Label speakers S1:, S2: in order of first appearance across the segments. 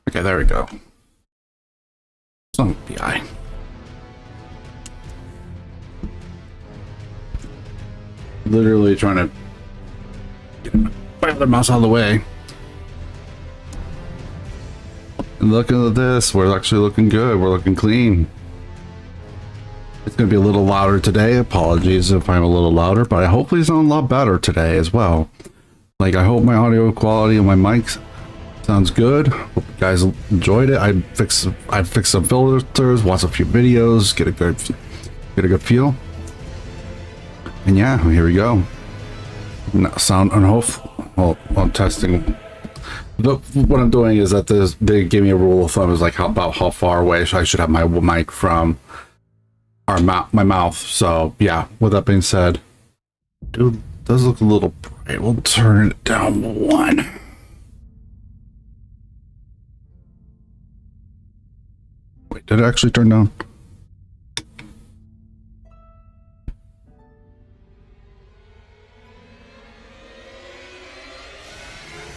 S1: Okay, there we go. Some PI. Literally trying to get my other mouse out of the way. And looking at this, we're actually looking good. We're looking clean. It's going to be a little louder today. Apologies if I'm a little louder, but I hopefully sound a lot better today as well. Like, I hope my audio quality and my mics sounds good. Hope you guys enjoyed it. I fixed some filters, watched a few videos, get a good feel. And yeah, here we go. Sound and well, I'm testing. What I'm doing is that they gave me a rule of thumb is like about how far away I should have my mic from my mouth. So yeah, with that being said, dude, does look a little bright. We'll turn it down one. Wait, did it actually turn down?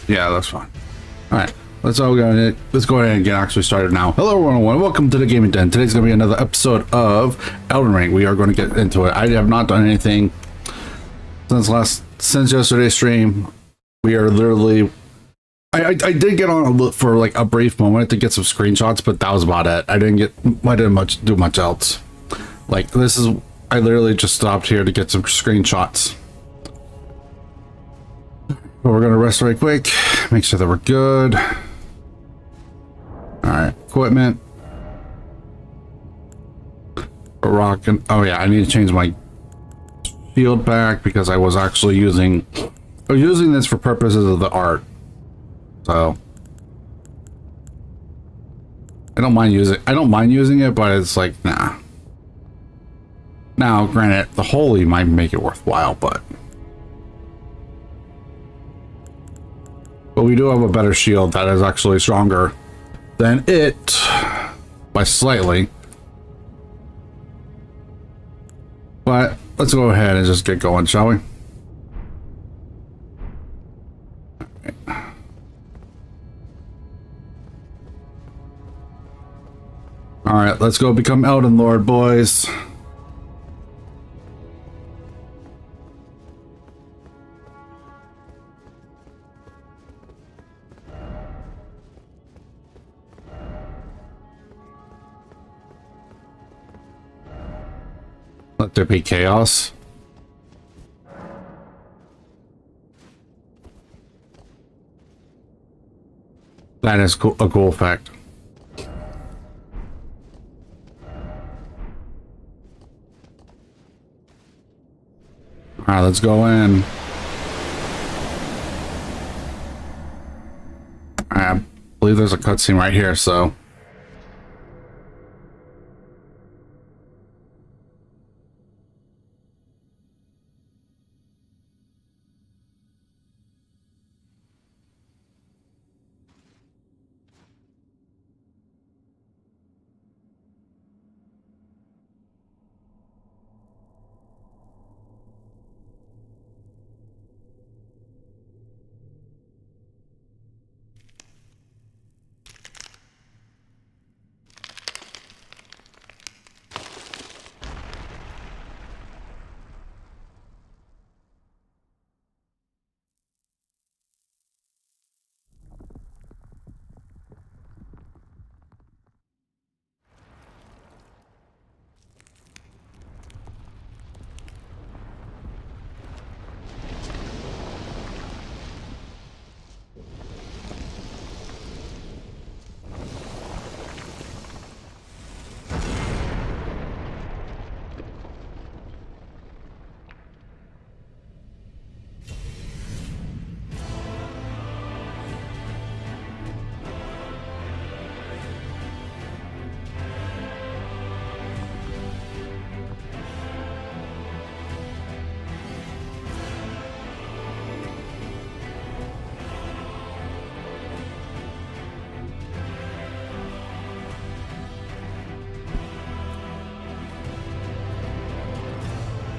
S1: Yeah, that's fine. All right, let's go ahead and get actually started now. Hello everyone, welcome to the Gaming Den. Today's gonna be another episode of Elden Ring. We are going to get into it. I have not done anything since yesterday's stream. We are literally. I did get on for like a brief moment to get some screenshots, but that was about it. I didn't do much else. Like I literally just stopped here to get some screenshots. But we're gonna rest right quick, make sure that we're good. All right, equipment. We're rocking. Oh yeah, I need to change my shield back because I was actually using this for purposes of the art. So I don't mind using it, but it's like, nah. Now, granted, the holy might make it worthwhile, but we do have a better shield that is actually stronger than it by slightly. But let's go ahead and just get going, shall we? All right, let's go become Elden Lord, boys. Let there be chaos. That is a cool fact. All right, let's go in. I believe there's a cutscene right here, so.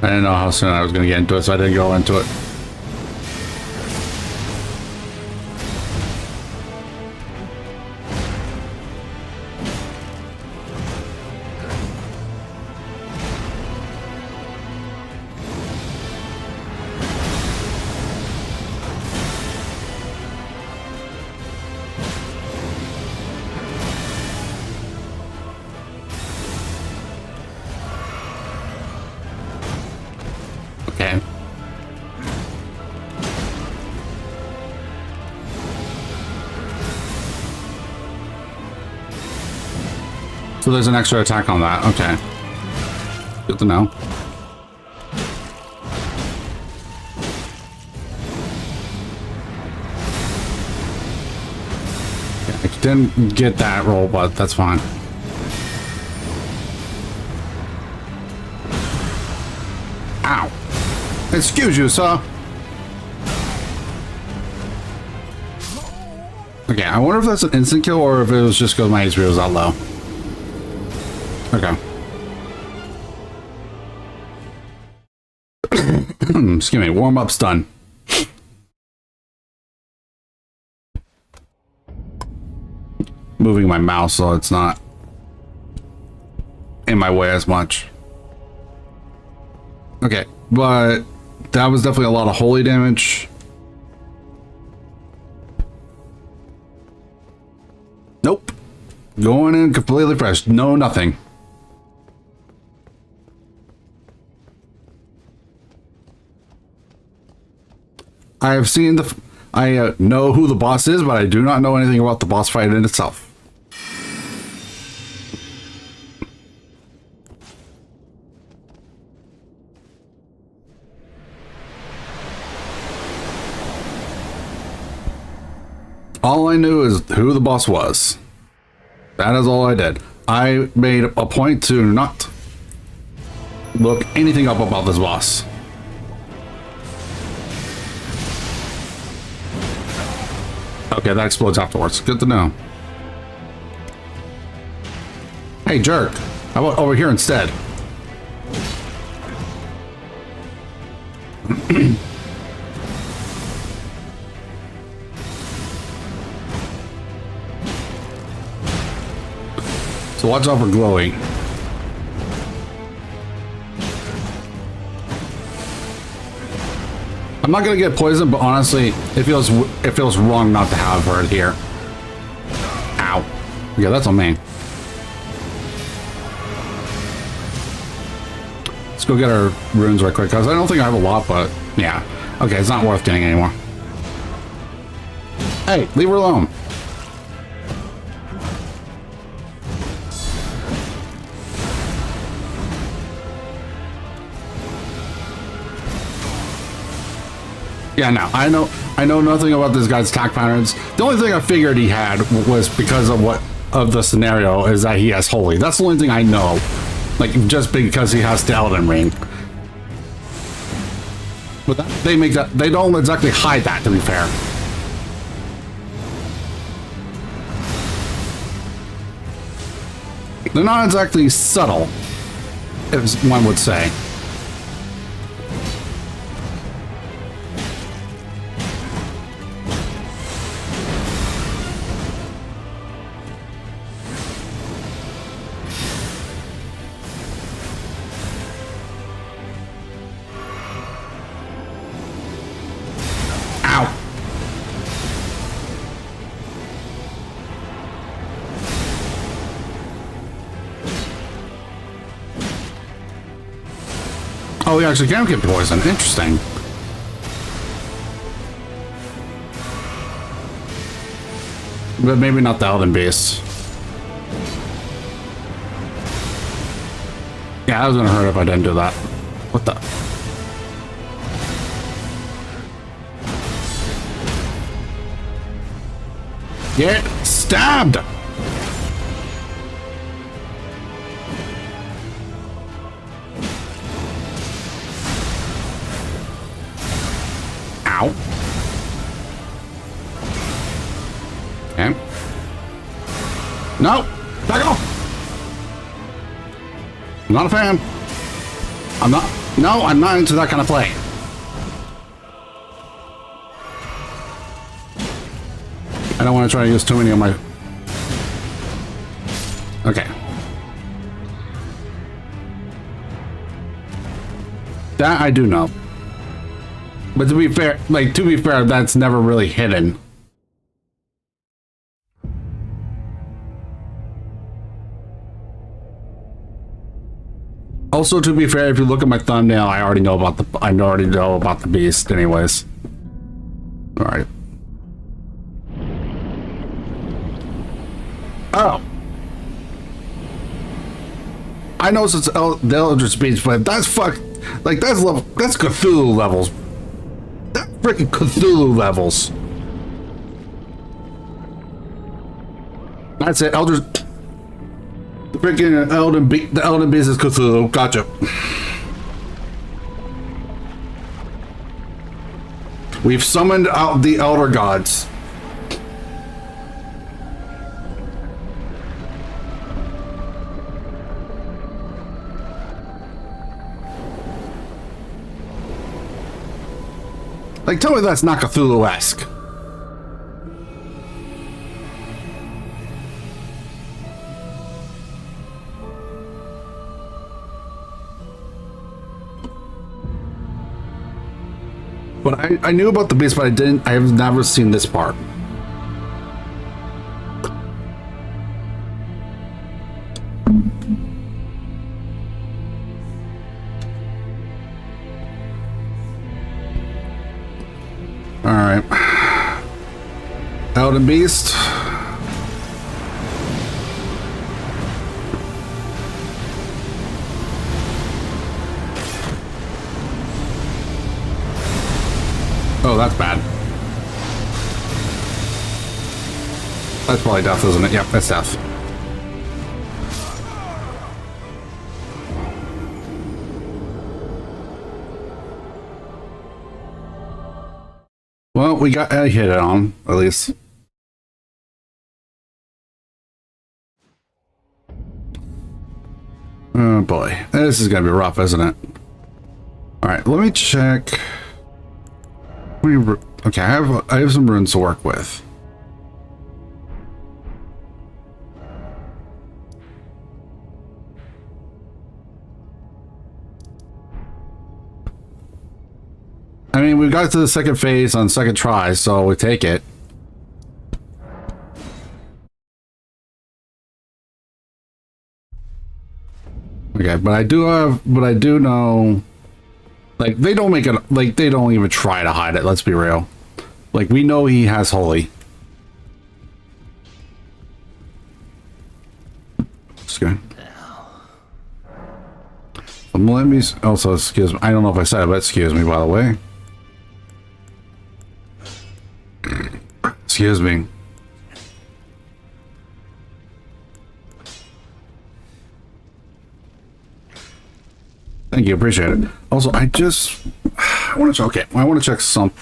S1: I didn't know how soon I was going to get into it, so I didn't go into it. Okay. So there's an extra attack on that. Okay. Good to know. Yeah, I didn't get that roll, but that's fine. Ow. Excuse you, sir. Okay, I wonder if that's an instant kill or if it was just because my HP was that low. Okay. Excuse me, warm-up's done. Moving my mouse so it's not in my way as much. Okay, but that was definitely a lot of holy damage. Nope. Going in completely fresh. No, nothing. I have seen the... I know who the boss is, but I do not know anything about the boss fight in itself. All I knew is who the boss was. That is all I did. I made a point to not look anything up about this boss. Okay, that explodes afterwards. Good to know. Hey, jerk. How about over here instead? So watch out for glowing. I'm not gonna get poisoned, but honestly, it feels wrong not to have her here. Ow. Yeah, that's on me. Let's go get our runes right quick, because I don't think I have a lot, but yeah. Okay, it's not worth getting anymore. Hey, leave her alone. Yeah, no, I know nothing about this guy's attack patterns. The only thing I figured he had was because of the scenario is that he has holy. That's the only thing I know. Like, just because he has the Elden ring. But they don't exactly hide that, to be fair. They're not exactly subtle, as one would say. Oh, we actually can get poisoned. Interesting. But maybe not the Elden beast. Yeah, I was gonna hurt if I didn't do that. What the? Get stabbed! Ow. Okay. No! Back off! I'm not a fan. I'm not into that kind of play. I don't want to try to use too many of my... Okay. That I do know. But to be fair, that's never really hidden. Also, to be fair, if you look at my thumbnail, I already know about the beast anyways. All right. Oh. I know it's the Eldritch Beast, but that's that's Cthulhu levels. That's freaking Cthulhu levels. That's it, Eldritch. The freaking the Elden Beast is Cthulhu. Gotcha. We've summoned out the Elder Gods. Like, tell me that's not Cthulhu-esque. But I knew about the beast, but I have never seen this part. Alright. Elden Beast. Oh, that's bad. That's probably death, isn't it? Yep, that's death. Well, we got a hit on, at least. Oh boy, this is gonna be rough, isn't it? All right, let me check. Okay, I have some runes to work with. I mean, we got to the second phase on second try, so we take it. Okay, but I do know, like, they don't make it, like, they don't even try to hide it, let's be real. Like, we know he has holy. Just kidding. Let me, also, excuse me, I don't know if I said it, but excuse me, by the way. Excuse me. Thank you, appreciate it. Also, I want to check some.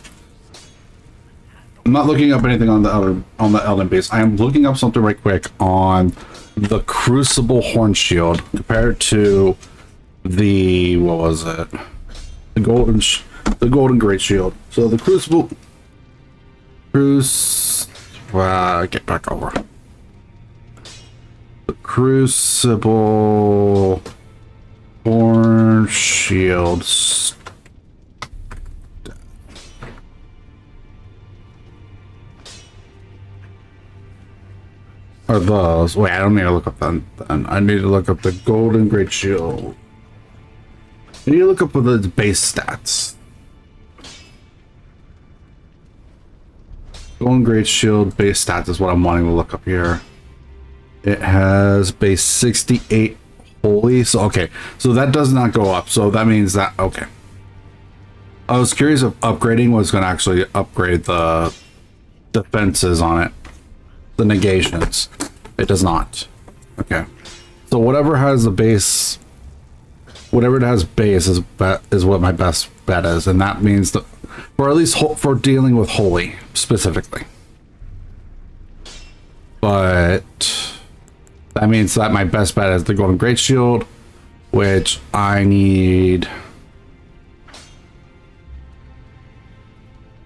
S1: I'm not looking up anything on the Elden Beast. I am looking up something right quick on the Crucible Horn Shield compared to the, what was it? The Golden Great Shield. So the Crucible. Get back over. The Crucible Horn Shields. Are those? Wait, I don't need to look up that. Then I need to look up the Golden Great Shield. I need to look up the base stats. Golden Great Shield base stats is what I'm wanting to look up here. It has base 68 holy. So okay, so that does not go up. So that means that, okay. I was curious if upgrading was going to actually upgrade the defenses on it, the negations. It does not. Okay, so whatever has the base, whatever it has base is what my best bet is, and that means that, or at least for dealing with holy specifically. But that means that my best bet is the Golden Great Shield, which I need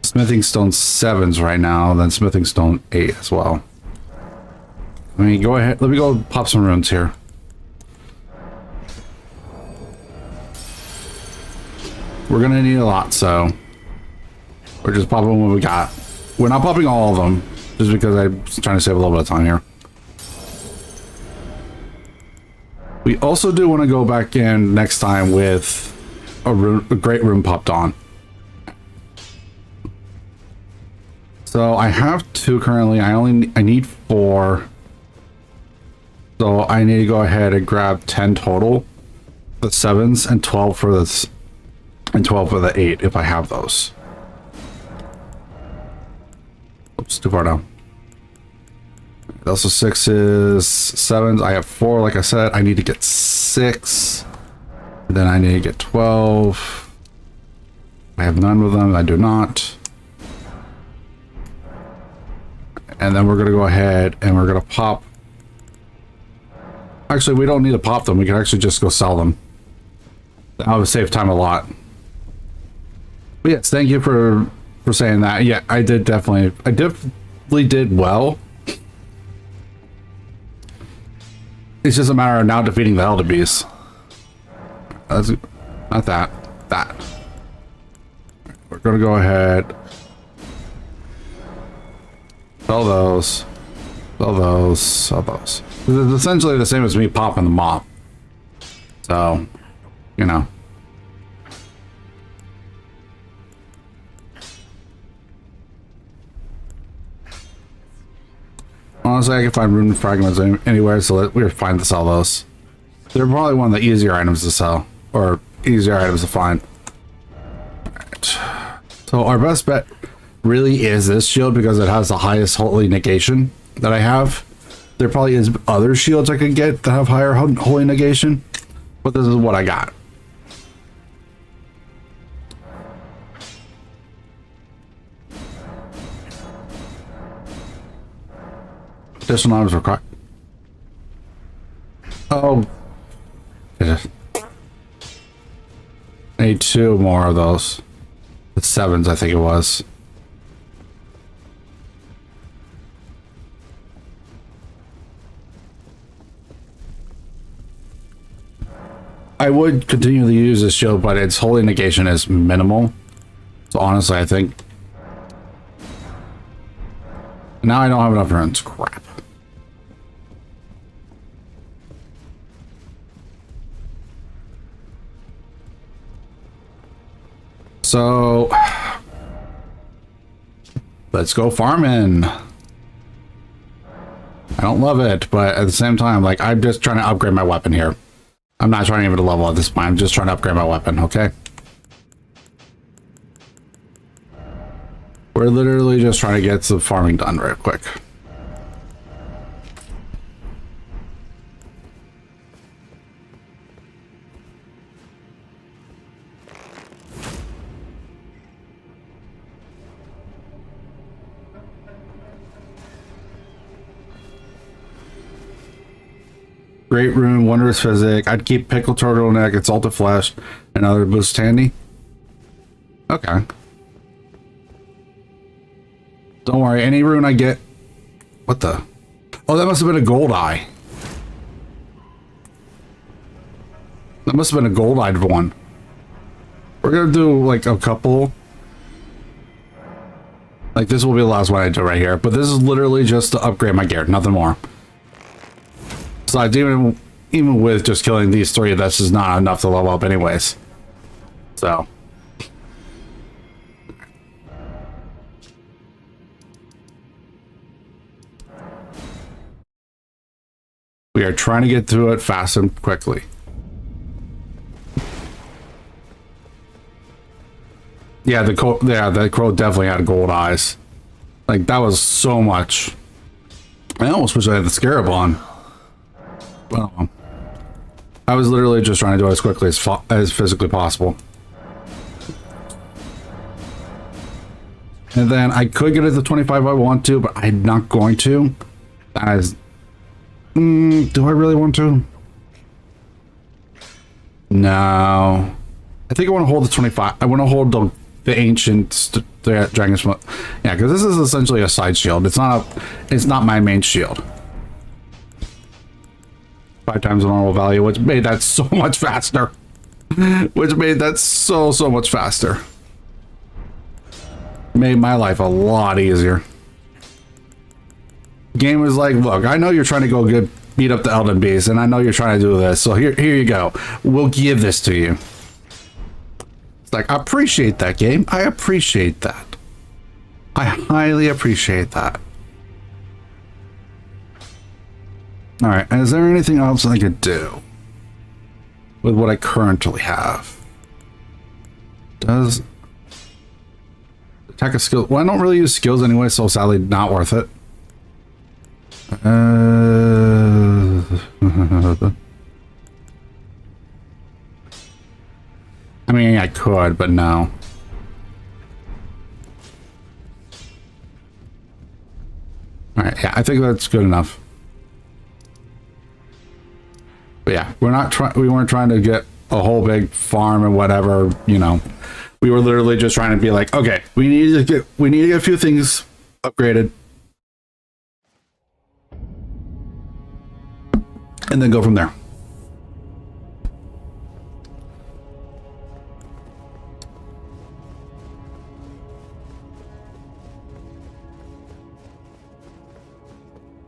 S1: Smithing Stone 7s right now, then Smithing Stone 8 as well. Let me go ahead, let me go pop some runes here. We're gonna need a lot, so we're just popping what we got. We're not popping all of them, just because I'm trying to save a little bit of time here. We also do want to go back in next time with a great room popped on. So I have 2 currently. I need 4. So I need to go ahead and grab 10 total, the 7s, and 12 for this, and 12 for the 8 if I have those. Oops, too far down. Also 6s, 7s. I have 4, like I said. I need to get 6. Then I need to get 12. I have none of them. I do not. And then we're going to go ahead and we're going to pop. Actually, we don't need to pop them. We can actually just go sell them. That would save time a lot. But yes, thank you for saying that. Yeah, I definitely did well. It's just a matter of now defeating the Elder Beast. That's not that. That. We're gonna go ahead. Sell those. Sell those. Sell those. It's essentially the same as me popping the mob. So, you know. Honestly, I can find rune fragments anywhere, so we're fine to sell those. They're probably one of the easier items to sell, or easier items to find. Right. So our best bet really is this shield because it has the highest holy negation that I have. There probably is other shields I could get that have higher holy negation, but this is what I got. Additional items required. Oh. I need 2 more of those. The 7s, I think it was. I would continue to use this shield, but its holy negation is minimal. So honestly, I think... Now I don't have enough runes. Crap. So let's go farming. I don't love it, but at the same time, like, I'm just trying to upgrade my weapon here. I'm not trying even to level at this point. I'm just trying to upgrade my weapon, okay? We're literally just trying to get some farming done real quick. Great rune, wondrous physic. I'd keep pickle turtleneck, exalted flesh, and other boost handy. Okay. Don't worry, any rune I get. What the? Oh, that must have been a gold eye. That must have been a gold eyed one. We're gonna do like a couple. Like this will be the last one I do right here, but this is literally just to upgrade my gear, nothing more. So even with just killing these 3, that's just not enough to level up anyways. So. We are trying to get through it fast and quickly. Yeah, the crow definitely had gold eyes. Like that was so much. I almost wish I had the scarab on. Well, I was literally just trying to do it as quickly as physically possible. And then I could get it to 25 if I want to, but I'm not going to. That is... do I really want to? No. I think I want to hold the 25. I want to hold the ancient dragon smoke. Yeah, because this is essentially a side shield. It's not my main shield. 5 times the normal value, which made that so much faster. Which made that so much faster. Made my life a lot easier. Game was like, look, I know you're trying to go beat up the Elden beast, and I know you're trying to do this, so here you go. We'll give this to you. It's like, I appreciate that, game. I appreciate that. I highly appreciate that. Alright, is there anything else I could do with what I currently have? Does attack a skill? Well, I don't really use skills anyway, so sadly not worth it. I mean, I could, but no. Alright, yeah, I think that's good enough. But yeah, we weren't trying to get a whole big farm and whatever, you know. We were literally just trying to be like, okay, we need to get a few things upgraded. And then go from there.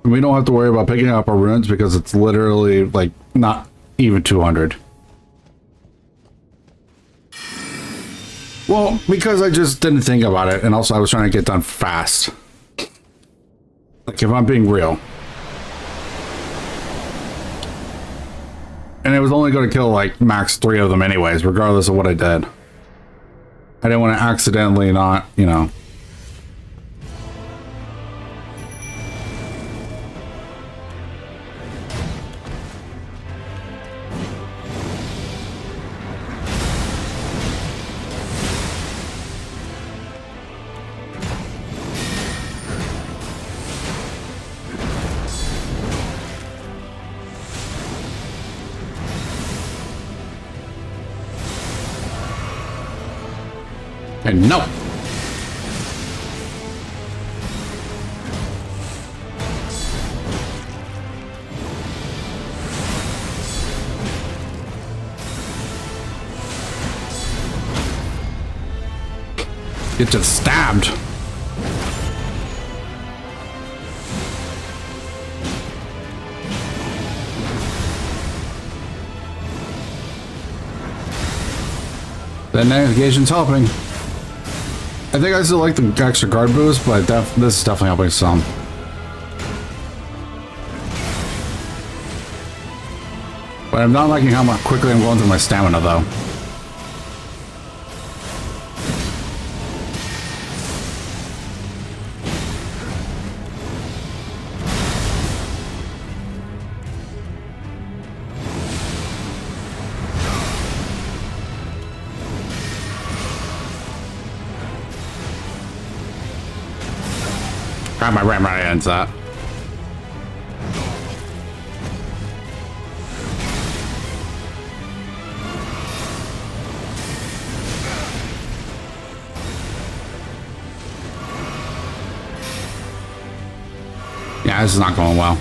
S1: We don't have to worry about picking up our runes because it's literally like not even 200. Well, because I just didn't think about it, and also I was trying to get done fast. Like, if I'm being real. And it was only going to kill like max 3 of them anyways, regardless of what I did. I didn't want to accidentally not, you know. And no. Get just stabbed. The navigation's helping. I think I still like the extra guard boost, but this is definitely helping some. But I'm not liking how much quickly I'm going through my stamina, though. God, my ram right ends that. Yeah, this is not going well.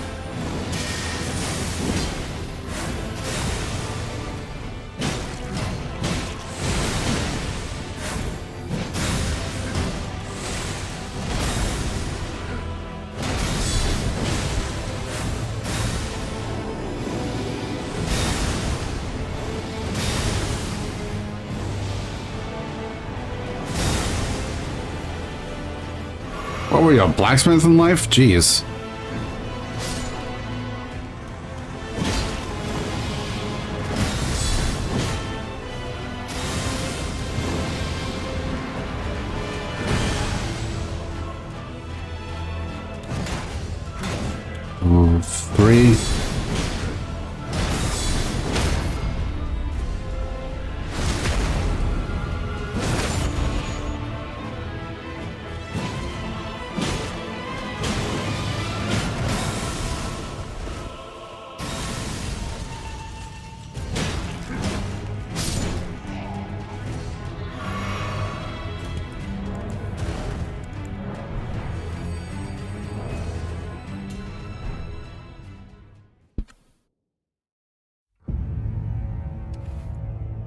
S1: What were you, a blacksmith in life? Jeez. Ooh, 3.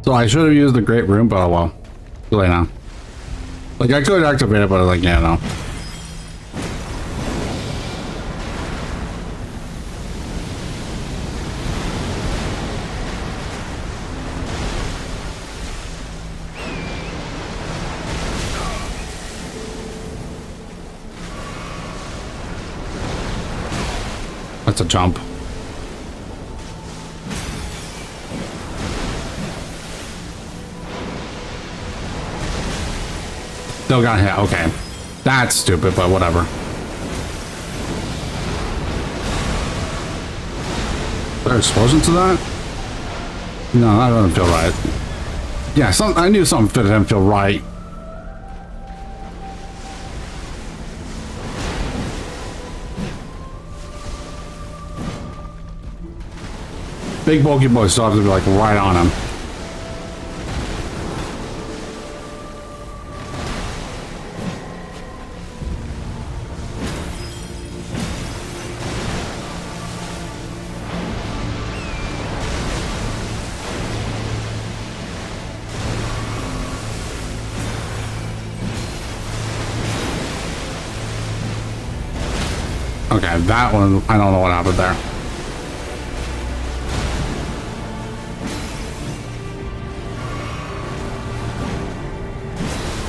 S1: So I should have used the great room, but oh well. Too late now. Like, I could activate it, but like, yeah, no. that's a jump. Still got hit. Okay. That's stupid, but whatever. Is there explosion to that? No, that doesn't feel right. Yeah, I knew something didn't feel right. Big bulky boy still have to be like right on him. Okay, that one, I don't know what happened there.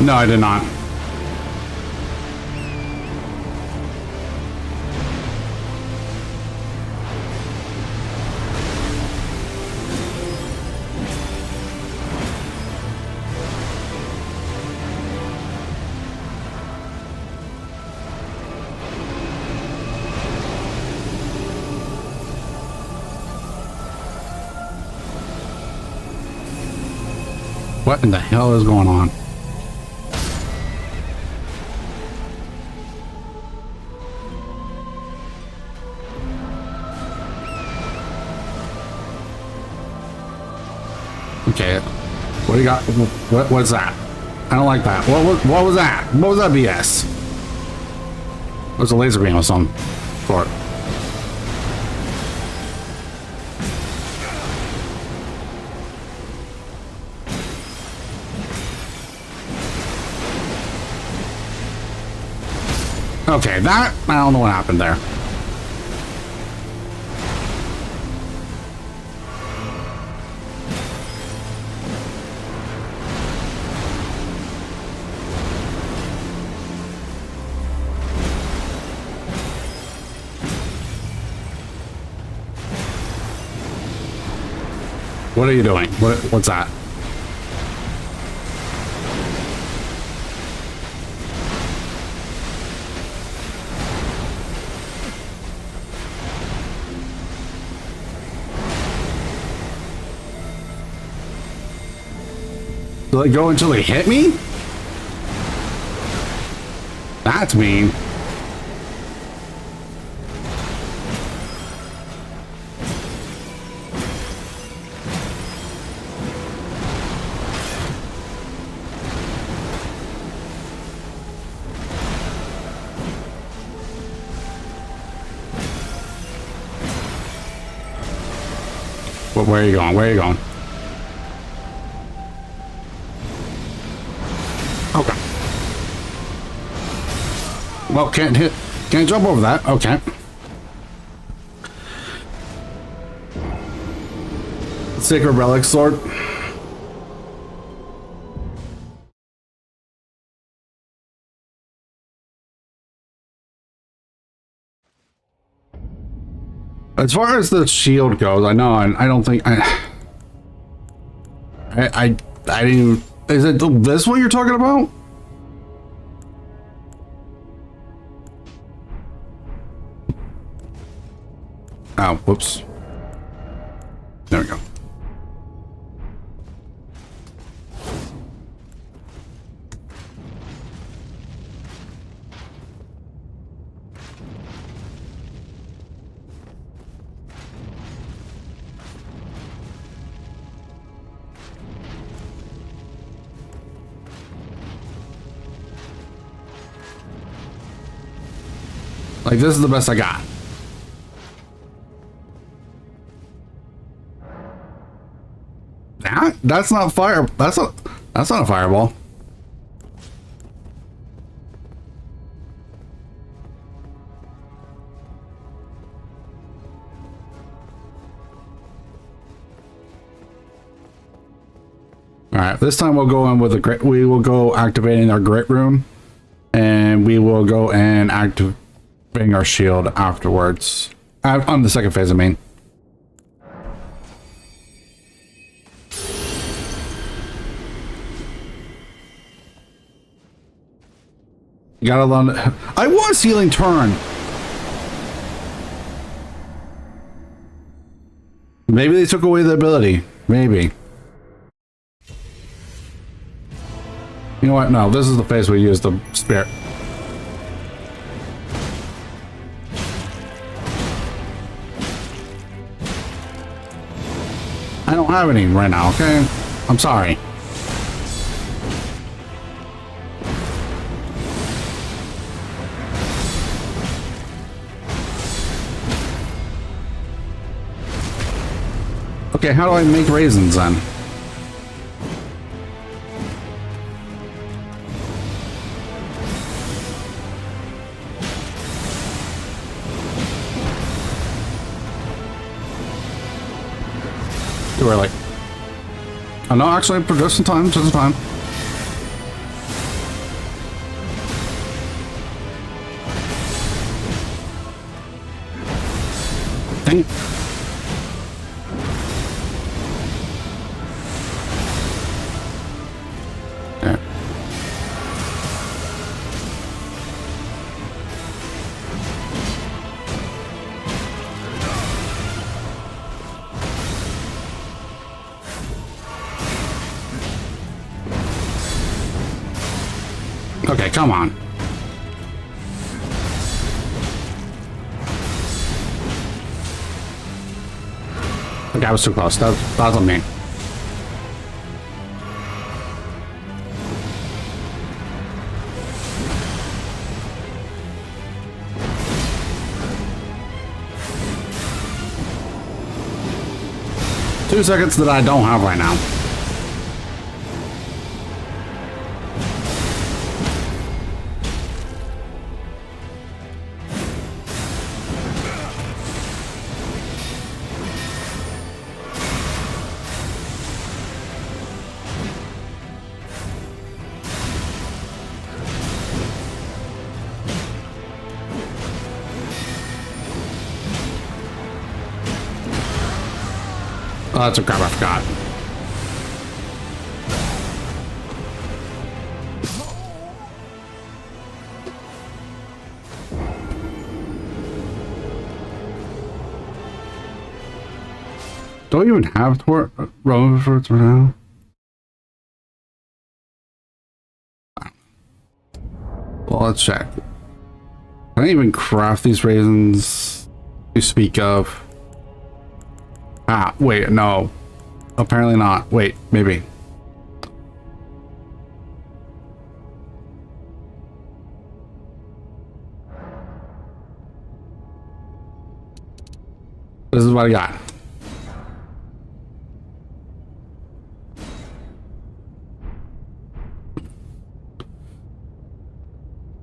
S1: No, I did not. What in the hell is going on? Okay, what do you got? What's that? I don't like that. What was that? What was that BS? There's a laser beam or something for it. Okay, that, I don't know what happened there. What are you doing? What's that? Will it go until they hit me? That's mean. Where are you going? Where are you going? Okay. Well, can't jump over that. Okay. Sacred relic sword. As far as the shield goes, I know I don't think I didn't. Is it this what you're talking about? Oh, whoops. There we go. Like, this is the best I got. That's not fire. That's not a fireball. All right, this time we'll go in with a grit. We will go activating our grit room, and we will go and activating our shield afterwards. On the second phase, I mean. You gotta learn. I was healing turn. Maybe they took away the ability. Maybe. You know what? No, this is the phase we use the spirit. I don't have any right now, okay? I'm sorry. Okay, how do I make raisins then? Too early. Oh no, actually, just in time, just in time. Dang it. Yeah. Okay, come on. Okay, I was too close. That was on me. Two seconds that I don't have right now. Oh, that's a crap, I forgot. Do I even have Roman fruits right now? Well, let's check. Can I even craft these raisins you speak of? Ah, wait, no. Apparently not. Wait, maybe. This is what I got.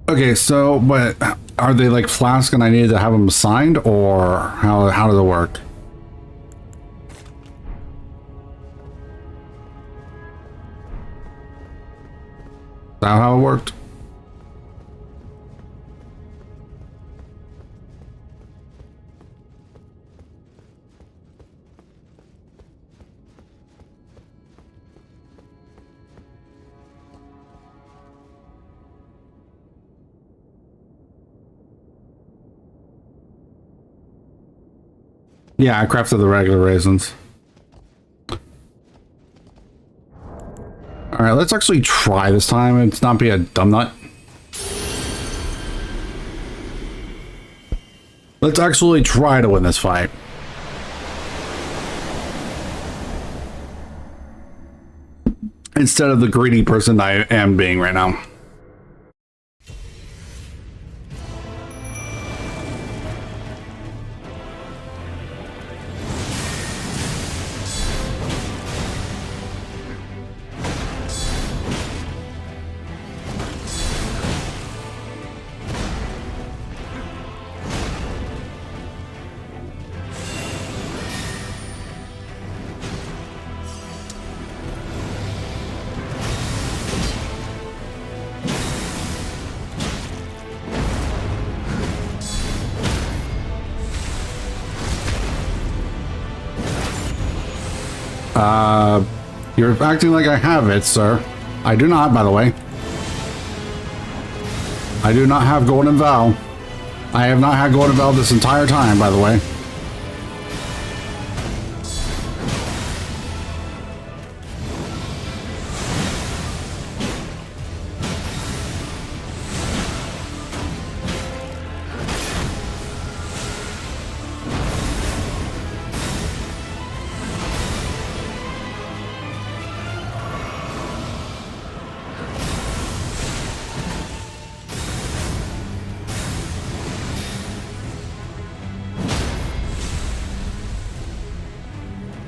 S1: Okay, so, but are they like flask and I need to have them signed, or how does it work? Is that how it worked? Yeah, I crafted the regular raisins. All right, let's actually try this time and not be a dumb nut. Let's actually try to win this fight. Instead of the greedy person I am being right now. You're acting like I have it, sir. I do not, by the way. I do not have Golden Vow. I have not had Golden Vow this entire time, by the way.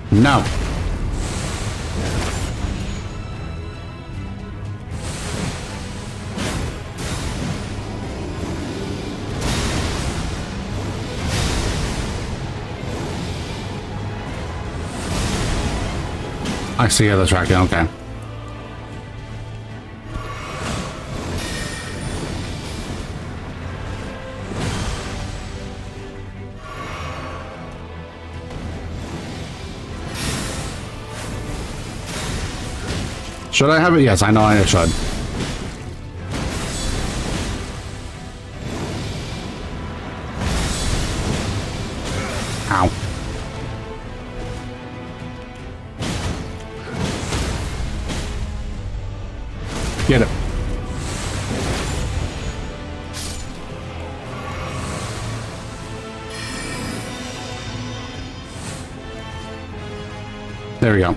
S1: No. I see how the tracking, okay. Should I have it? Yes, I know I should. Ow. Get it. There we go.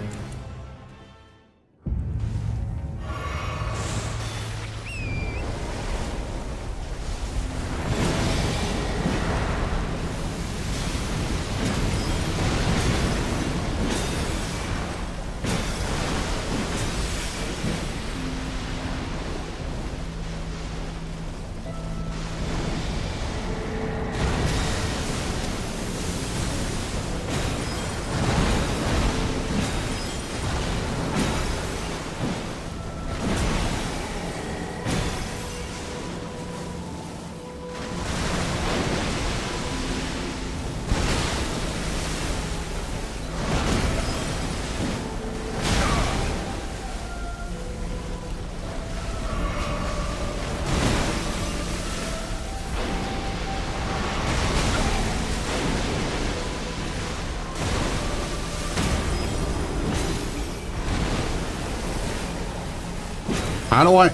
S1: How do I?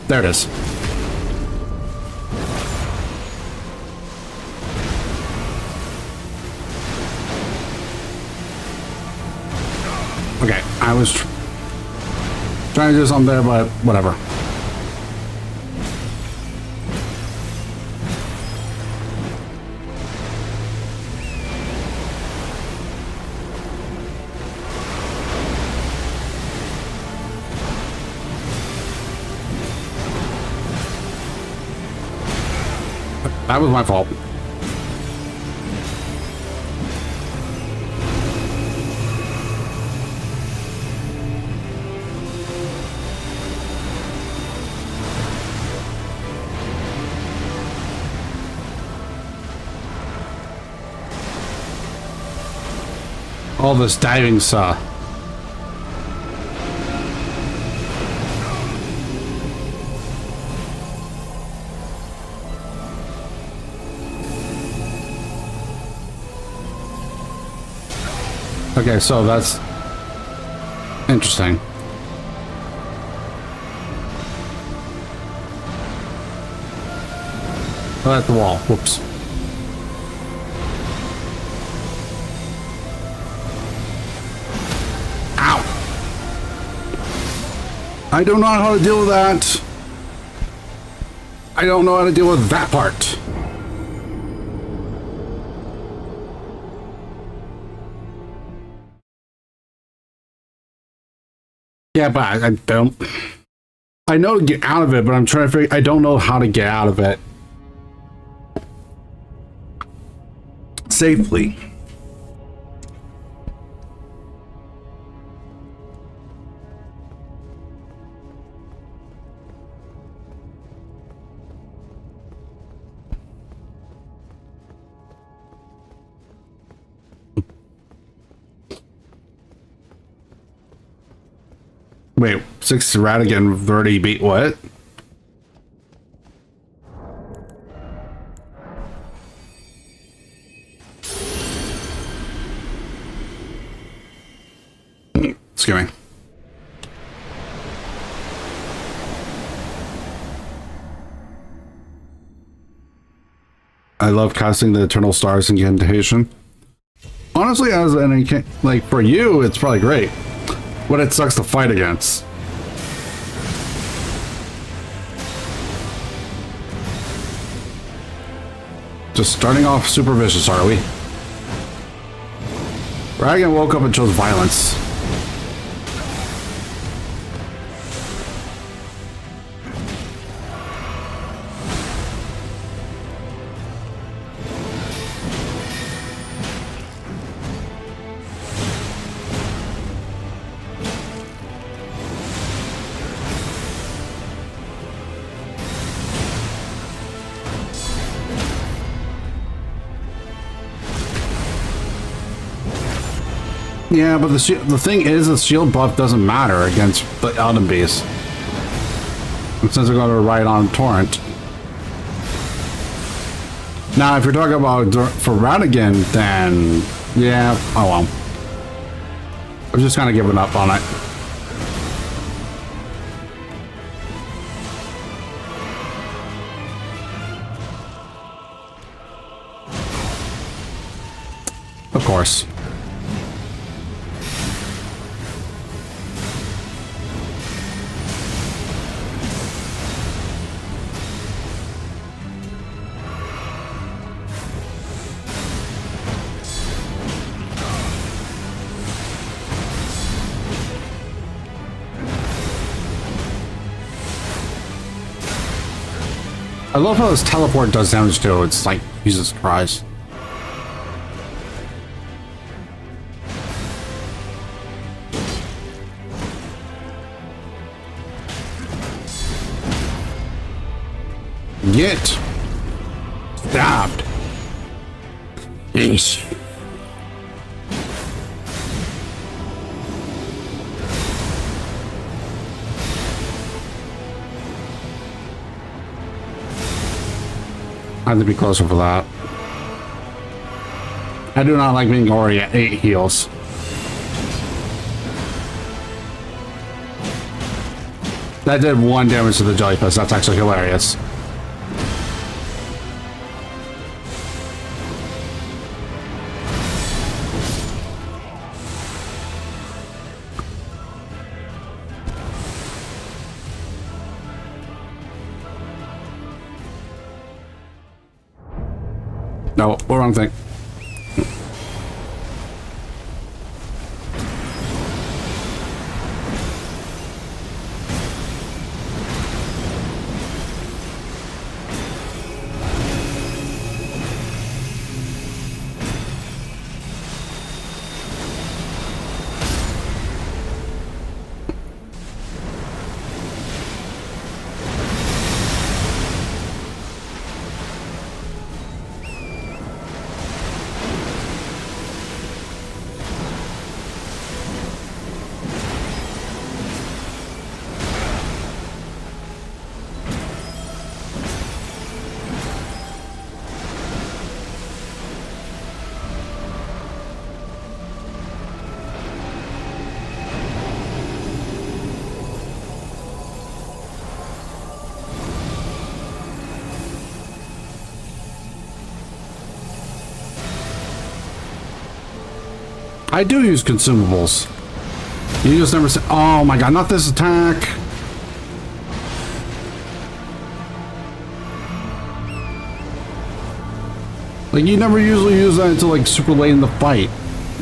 S1: There it is. Okay, I was trying to do something there, but whatever. That was my fault. All this diving saw. Okay, so that's interesting. Oh, at the wall. Whoops. Ow! I don't know how to deal with that. I don't know how to deal with that part. Yeah, but I don't. I know to get out of it, but I'm trying to figure. I don't know how to get out of it safely. Wait, 6 Radigan 30 beat what? Excuse me. I love casting the Eternal Stars incantation. Honestly, as an like for you, it's probably great, but it sucks to fight against. Just starting off super vicious, are we? Radigan woke up and chose violence. Yeah, but the thing is, the shield buff doesn't matter against the Elden beast. Since they're going to ride on Torrent. Now, if you're talking about for Radigan, then yeah, oh well. I'm just kind of giving up on it. Of course. I love how this teleport does damage too. It's like, Jesus Christ. Get stabbed. Yeesh. I have to be closer for that. I do not like being already at 8 heals. That did 1 damage to the jellyfish. That's actually hilarious. No, wrong thing. I do use consumables. You just never say, oh my god, not this attack. Like, you never usually use that until like super late in the fight.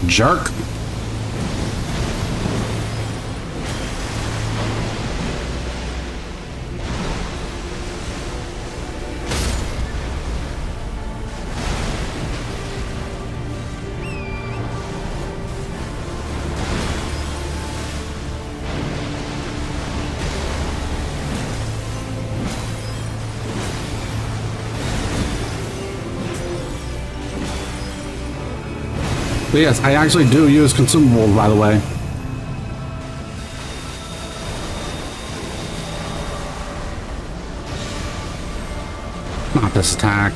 S1: Jerk. But yes, I actually do use consumables, by the way. Not this attack.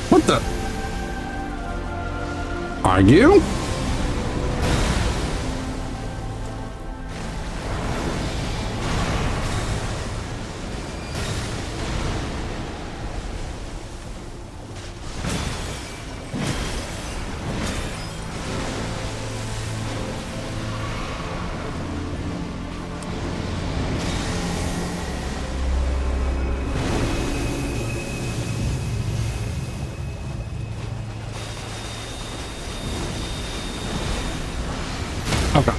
S1: What the? Are you? Okay.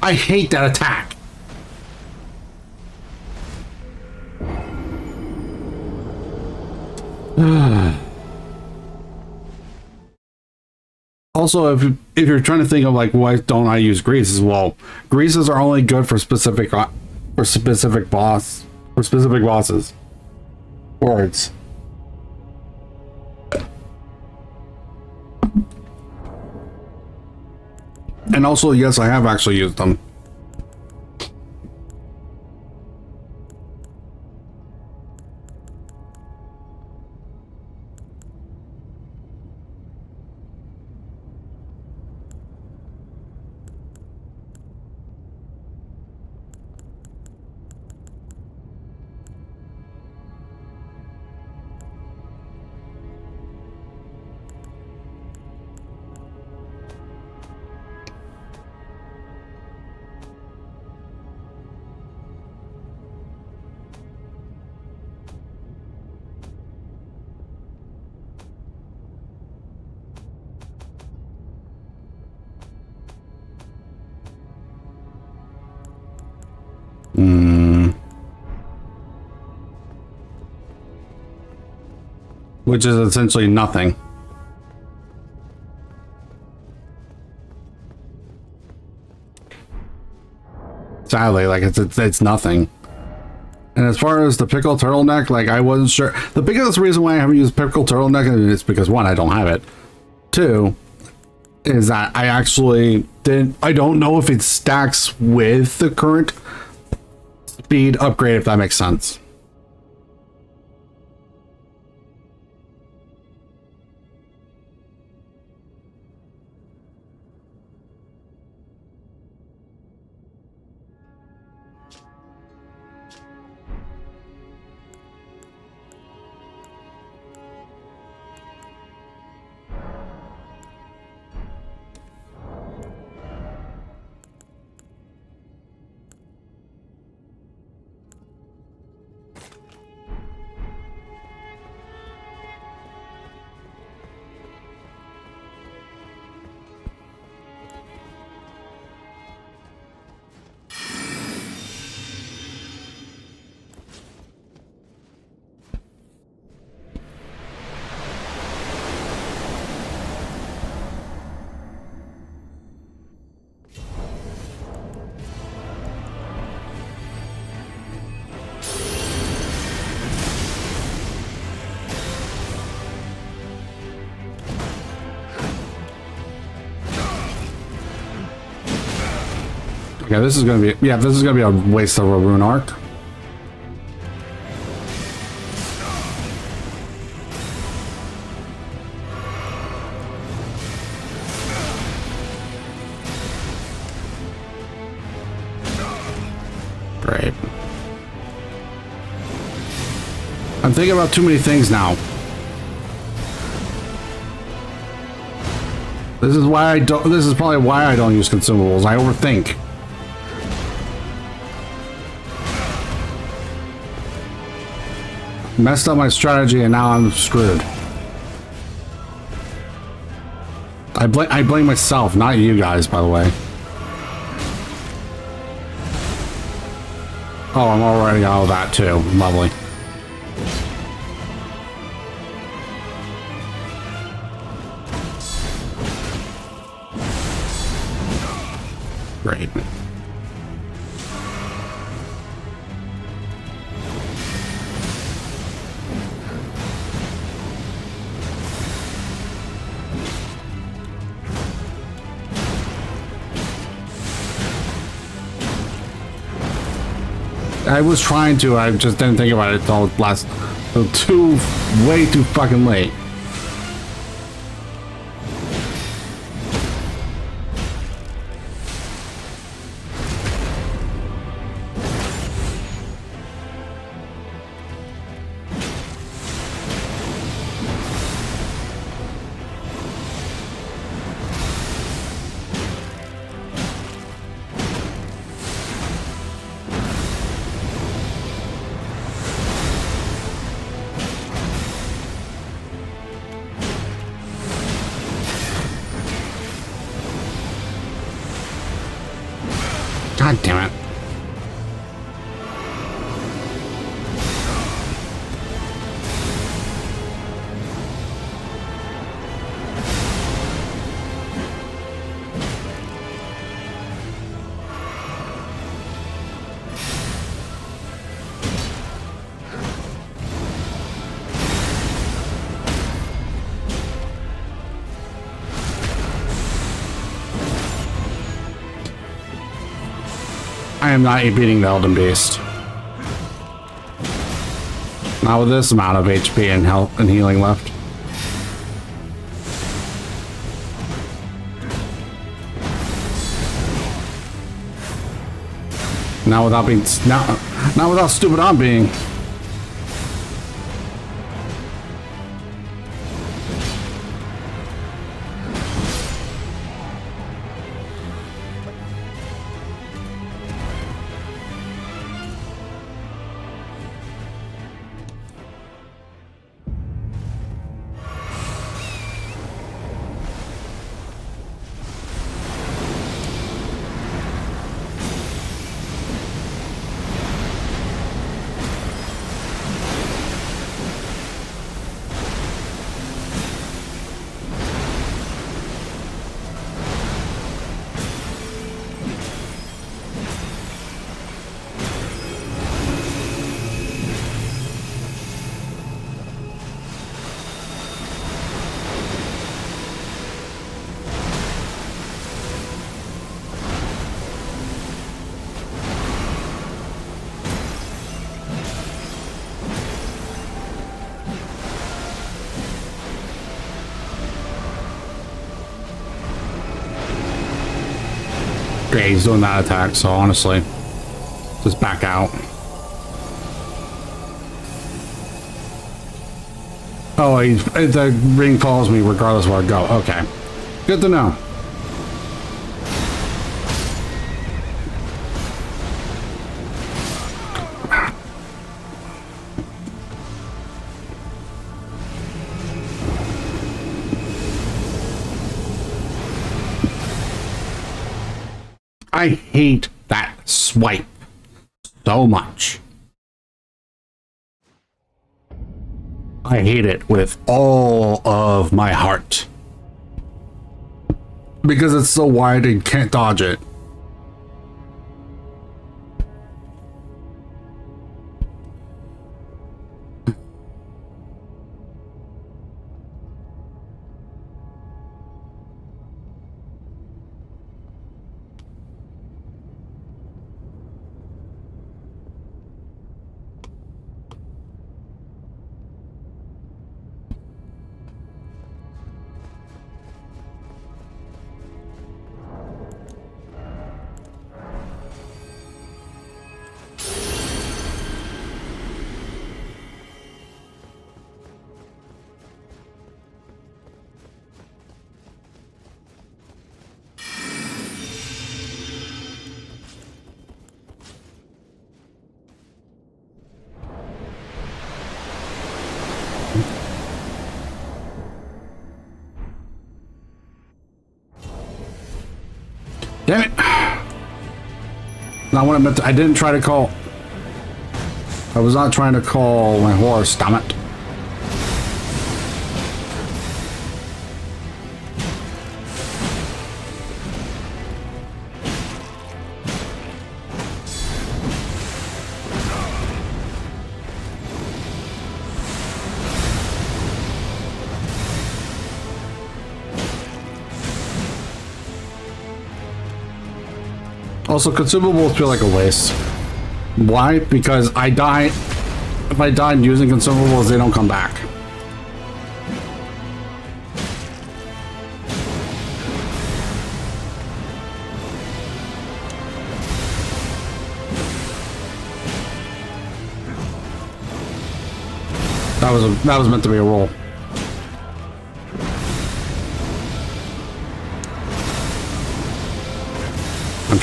S1: I hate that attack. Also, if you're trying to think of like why don't I use greases, well, greases are only good for specific bosses. Words. And also, yes, I have actually used them. Which is essentially nothing. Sadly, like it's nothing. And as far as the pickle turtleneck, like I wasn't sure. The biggest reason why I haven't used pickle turtleneck is because one, I don't have it. Two, is that I actually didn't. I don't know if it stacks with the current speed upgrade, if that makes sense. Okay, this is gonna be a waste of a rune arc. Great. I'm thinking about too many things now. This is probably why I don't use consumables. I overthink. Messed up my strategy and now I'm screwed. I blame myself, not you guys, by the way. Oh, I'm already out of that too. Lovely. Great. I was trying to, I just didn't think about it until way too fucking late. God damn it. I am not beating the Elden Beast. Not with this amount of HP and health and healing left. Not without being not without stupid on being. Okay, he's doing that attack, so honestly, just back out. Oh, the ring follows me regardless of where I go. Okay, good to know. I hate that swipe so much. I hate it with all of my heart. Because it's so wide and can't dodge it. Damn it! Not what I meant to, I didn't try to call. I was not trying to call my horse, damn it. Also, consumables feel like a waste. Why? Because I die. If I died using consumables, they don't come back. That was meant to be a roll.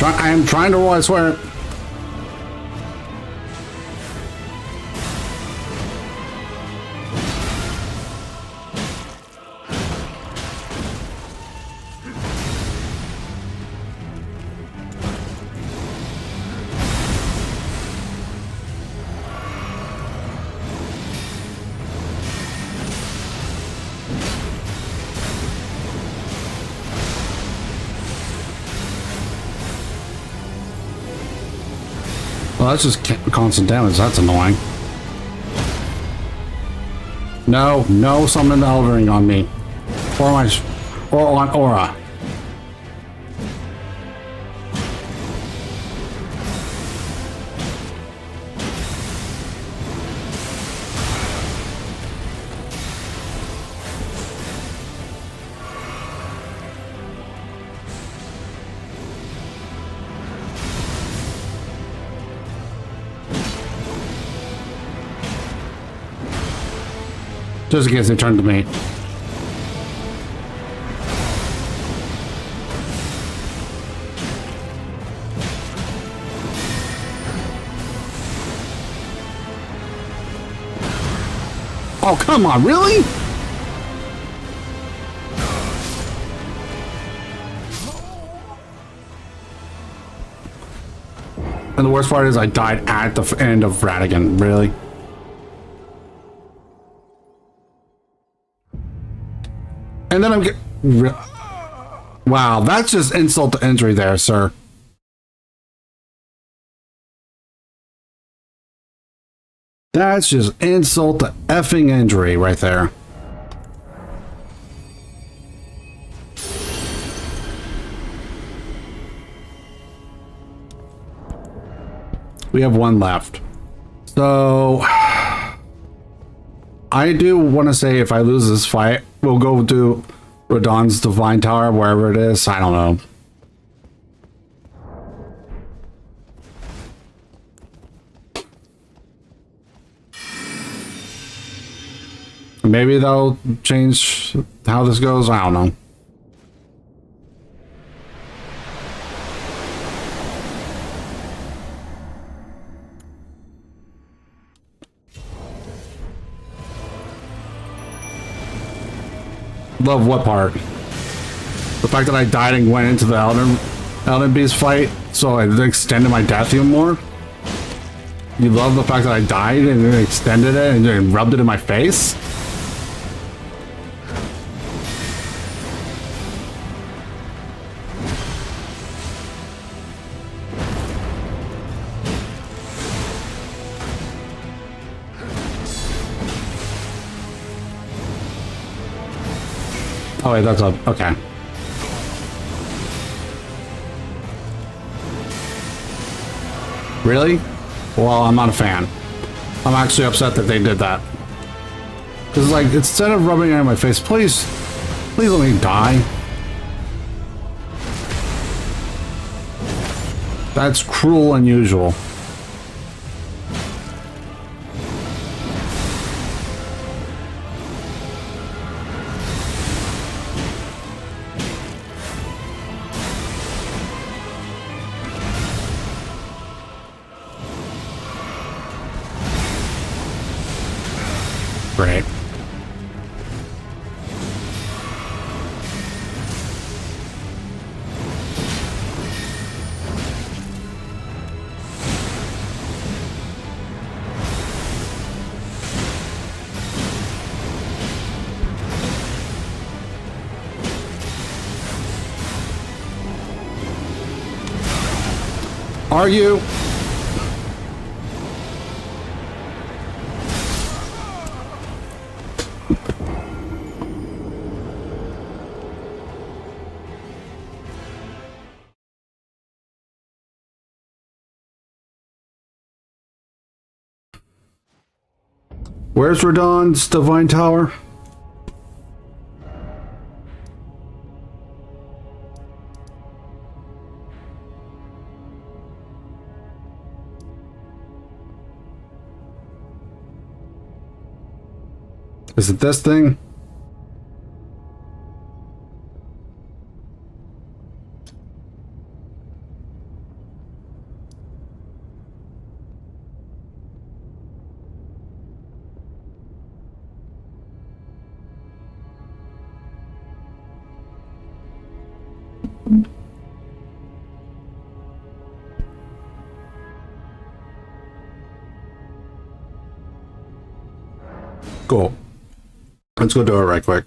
S1: I am trying to roll, I swear. Well, that's just constant damage. That's annoying. No, summon the Elden Ring on me. Or on Aura. Just in case they turn to me. Oh, come on, really? And the worst part is I died at the end of Radigan, really? And then I'm wow, that's just insult to injury there, sir. That's just insult to effing injury right there. We have one left. So I do want to say if I lose this fight, we'll go do Radon's Divine Tower, wherever it is. I don't know. Maybe they'll change how this goes. I don't know. Love what part? The fact that I died and went into the Elden Beast fight, so it extended my death even more? You love the fact that I died and then extended it and then rubbed it in my face? Oh wait, that's a okay. Really? Well, I'm not a fan. I'm actually upset that they did that. Because, like, instead of rubbing it in my face, please let me die. That's cruel and unusual. Great. Are you? Where's Radon's Divine Tower? Is it this thing? Cool. Let's go do it right quick.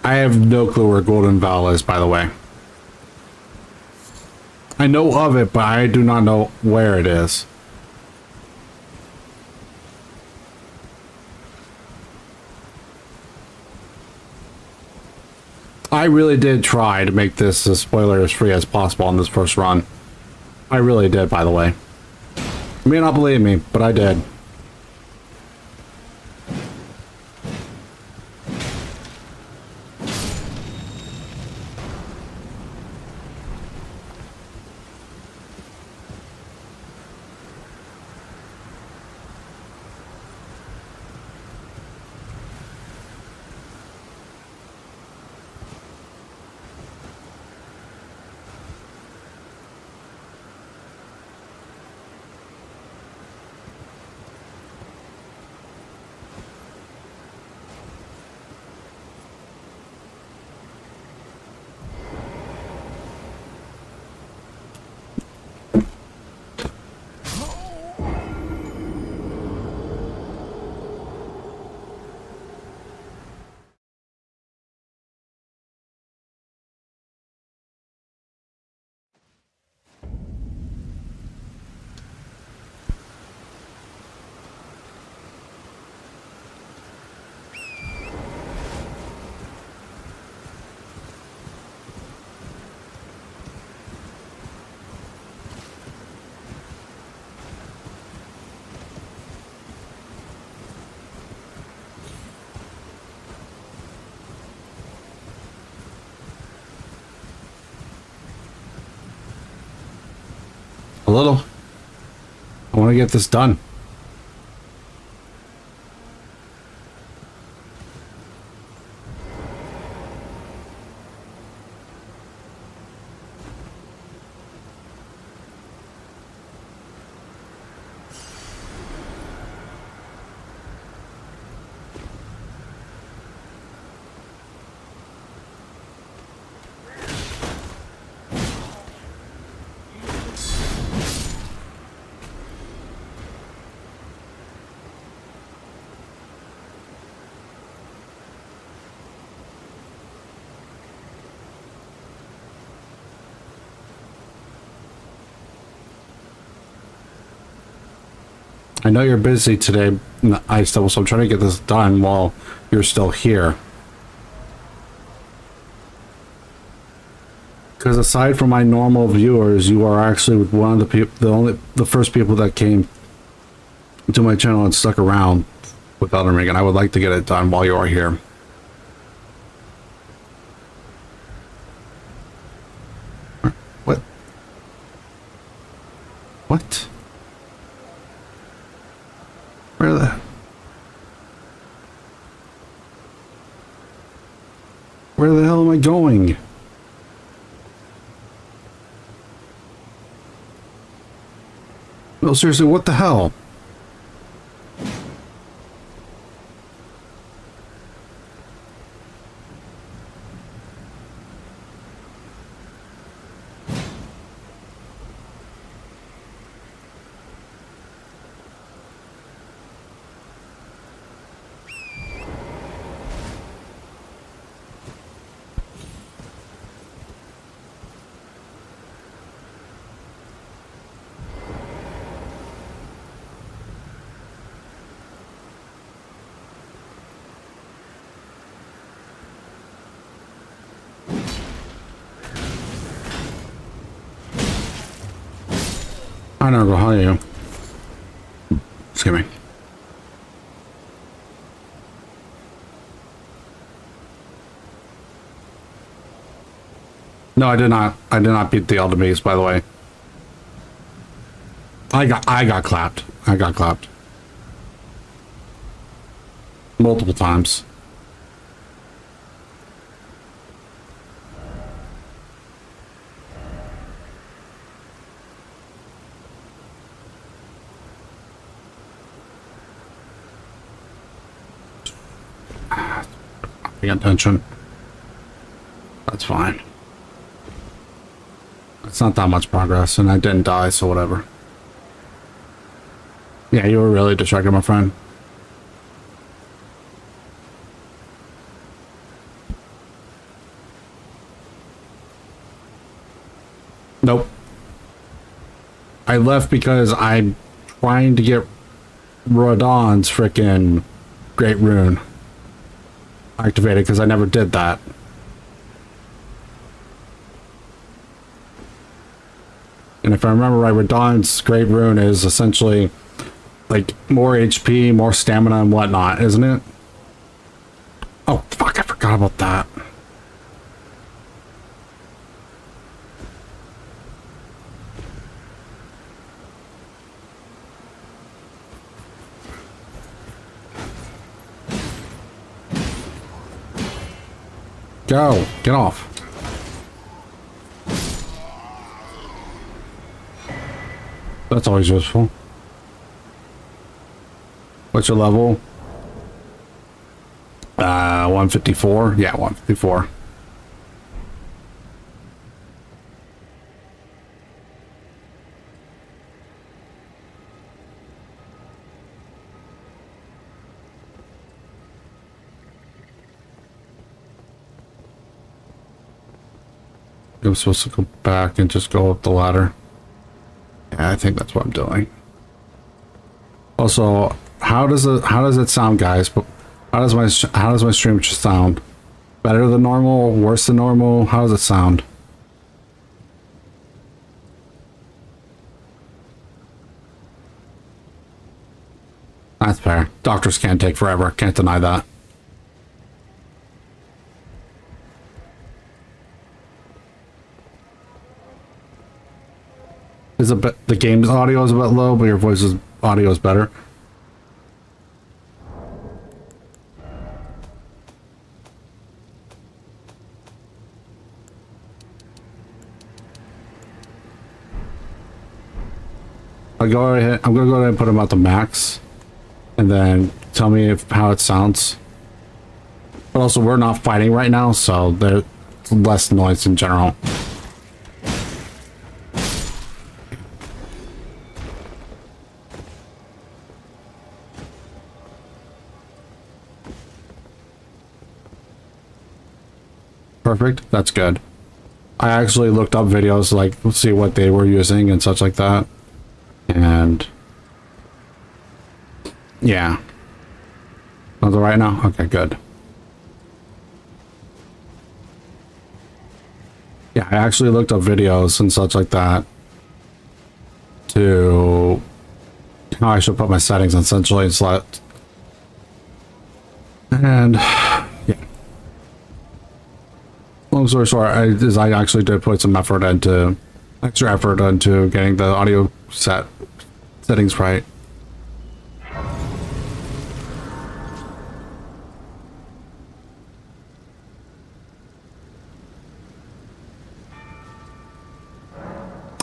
S1: I have no clue where Golden Val is, by the way. I know of it, but I do not know where it is. I really did try to make this as spoilers free as possible on this first run. I really did, by the way. You may not believe me, but I did. A little. I want to get this done. I know you're busy today, Ice Devil, so I'm trying to get this done while you're still here. Because aside from my normal viewers, you are actually one of the people, the first people that came to my channel and stuck around with Elden Ring, and I would like to get it done while you are here. What? What? Where the hell am I going? No, seriously, what the hell? Hi, Nurgle, how are you? Excuse me. No, I did not. I did not beat the Elden Beast, by the way. I got clapped. I got clapped. Multiple times. Paying attention. That's fine. It's not that much progress, and I didn't die, so whatever. Yeah, you were really distracted, my friend. Nope. I left because I'm trying to get Rodon's frickin' Great Rune activated, because I never did that. And if I remember right, Radon's Great Rune is essentially like more HP, more stamina and whatnot, isn't it? Oh, fuck, I forgot about that. Go, get off. That's always useful. What's your level? 154. Yeah, 154. I'm supposed to go back and just go up the ladder. Yeah, I think that's what I'm doing. Also, how does it sound, guys? How does my stream sound? Better than normal? Worse than normal? How does it sound? That's fair. Doctors can't take forever. Can't deny that. Is a bit, the game's audio is a bit low, but your voice's audio is better. I'm gonna go ahead and put them at the max, and then tell me how it sounds. But also, we're not fighting right now, so there's less noise in general. Perfect. That's good. I actually looked up videos, like, see what they were using and such like that. And yeah. Sounds all right now? Okay, good. Yeah, I actually looked up videos and such like that to how I should put my settings essentially and select. And yeah. Long story short, I actually did put some extra effort into getting the audio settings right.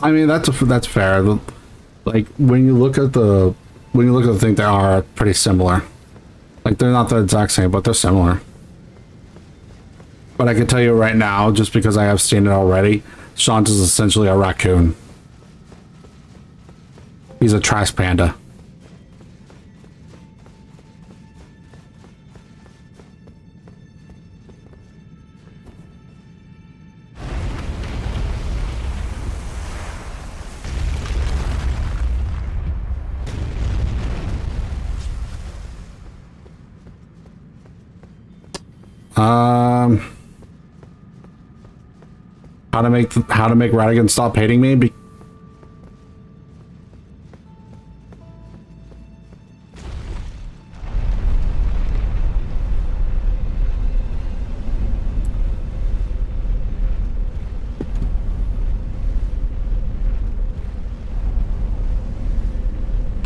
S1: I mean, that's fair. Like when you look at the thing, they are pretty similar. Like they're not the exact same, but they're similar. But I can tell you right now, just because I have seen it already, Shant is essentially a raccoon. He's a trash panda. How to make Radigan stop hating me?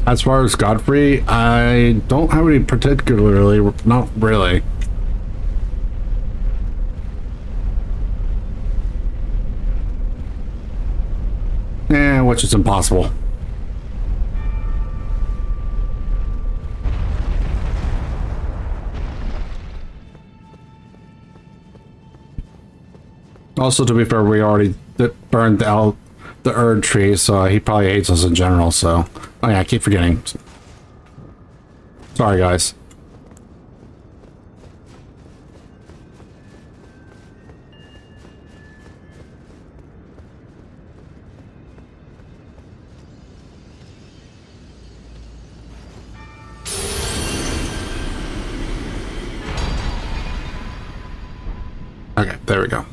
S1: As far as Godfrey, I don't have any particularly, not really. Which is impossible. Also, to be fair, we already burned out the Erd tree, so he probably hates us in general, so... Oh yeah, I keep forgetting. Sorry, guys. Okay, there we go.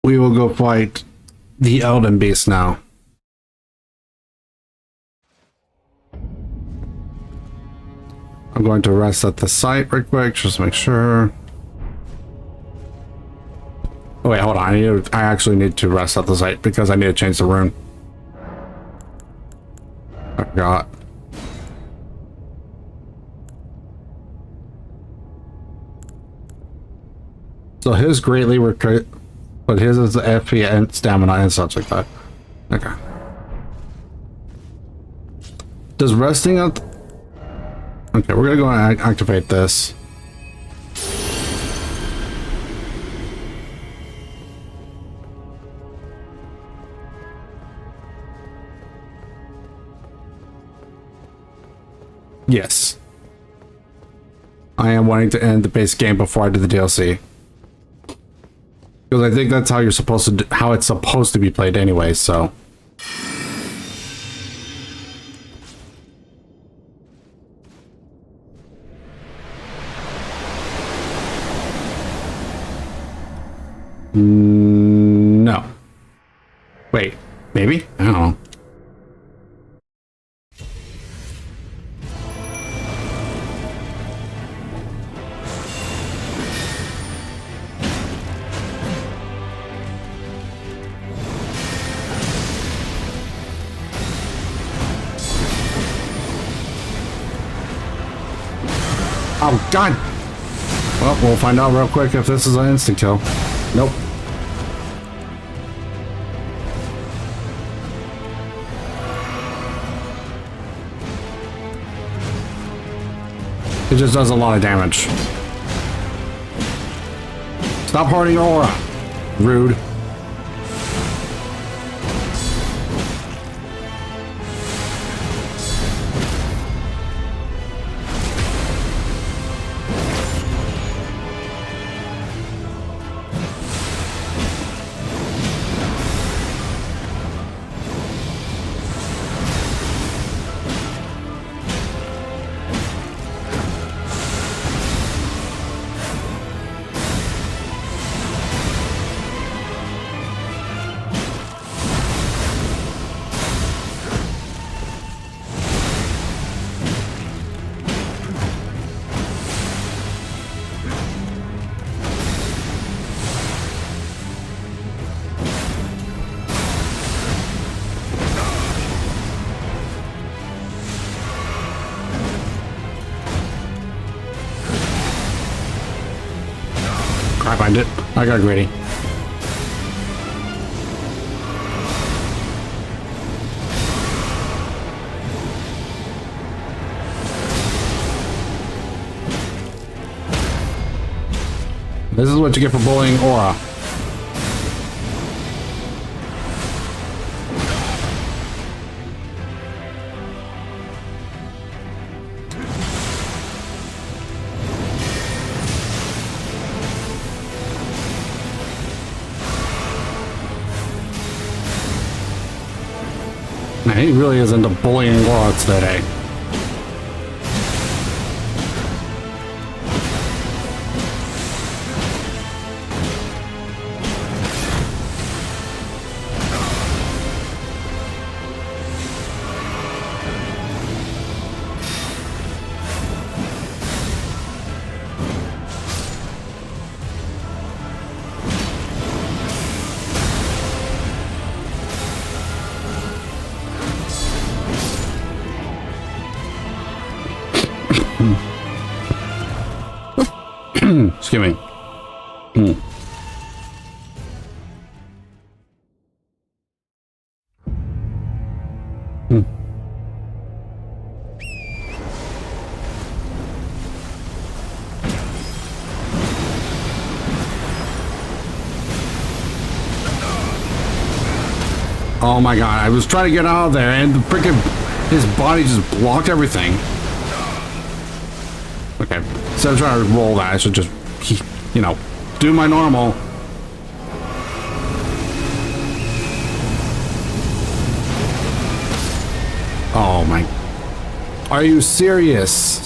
S1: We will go fight the Elden beast now. I'm going to rest at the site real quick, just to make sure. Oh wait, hold on. I actually need to rest at the site because I need to change the rune. I forgot. So his greatly recruit. But his is the FP and stamina and such like that. Okay. Does resting at... Okay, we're gonna go and activate this. Yes. I am wanting to end the base game before I do the DLC. Because I think that's how you're supposed to do, how it's supposed to be played anyway, so. No. Wait, maybe? I don't know. Oh, God! Well, we'll find out real quick if this is an instant kill. Nope. It just does a lot of damage. Stop hurting your aura. Rude. I find it. I got greedy. This is what you get for bullying aura. Man, he really is into bullying aura today. Excuse me. Oh my god, I was trying to get out of there and the freaking his body just blocked everything. Okay, instead of trying to roll that, I should just, you know, do my normal. Oh my, are you serious?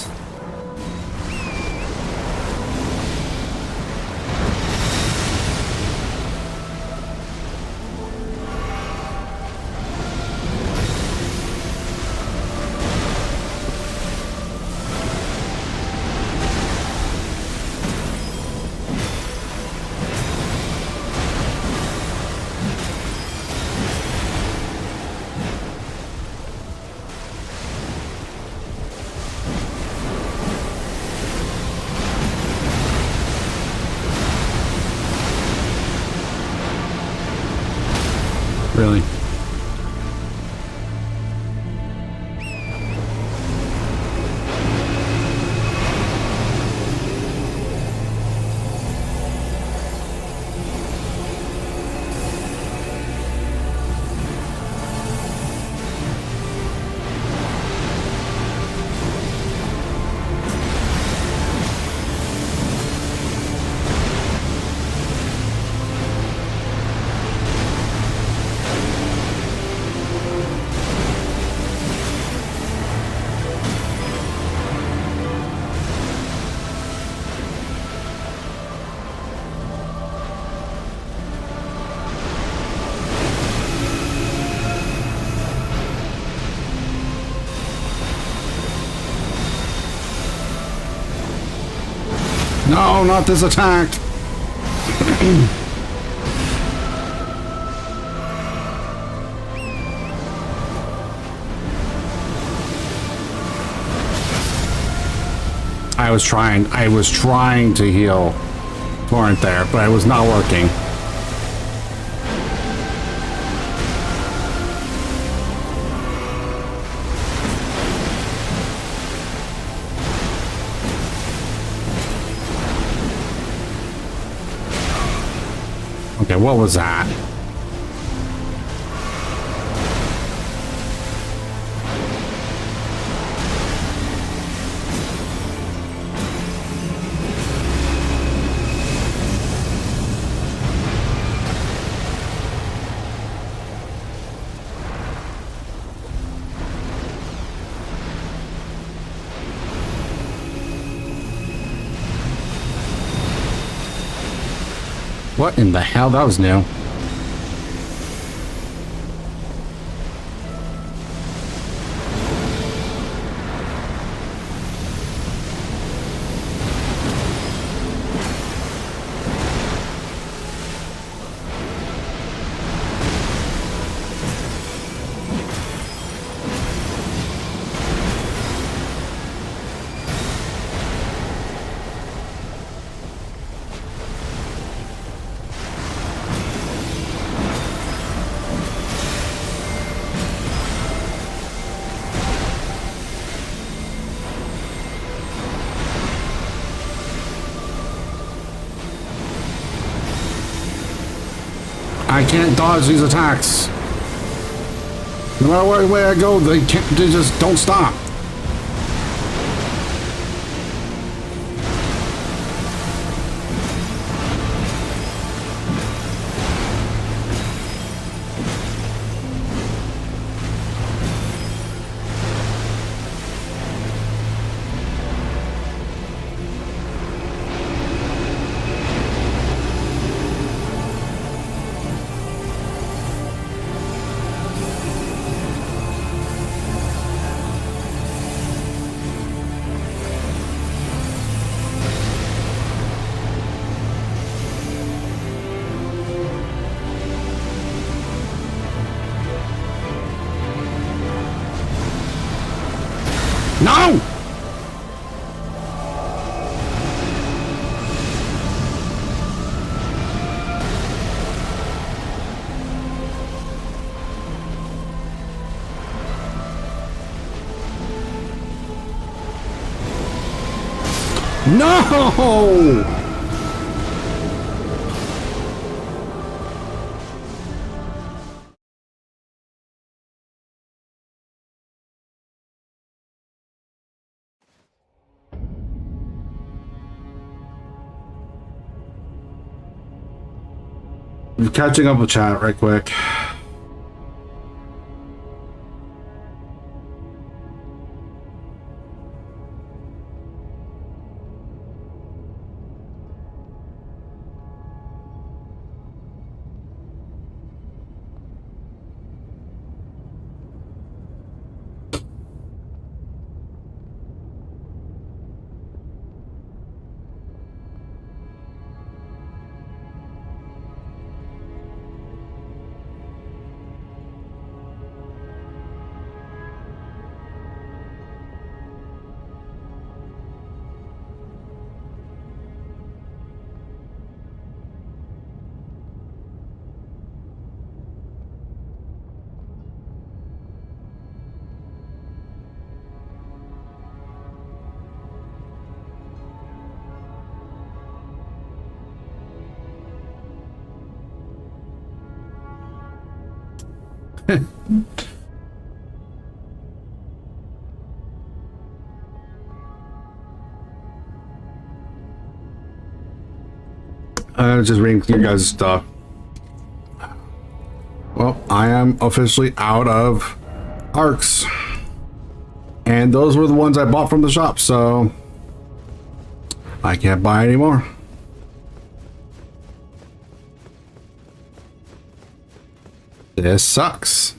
S1: Really? No, not this attack. I was trying to heal Torrent there, but it was not working. Okay, what was that? What in the hell? That was new. I can't dodge these attacks. No matter where way I go, they just don't stop. No! No! I'm catching up with chat right quick. I'm just reading your guys' stuff. Well, I am officially out of arcs. And those were the ones I bought from the shop, so I can't buy anymore. This sucks.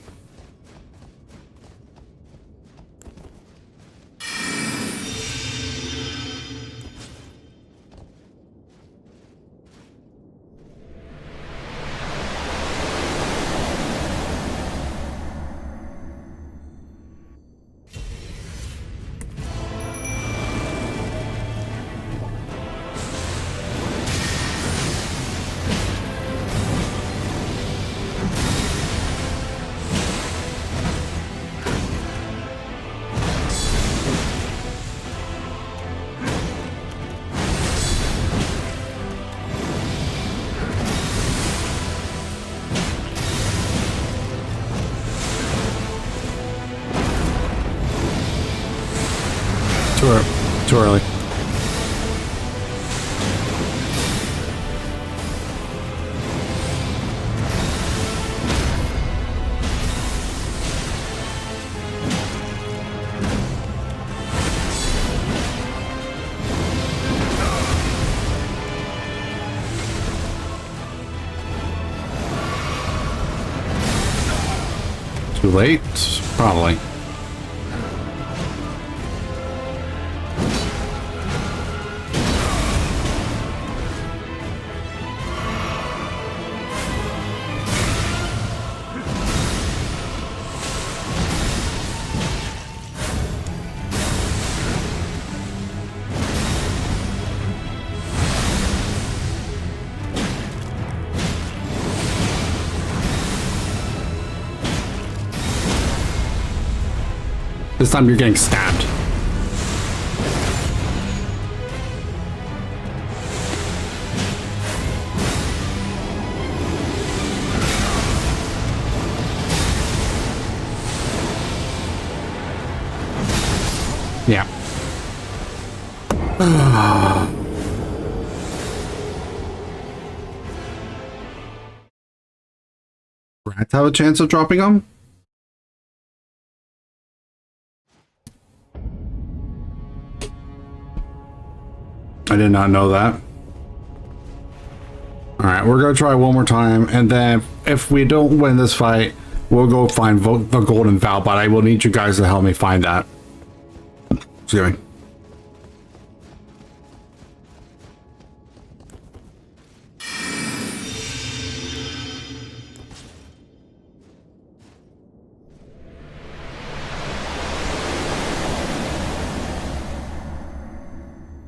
S1: Too early. Too late? Probably. This time you're getting stabbed. Yeah. Rats have a chance of dropping them? I did not know that. Alright, we're gonna try one more time, and then if we don't win this fight, we'll go find the Golden Vow, but I will need you guys to help me find that. Excuse me.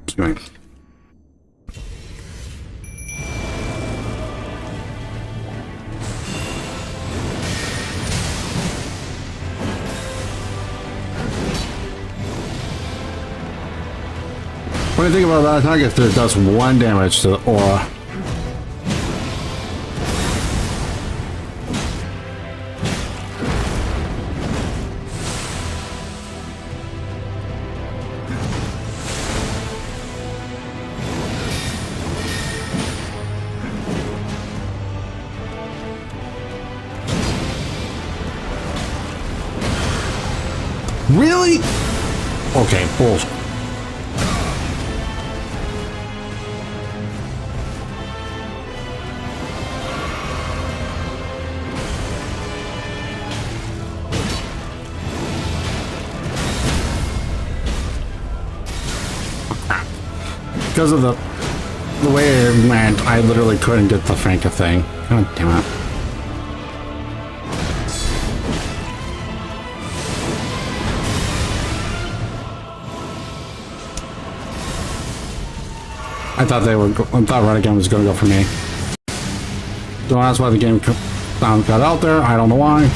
S1: Excuse me. Funny thing about that attack is that it does 1 damage to the aura. Really? Okay, bullshit. Because of the way it went, I literally couldn't get the Franca thing. God damn it. I thought Renegade was going to go for me. Don't ask why the game got out there. I don't know why.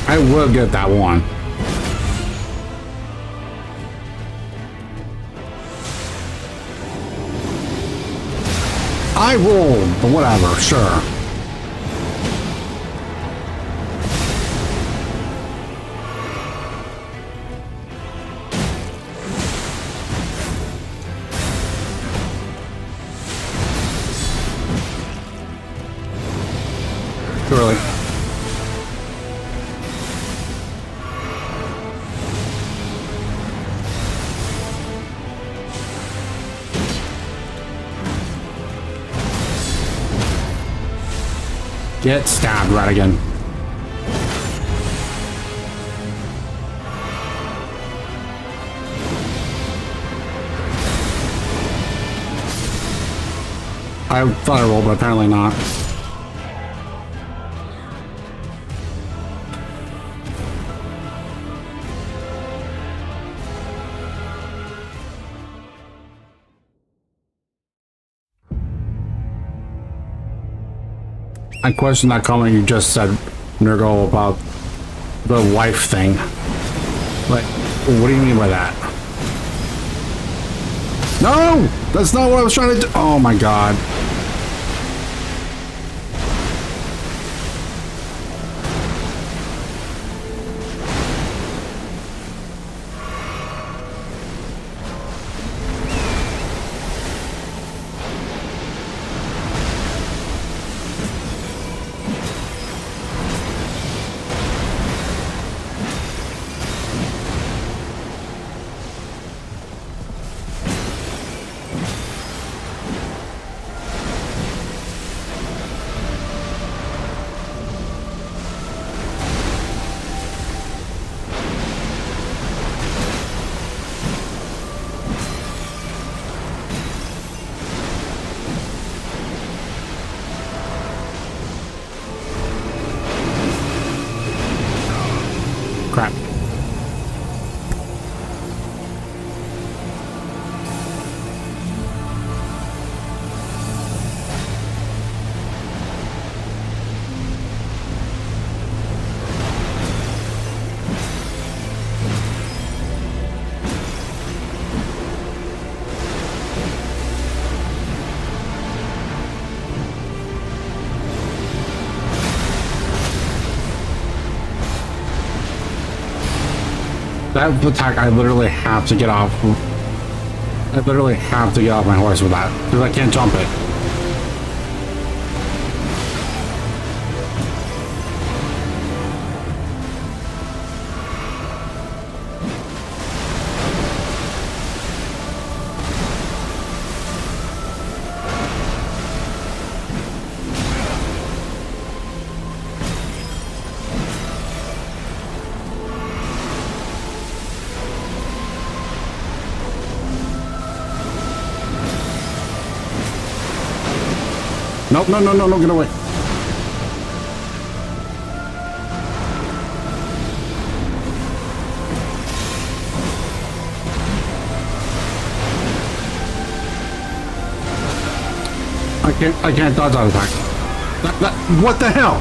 S1: I will get that one. I rolled, but whatever, sure. Too early. Get stabbed, Radigan. I thought I rolled, but apparently not. I question that comment you just said, Nurgle, about the wife thing. Like, what do you mean by that? No! That's not what I was trying to do. Oh my god. Crap. That attack, I literally have to get off. I literally have to get off my horse with that, because I can't jump it. Nope, no, no, no, no, get away. I can't dodge that attack. What the hell?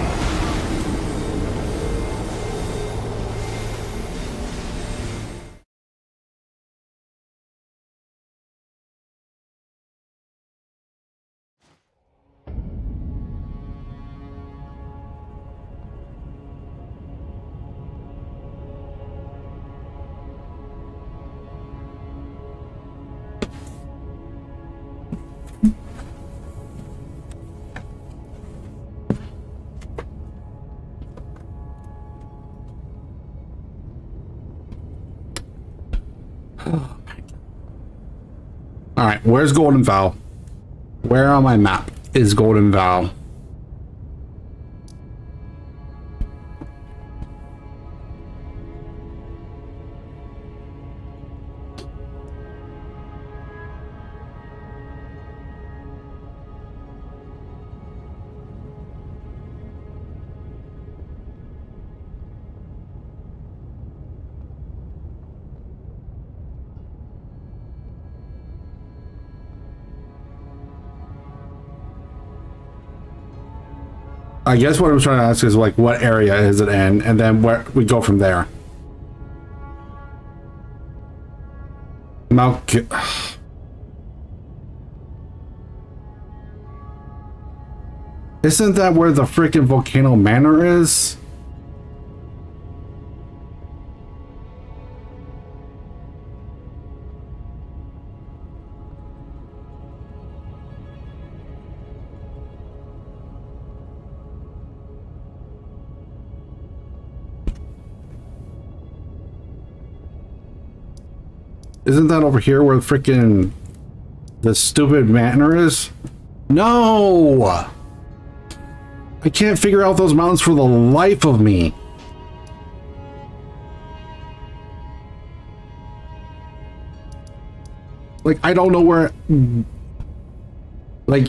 S1: All right, where's Golden Vow? Where on my map is Golden Vow? I guess what I'm trying to ask is like, what area is it in, and then where we go from there. Mount. Isn't that where the freaking Volcano Manor is? Isn't that over here where freaking the stupid manor is? No! I can't figure out those mountains for the life of me. Like, I don't know where... Like...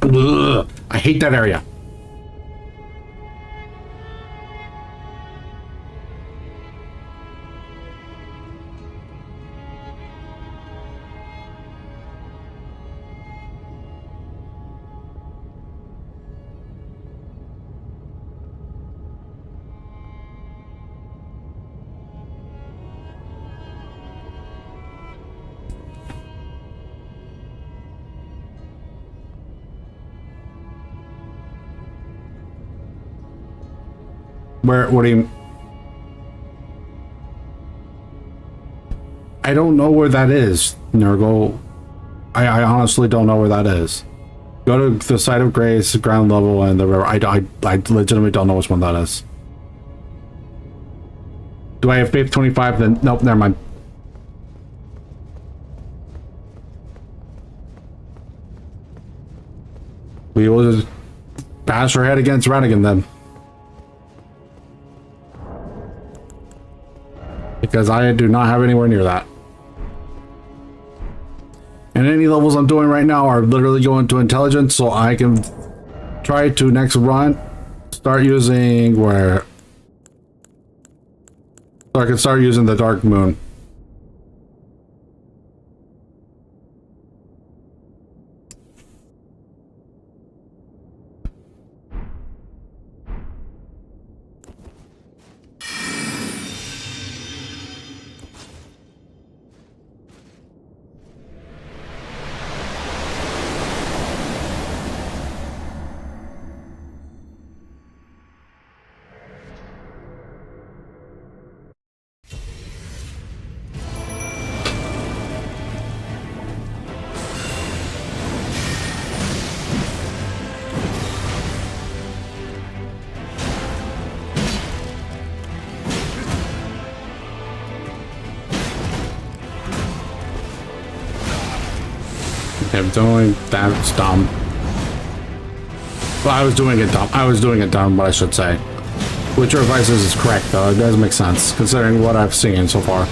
S1: Ugh, I hate that area. What do you... I don't know where that is, Nurgle. I honestly don't know where that is. Go to the site of grace, ground level, and the river. I legitimately don't know which one that is. Do I have faith 25? Then nope, never mind. We will just bash our head against Radigan then. Because I do not have anywhere near that. And any levels I'm doing right now are literally going to intelligence, so I can try to next run start using where... So I can start using the Dark Moon. I'm doing that's dumb. Well, I was doing it dumb. I was doing it dumb, what I should say. Which your advice is correct, though. It does make sense, considering what I've seen so far.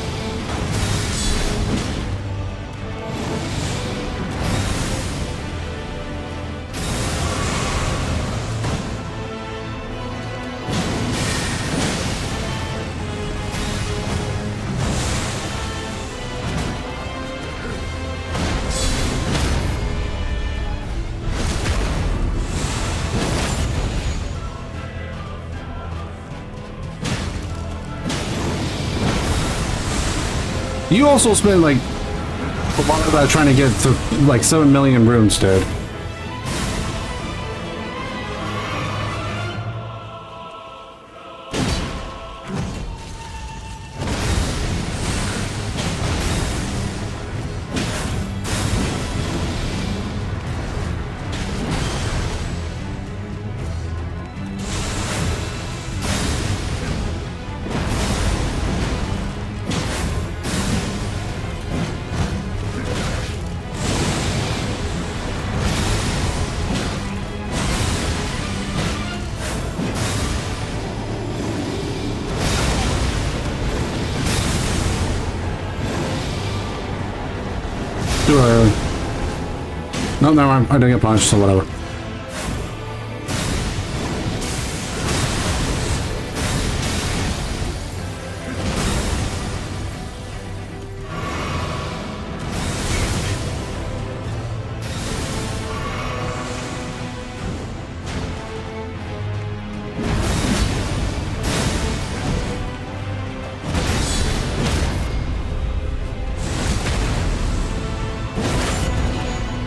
S1: You also spend like a lot of that trying to get to like 7 million runes, dude. No, never mind. I didn't get punched, so whatever.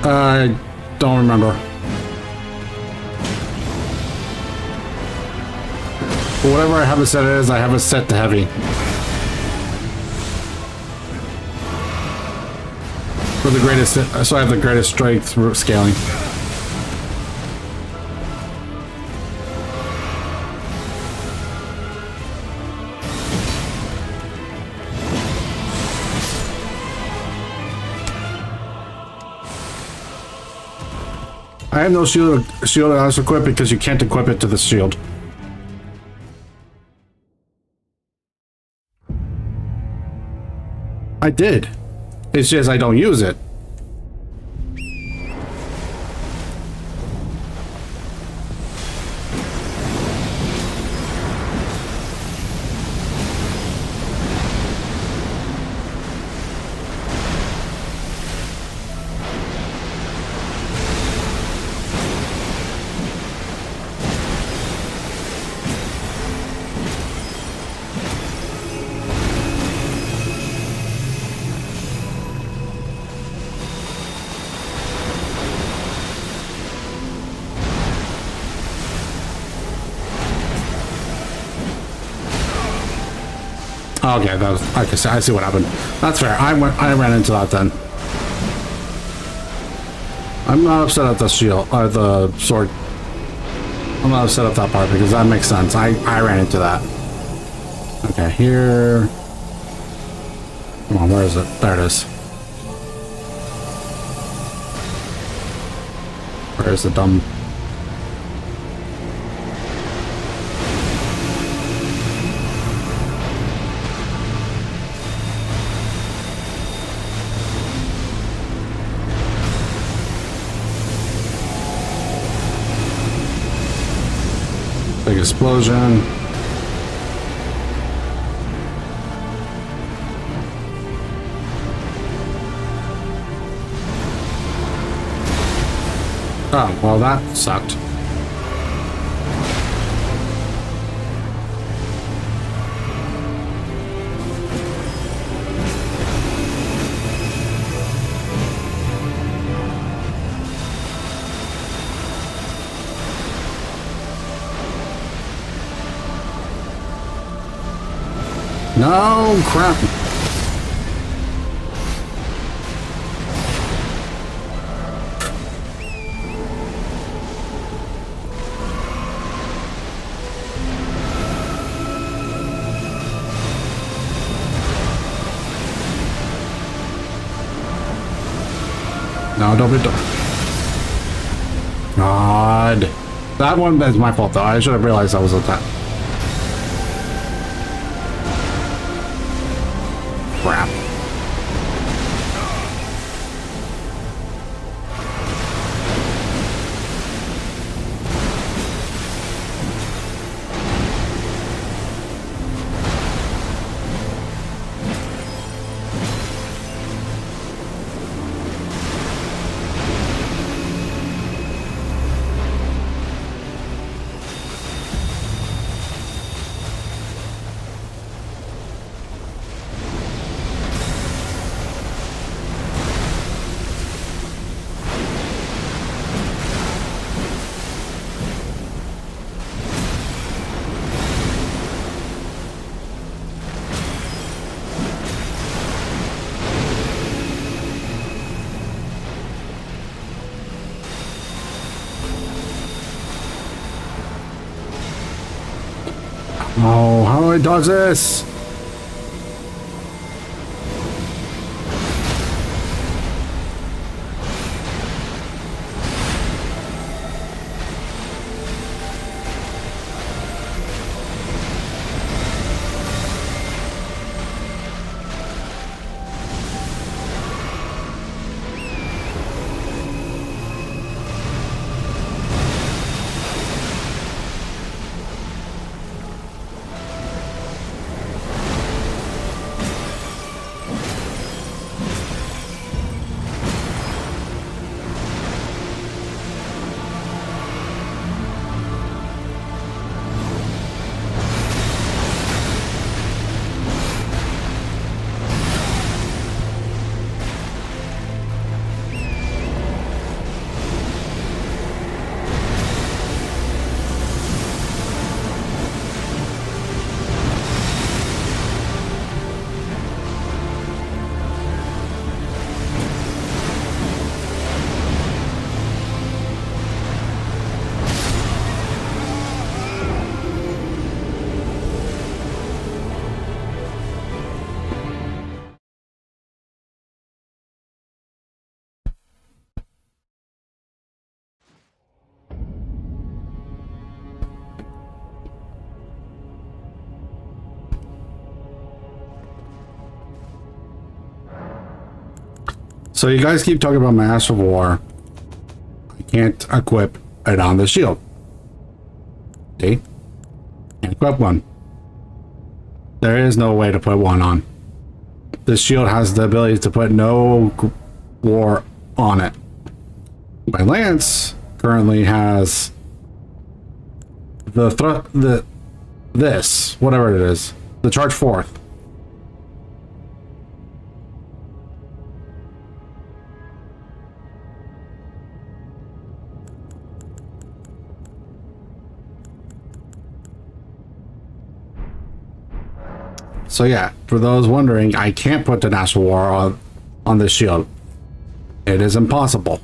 S1: I don't remember. But whatever I have it set as, I have it set to heavy. For the greatest, so I have the greatest strength scaling. I have no shield as equipped because you can't equip it to the shield. I did. It's just I don't use it. Okay, that was, I see what happened. That's fair. I ran into that then. I'm not upset at the shield, the sword. I'm not upset at that part because that makes sense. I ran into that. Okay, here. Come on, where is it? There it is. Where is the dumb? Big explosion. Oh, well that sucked. No, crap. No, don't be dumb. God. That one is my fault though. I should have realized that was a tap. Crap. no. How do I dodge this? So you guys keep talking about Master of War. I can't equip it on the shield. See? Can't equip one. There is no way to put one on. This shield has the ability to put no war on it. My lance currently has this, whatever it is, the charge forth. So yeah, for those wondering, I can't put the National War on this shield. It is impossible.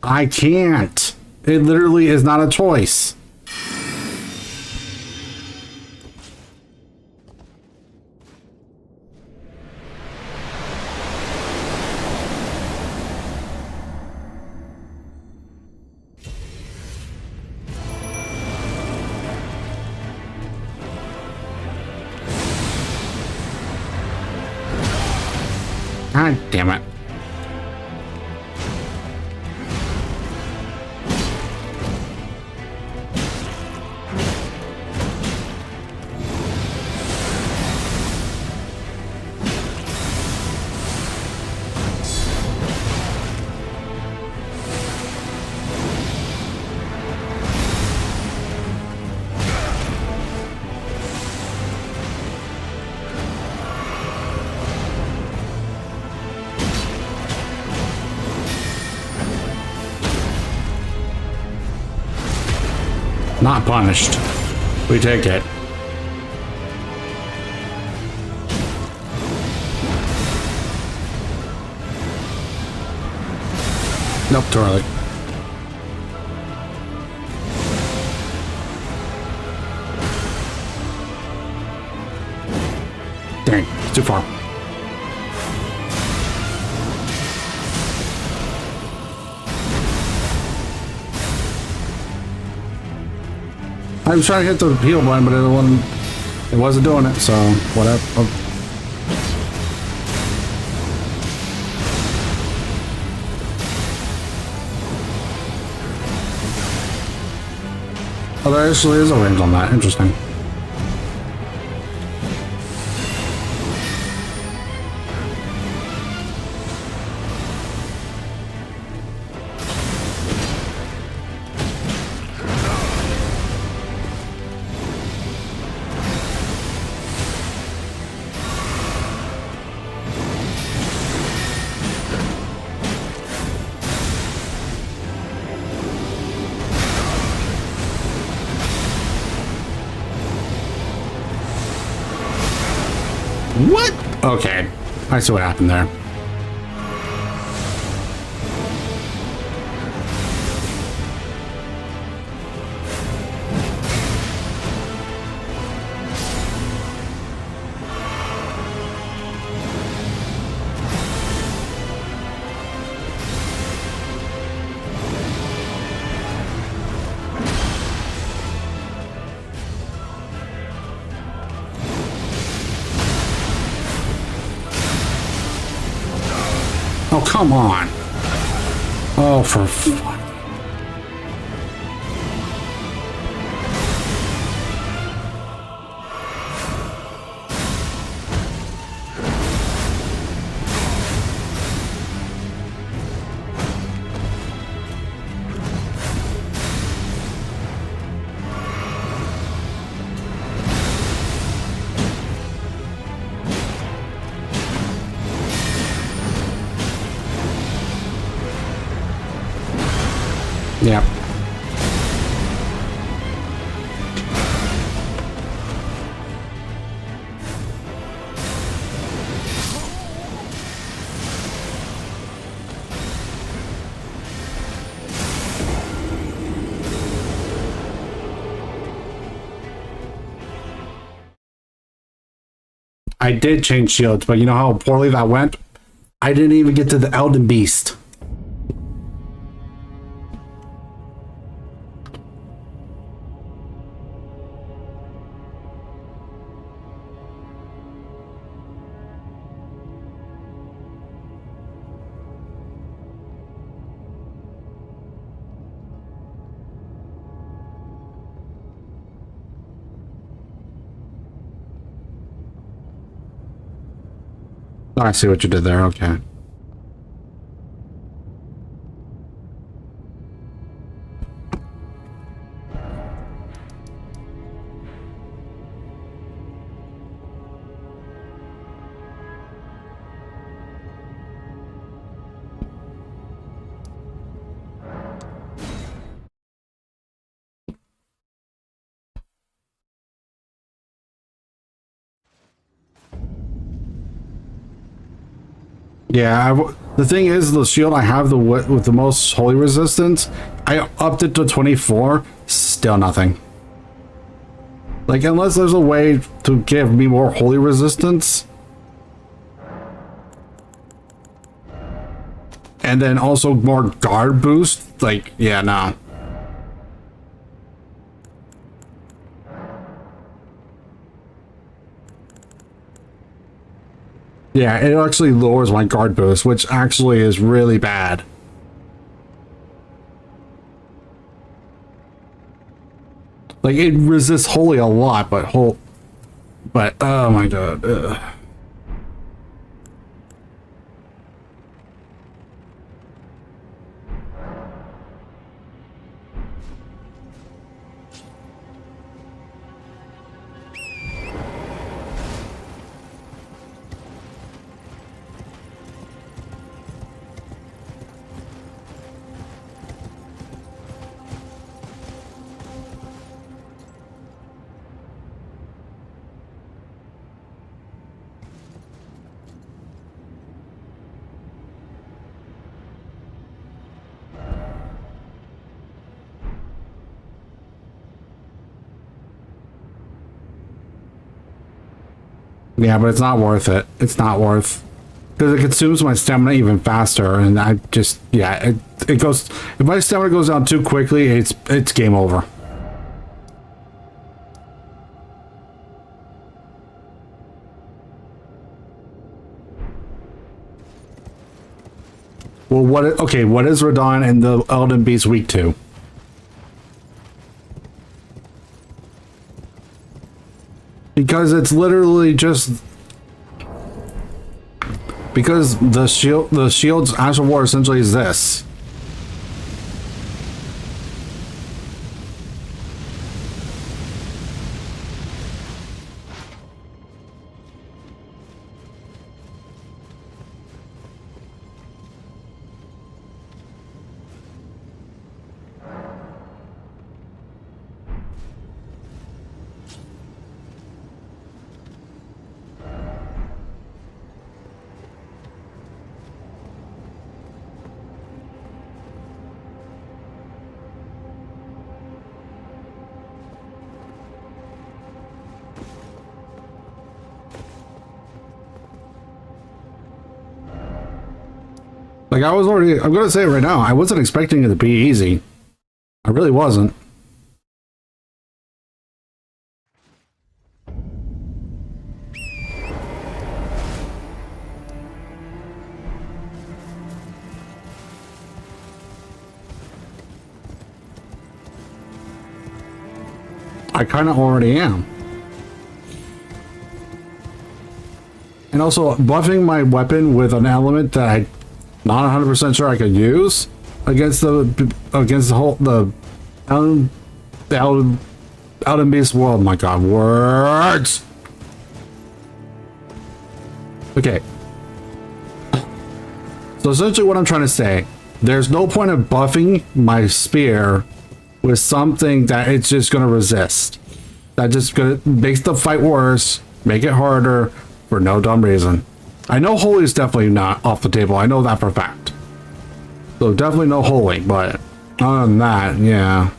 S1: I can't. It literally is not a choice. God damn it. Not punished. We take it. Nope, too early. Dang, it's too far. I was trying to hit the heal button, but it wasn't doing it, so whatever. Oh, there actually is a range on that. Interesting. What? Okay. I see what happened there. Oh, come on. Oh, for fuck. Yeah. I did change shields, but you know how poorly that went? I didn't even get to the Elden Beast. Oh, I see what you did there. Okay. Yeah, the thing is, the shield I have with the most holy resistance, I upped it to 24, still nothing. Like, unless there's a way to give me more holy resistance. And then also more guard boost, like, yeah, nah. Yeah, it actually lowers my guard boost, which actually is really bad. Like, it resists holy a lot, but oh my god. Ugh. Yeah, but it's not worth it. It's not worth, because it consumes my stamina even faster, and I just, yeah, it goes, if my stamina goes down too quickly, it's game over. Well, what is Radon and the Elden Beast weak to? Because it's literally just, because the shield's Astral War essentially is this. Like I was already, I'm gonna say it right now, I wasn't expecting it to be easy. I really wasn't. I kind of already am. And also, buffing my weapon with an element that I'm not 100% sure I could use against the Elden Beast world. My God, words. Okay. So essentially, what I'm trying to say, there's no point of buffing my spear with something that it's just gonna resist. That just gonna makes the fight worse, make it harder for no dumb reason. I know holy is definitely not off the table. I know that for a fact. So definitely no holy, but other than that, yeah.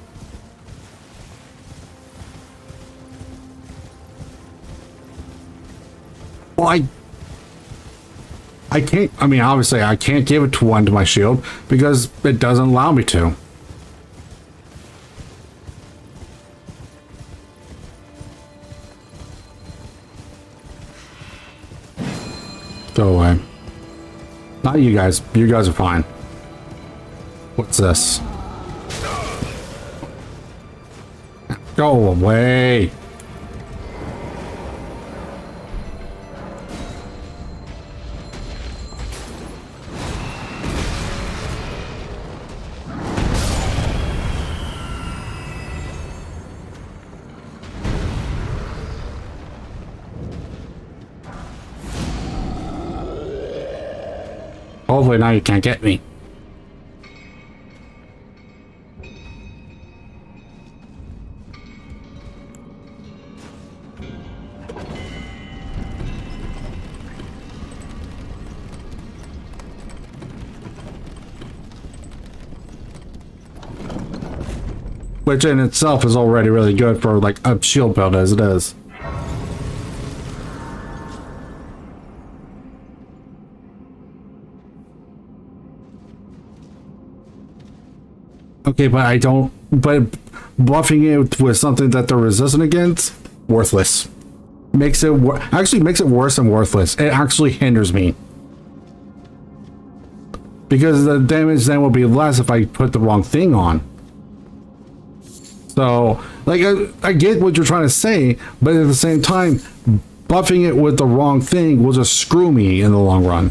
S1: Well, I can't, I mean, obviously I can't give it to one to my shield because it doesn't allow me to. Go away. Not you guys. You guys are fine. What's this? Go away. Hopefully now you can't get me. Which in itself is already really good for like a shield build as it is. Okay, but but buffing it with something that they're resistant against, worthless. Actually makes it worse than worthless. It actually hinders me. Because the damage then will be less if I put the wrong thing on. So, like, I get what you're trying to say, but at the same time, buffing it with the wrong thing will just screw me in the long run.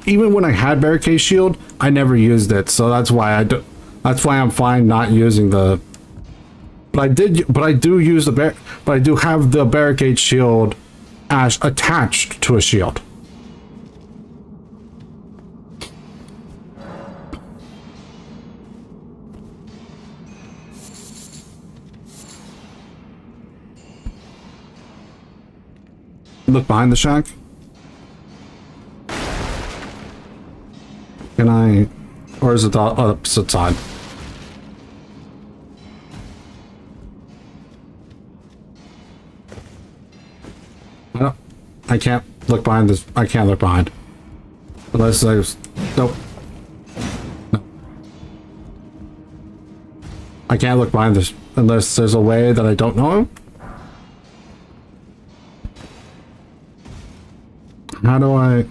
S1: Even when I had barricade shield, I never used it, so that's why that's why I'm fine not using the. But I do have the barricade shield as attached to a shield. Look behind the shack. Can I, or is it the opposite side? I can't look behind this. I can't look behind. Unless there's, nope. No. I can't look behind this unless there's a way that I don't know. How do I?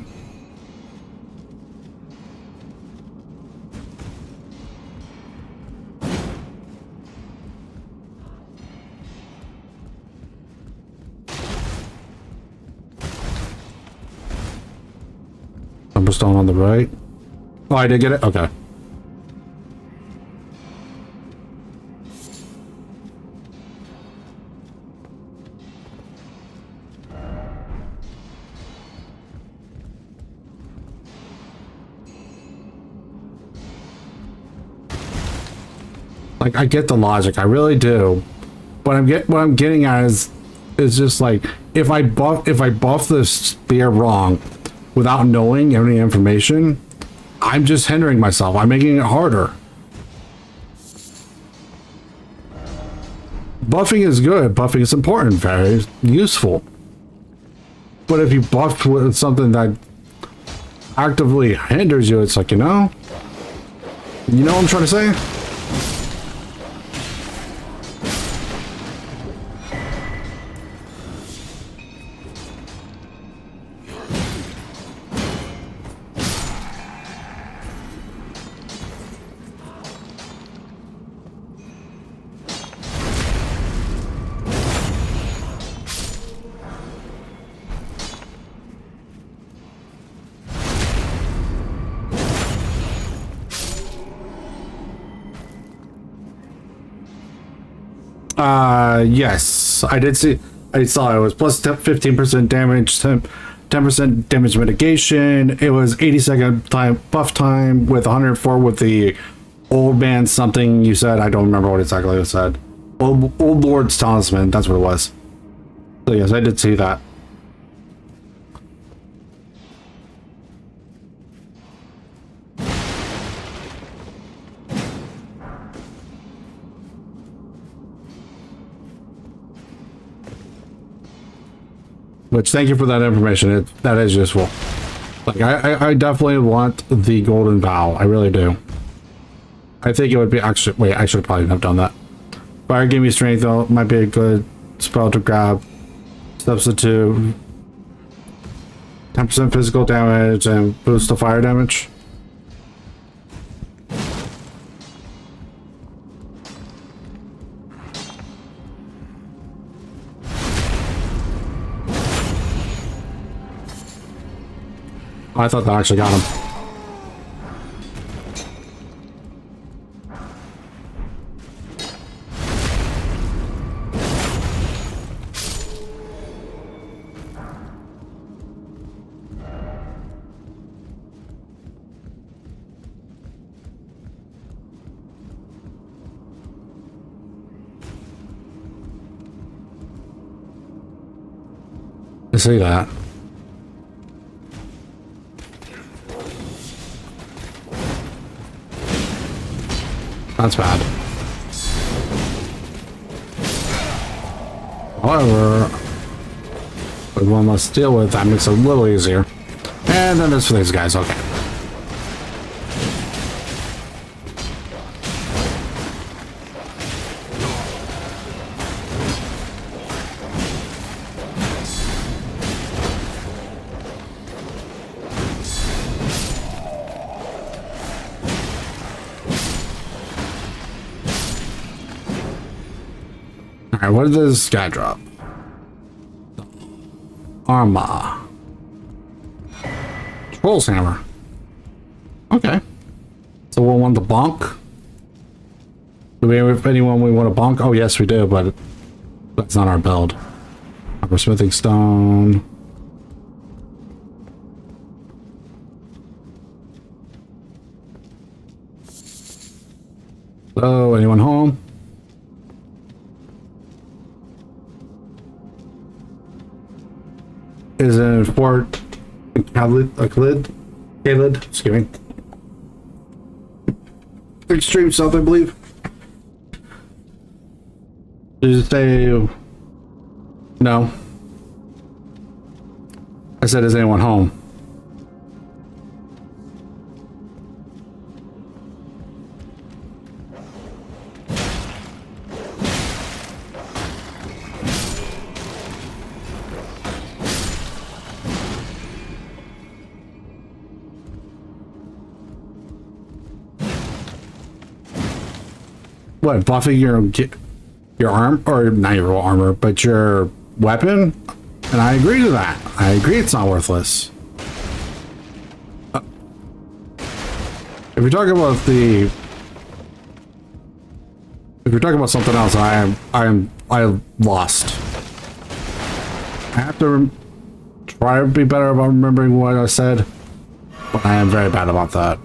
S1: Stone on the right. Oh, I did get it? Okay. Like, I get the logic, I really do. But what I'm getting at is just like if I buff this spear wrong without knowing any information, I'm just hindering myself. I'm making it harder. buffing is good. Buffing is important, very useful. But if you buff with something that actively hinders you, it's like, you know what I'm trying to say? Yes, I did see. I saw it was plus 15% damage, 10% damage mitigation. It was 80-second time buff time with 104 with the old man something you said. I don't remember what exactly it said. Old Lord's Talisman. That's what it was. So yes, I did see that. Which, thank you for that information. That is useful. Like, I definitely want the Golden Vow. I really do. I think it would be actually... Wait, I should probably have done that. Fire gave me strength, though. Might be a good spell to grab. Substitute. 10% physical damage and boost the fire damage. I thought that actually got him. I see that. That's bad. However, with one less to deal with, that makes it a little easier. And then there's for these guys, okay. Alright, what did this guy drop? Armor. Troll's hammer. Okay. So we'll want the bonk. Do we have anyone we want to bonk? Oh yes we do, but that's not our build. Upper smithing stone. So anyone home? Is in Fort Calid, excuse me. Extreme South, I believe. Did you say no? I said, is anyone home? What, buffing your arm, or not your armor, but your weapon? And I agree to that. I agree it's not worthless. If you're talking about something else, I lost. I have to try to be better about remembering what I said, but I am very bad about that.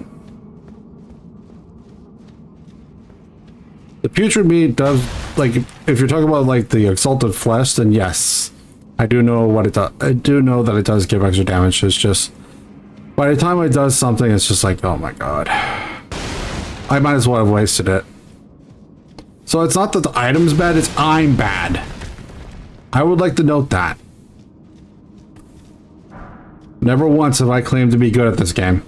S1: The putrid meat does, like, if you're talking about like the exalted flesh, then yes, I do know what it does. I do know that it does give extra damage. It's just by the time it does something, it's just like, oh my god, I might as well have wasted it. So it's not that the item's bad, it's I'm bad. I would like to note that. Never once have I claimed to be good at this game.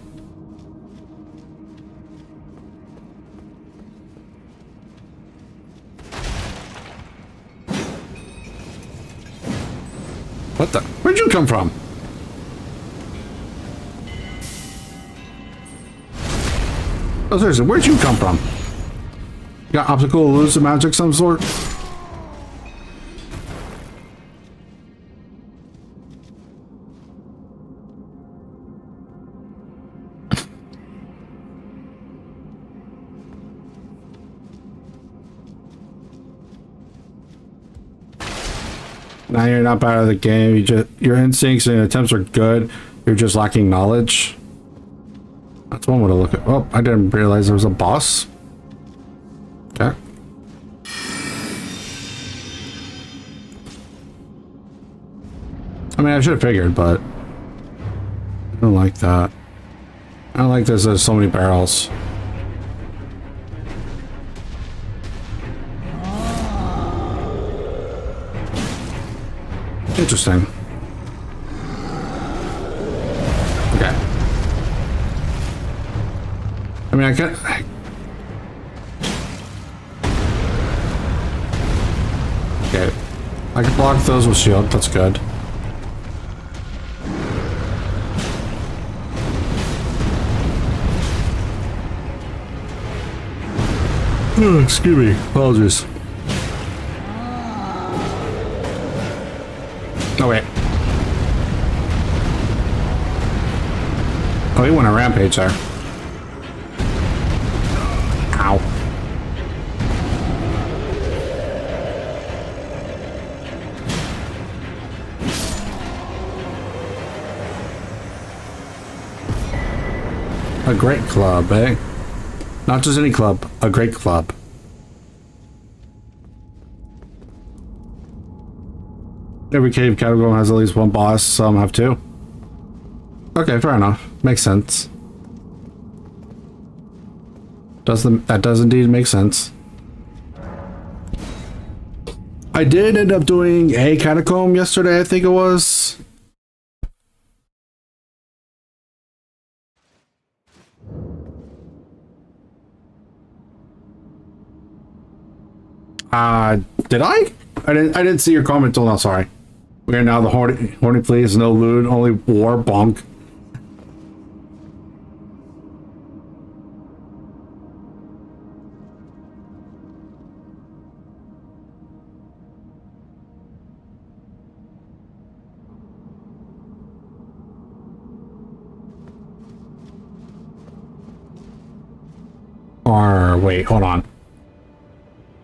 S1: What the? Where'd you come from? Oh, seriously, where'd you come from? You got optical illusion magic of some sort? Now you're not bad at the game. Your instincts and attempts are good. You're just lacking knowledge. That's one way to look at. Oh, I didn't realize there was a boss. Okay. I mean, I should have figured, but I don't like that. I don't like there's so many barrels. Interesting. Okay. I mean, I can't. Okay. I can block those with shield. That's good. Oh, excuse me. Apologies. Oh, wait. Oh, he went a rampage there. Ow. A great club, eh? Not just any club, a great club. Every cave category has at least one boss, some have two. Okay, fair enough. Makes sense. That does indeed make sense. I did end up doing a catacomb yesterday, I think it was. Did I? I didn't see your comment till now, sorry. We are now the horny please, no loot, only war, bonk. Or wait, hold on.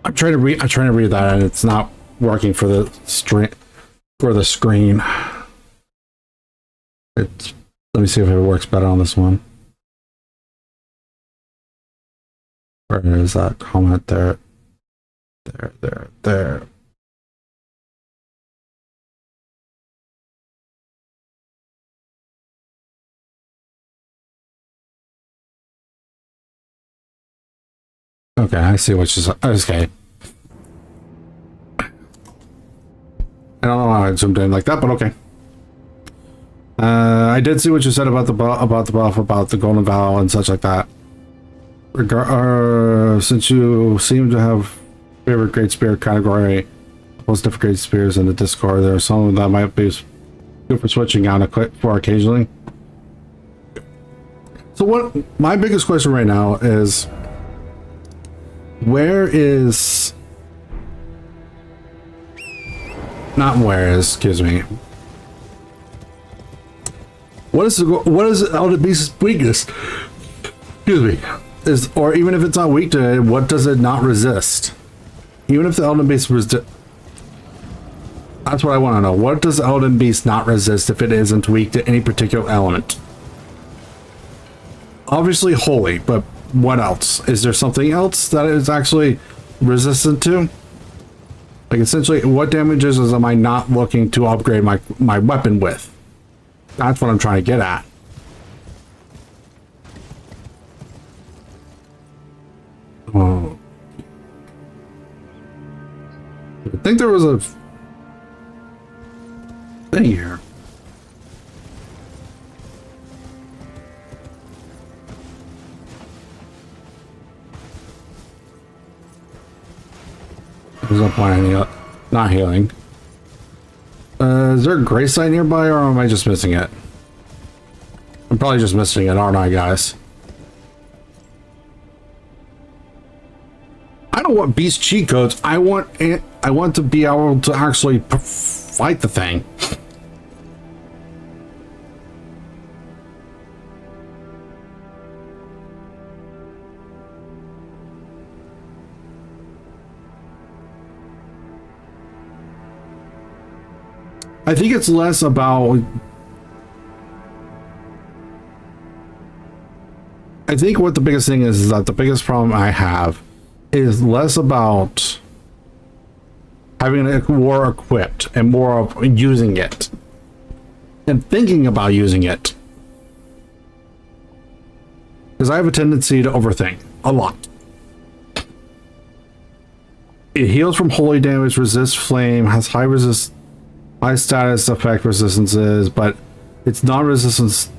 S1: I'm trying to read that and it's not working for the screen. Let me see if it works better on this one. Where is that comment there? There. Okay, I see what she's. Okay. I don't know how I zoomed in like that, but okay. I did see what you said about the buff, about the golden vow and such like that. Since you seem to have favorite great spirit category, most different great spirits in the Discord, there are some that might be good for switching out for occasionally. So what my biggest question right now is, excuse me. What is Elden Beast's weakness? Excuse me. Or even if it's not weak to it, what does it not resist? Even if the Elden Beast that's what I want to know. What does Elden Beast not resist if it isn't weak to any particular element? Obviously holy, but what else? Is there something else that is actually resistant to? Like essentially, what damages am I not looking to upgrade my weapon with? That's what I'm trying to get at. Oh. think there was a thing here. There's no point in not healing. Is there a Graphed Scion nearby, or am I just missing it? I'm probably just missing it, aren't I, guys? I don't want beast cheat codes. I want to be able to actually fight the thing. I think it's less about... I think what the biggest thing is that the biggest problem I have is less about having a war equipped and more of using it and thinking about using it. Because I have a tendency to overthink a lot. It heals from holy damage, resists flame, has high status effect resistances, but it's not resistance.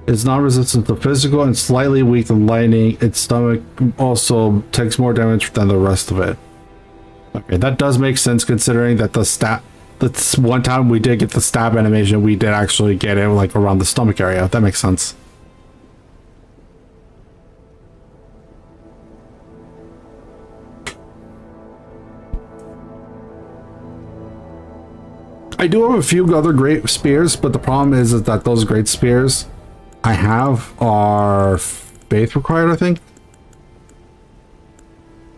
S1: It's not resistant to physical and slightly weak to lightning. Its stomach also takes more damage than the rest of it. Okay, that does make sense considering that that's one time we did get the stab animation, we did actually get it like around the stomach area. That makes sense. I do have a few other great spears, but the problem is that those great spears I have are faith required, I think.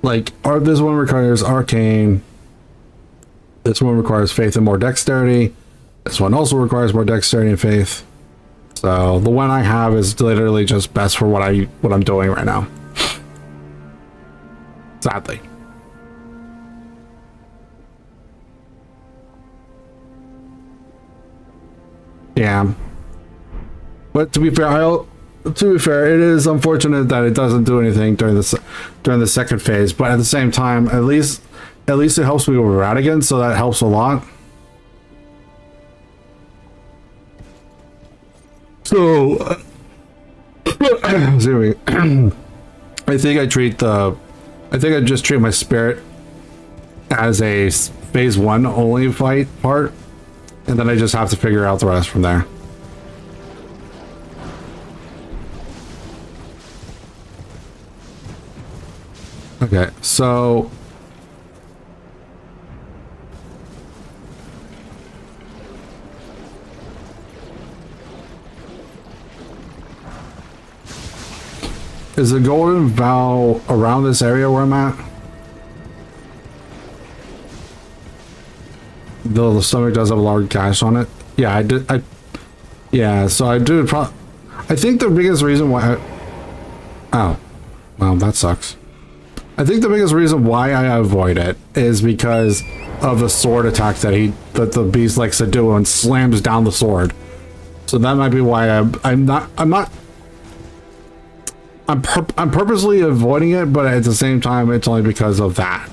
S1: Like, this one requires arcane. This one requires faith and more dexterity. This one also requires more dexterity and faith. So the one I have is literally just best for what I'm doing right now. Sadly. Yeah, but to be fair, it is unfortunate that it doesn't do anything during the second phase. But at the same time, at least it helps me with Radigan, so that helps a lot. So, I think I just treat my spirit as a phase 1 only fight part. And then I just have to figure out the rest from there. Okay, so... Is the golden vow around this area where I'm at? Though the stomach does have a large gash on it. Yeah, yeah, so I do I think the biggest reason why oh, well, that sucks. I think the biggest reason why I avoid it is because of the sword attack that the beast likes to do and slams down the sword. So that might be why I'm purposely avoiding it, but at the same time, it's only because of that.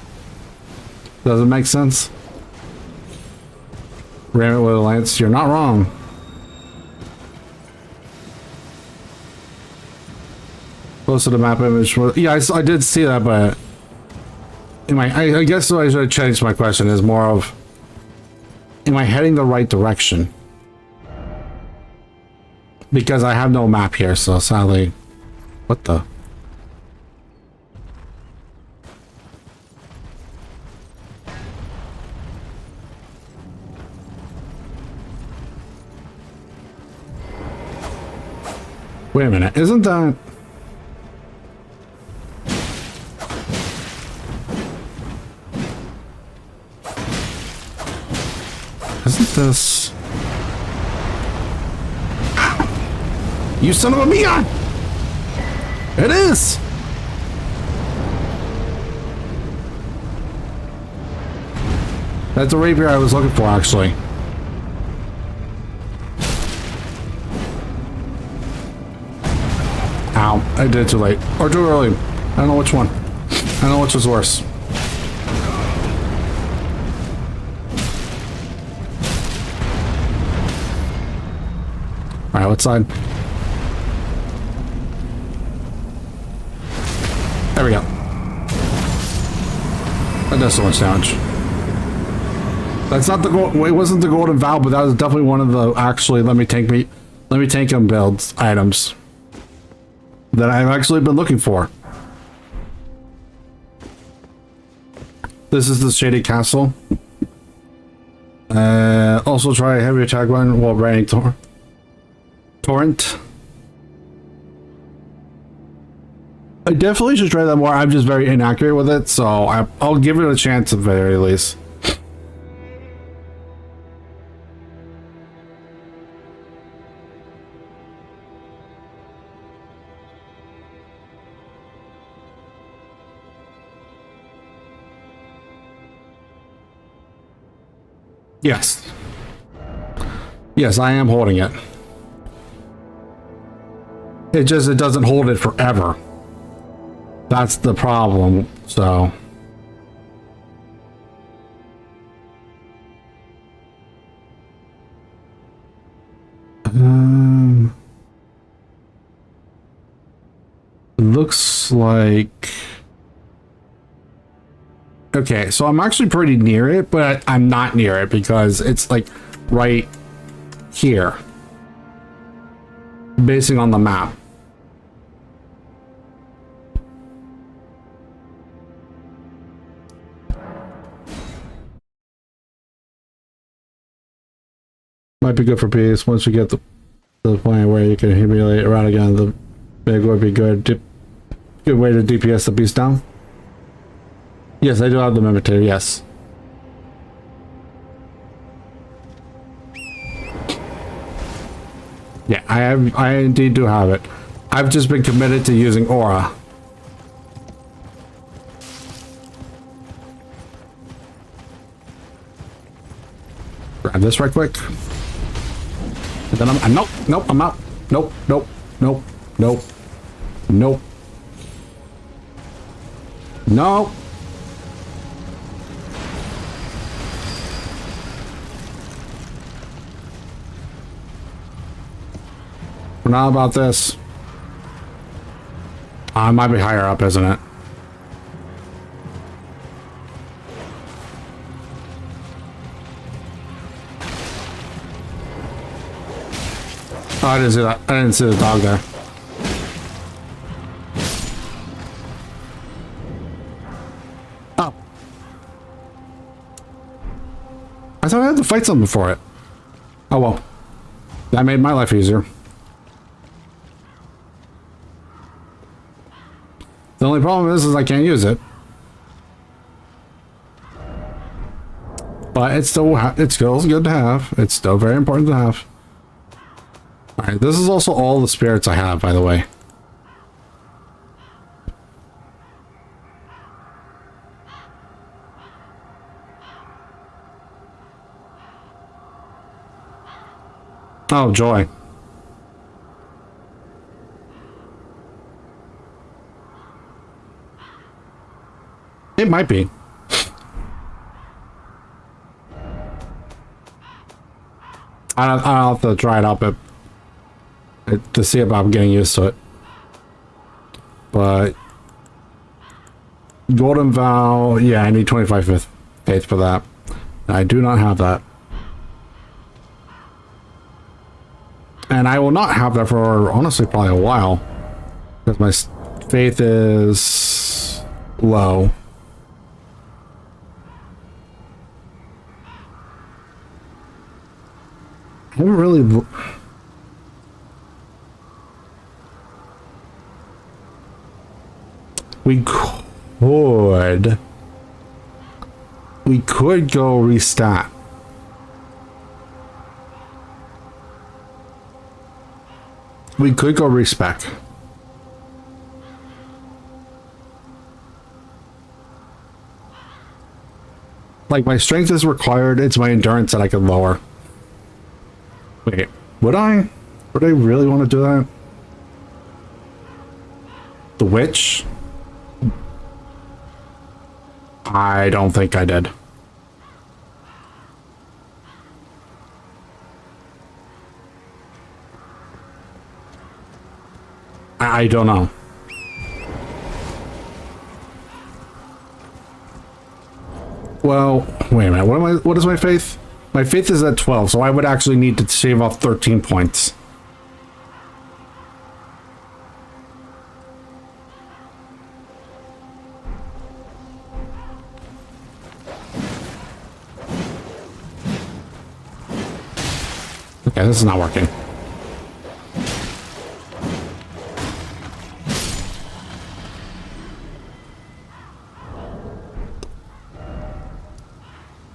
S1: Does it make sense? Ram it with a lance. You're not wrong. Close to the map image. Yeah, I did see that, but I guess I should have changed my question. Is more of, am I heading the right direction? Because I have no map here, so sadly, what the? Wait a minute, isn't that... Isn't this... You son of a Meon! It is! That's a rapier I was looking for, actually. Ow, I did it too late. Or too early. I don't know which one. I don't know which was worse. Alright, what side? There we go. That does so much damage. That's not the gold. It wasn't the golden vow, but that was definitely one of the actually let me tank him builds items that I've actually been looking for. This is the Shady Castle. Also try a heavy attack one while raining torrent. I definitely should try that more. I'm just very inaccurate with it, so I'll give it a chance at the very least. Yes. Yes, I am holding it. It doesn't hold it forever. That's the problem, so. Looks like. Okay, so I'm actually pretty near it, but I'm not near it because it's like right here. Basing on the map. Might be good for peace once you get to the point where you can humiliate around again. The big would be good. Good way to DPS the beast down. Yes, I do have the imitator, yes. Yeah, I indeed do have it. I've just been committed to using aura. Grab this right quick. And then I'm nope, I'm out. Nope. No. We're not about this. I might be higher up, isn't it? Oh, I didn't see that. I didn't see the dog there. Oh. I thought I had to fight something for it. Oh well. That made my life easier. The only problem is I can't use it. But it's still good to have. It's still very important to have. Alright, this is also all the spirits I have, by the way. Oh, joy. It might be. I'll have to try it out, but to see if I'm getting used to it. But Golden Vow, yeah, I need 25 faith for that. I do not have that. And I will not have that for, honestly, probably a while. Because my faith is low. I haven't really... We could go restart. We could go respec. Like, my strength is required, it's my endurance that I can lower. Wait, would I? Would I really want to do that? The witch? I don't think I did. I don't know. Well, wait a minute. What is my faith? My faith is at 12, so I would actually need to shave off 13 points. Okay, this is not working.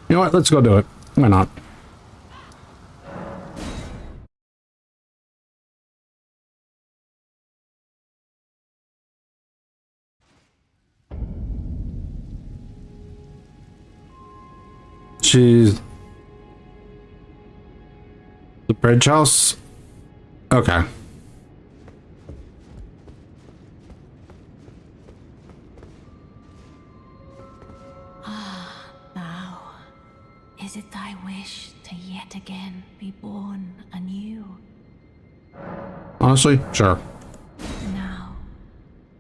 S1: You know what? Let's go do it. Why not? She's... The bridge house? Okay.
S2: Now, is it thy wish to yet again be born anew?
S1: Honestly, sure.
S2: Now,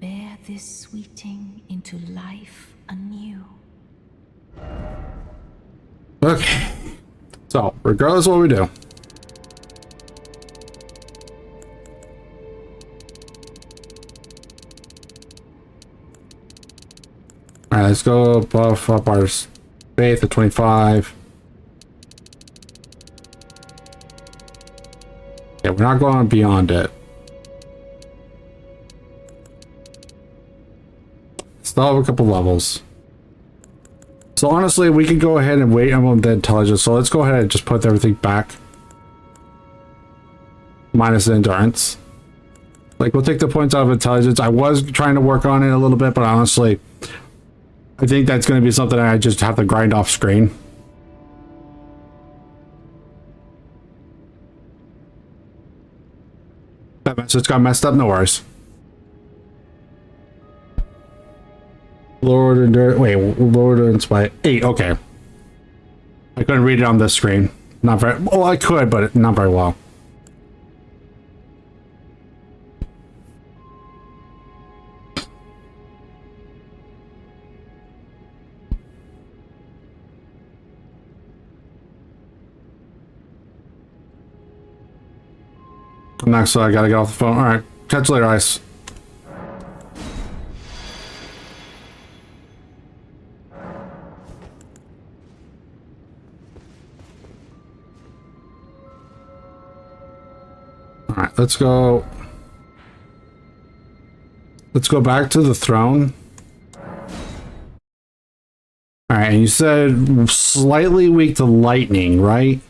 S2: bear this sweeting into life anew.
S1: Okay. So, regardless of what we do. Alright, let's go buff up our faith at 25. Yeah, we're not going beyond it. Still have a couple levels. So honestly, we could go ahead and wait on the intelligence. So let's go ahead and just put everything back. Minus the endurance. Like, we'll take the points out of intelligence. I was trying to work on it a little bit, but honestly, I think that's going to be something I just have to grind off screen. That message got messed up, no worries. Lowered endurance. Wait, lowered endurance by 8. Okay. I couldn't read it on this screen. Not very well. I could, but not very well. Next, so I gotta get off the phone. All right, catch you later, Ice. All right, let's go. Let's go back to the throne. All right, and you said slightly weak to lightning, right?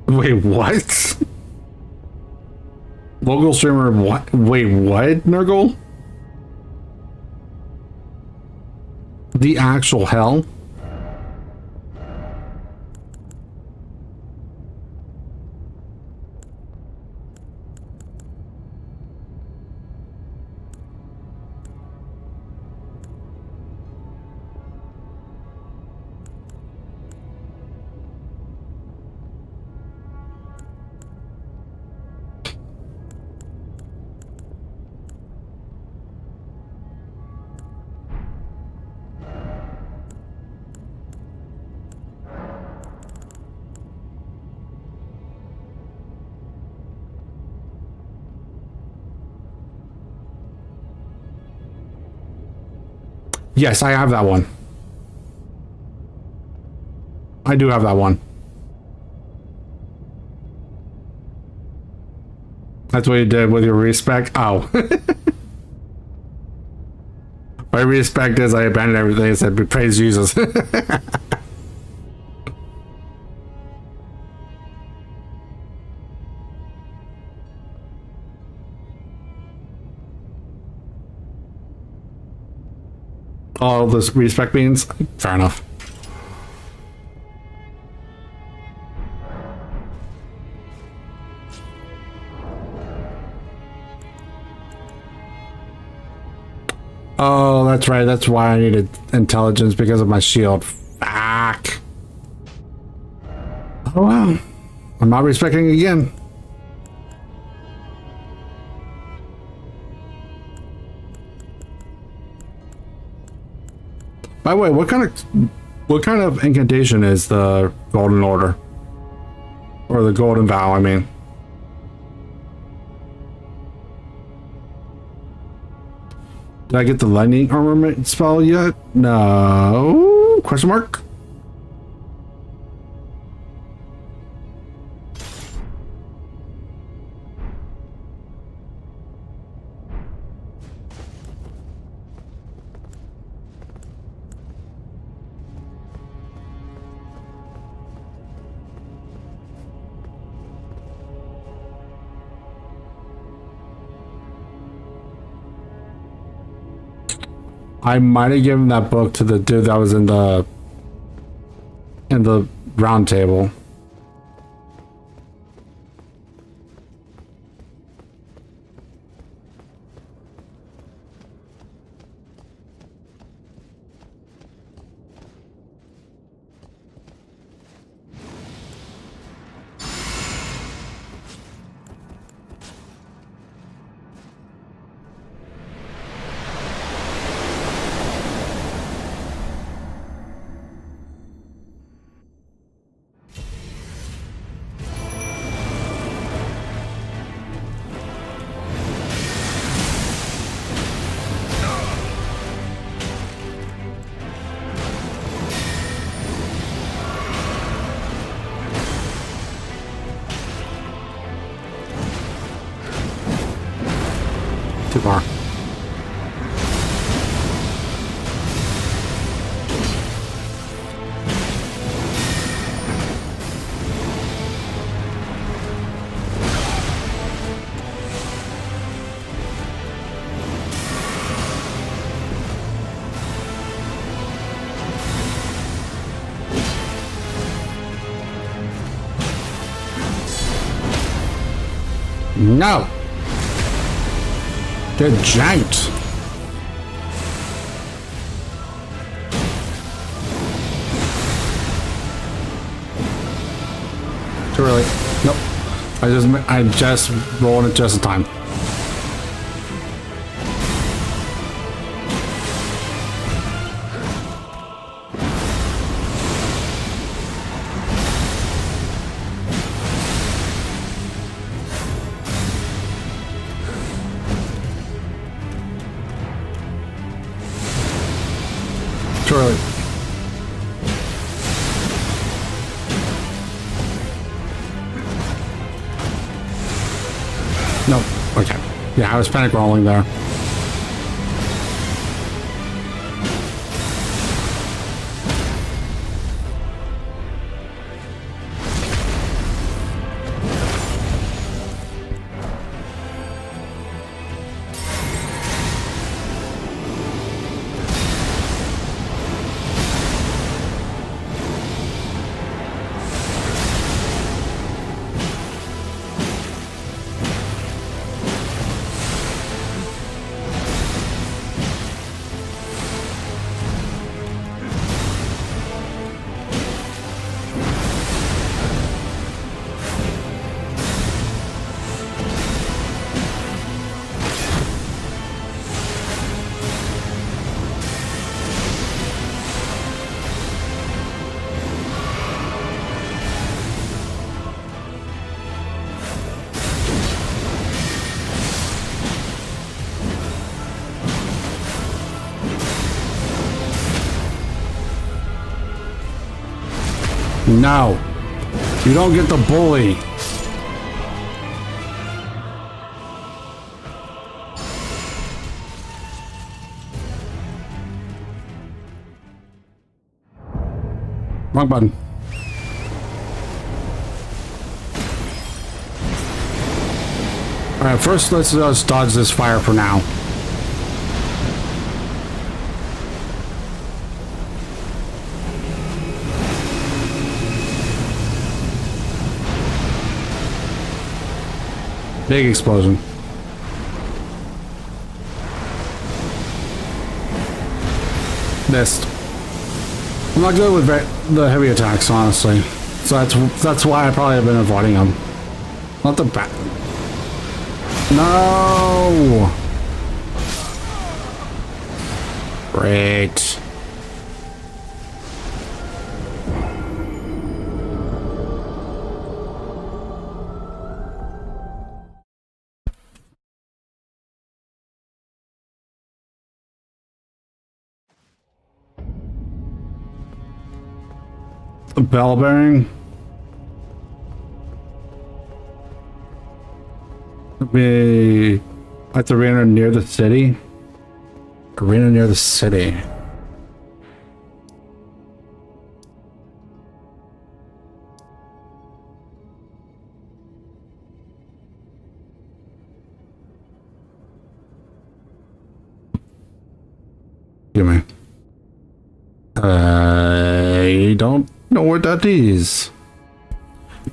S1: Wait, what? Local streamer, what? Wait, what, Nurgle? The actual hell? Yes, I have that one. I do have that one. That's what you did with your respec. Oh. My respec is I abandoned everything and said, praise Jesus. All this respec beans? Fair enough. Oh, that's right. That's why I needed intelligence, because of my shield. Fuck. Oh, wow. I'm not respecting again. By the way, what kind of incantation is the Golden Order? Or the Golden Vow, I mean. Did I get the lightning armament spell yet? No. Question mark? I might have given that book to the dude that was in the round table. Too far. No! They're giant! Too early. Nope. I just rolled it just in time. Too early. No. Okay. Yeah, I was panic rolling there. No. You don't get the bully. Wrong button. Alright, first let's dodge this fire for now. Big explosion. Missed. I'm not good with the heavy attacks, honestly. So that's why I probably have been avoiding them. Not the bat. No. Great. The bell bearing. Be at the arena near the city. Arena near the city. Give me. I don't know what that is.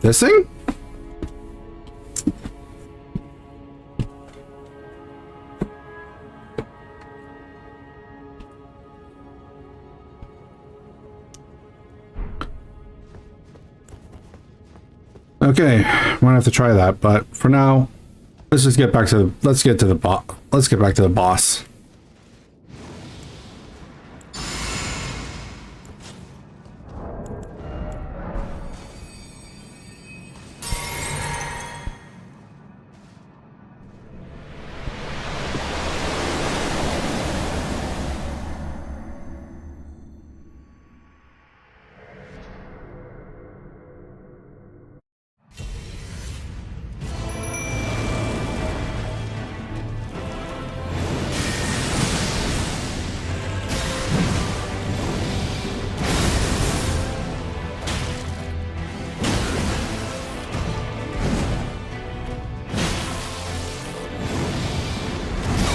S1: This thing? Okay, I'm gonna have to try that, but for now, let's just get back to the let's get back to the boss.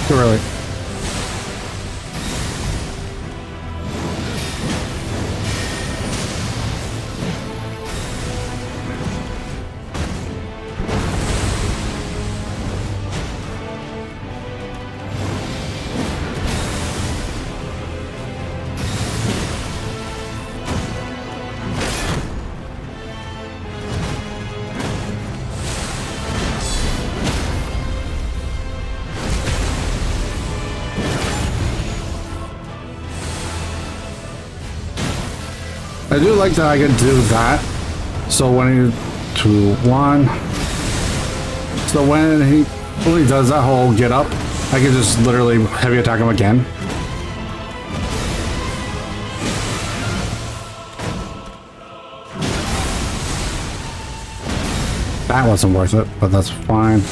S1: Too early. I do like that I can do that. So when he 2, 1. So when he does that whole get up, I can just literally heavy attack him again. That wasn't worth it, but that's fine.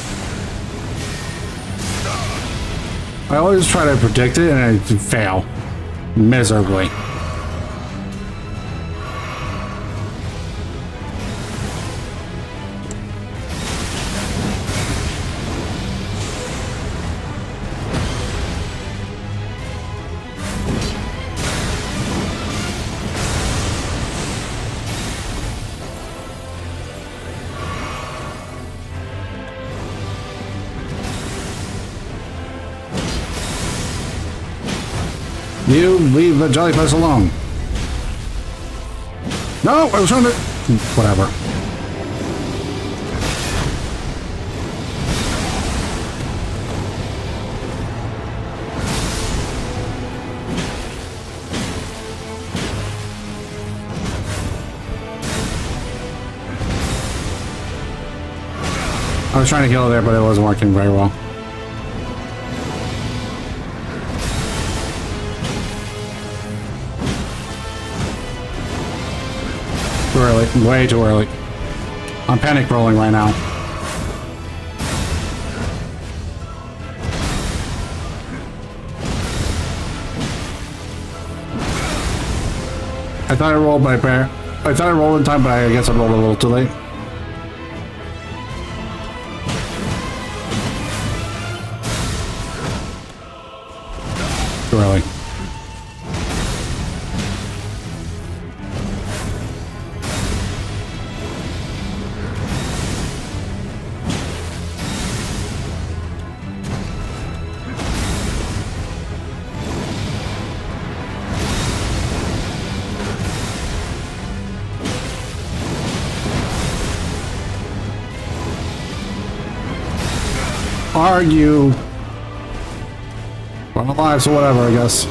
S1: I always try to predict it and I fail miserably. You leave the jellyfish alone. No, I was trying to... Whatever. I was trying to kill it there, but it wasn't working very well. Too early. Way too early. I'm panic rolling right now. I thought I rolled my pair. I thought I rolled in time, but I guess I rolled a little too late. Too early. argue. We're alive, so whatever, I guess.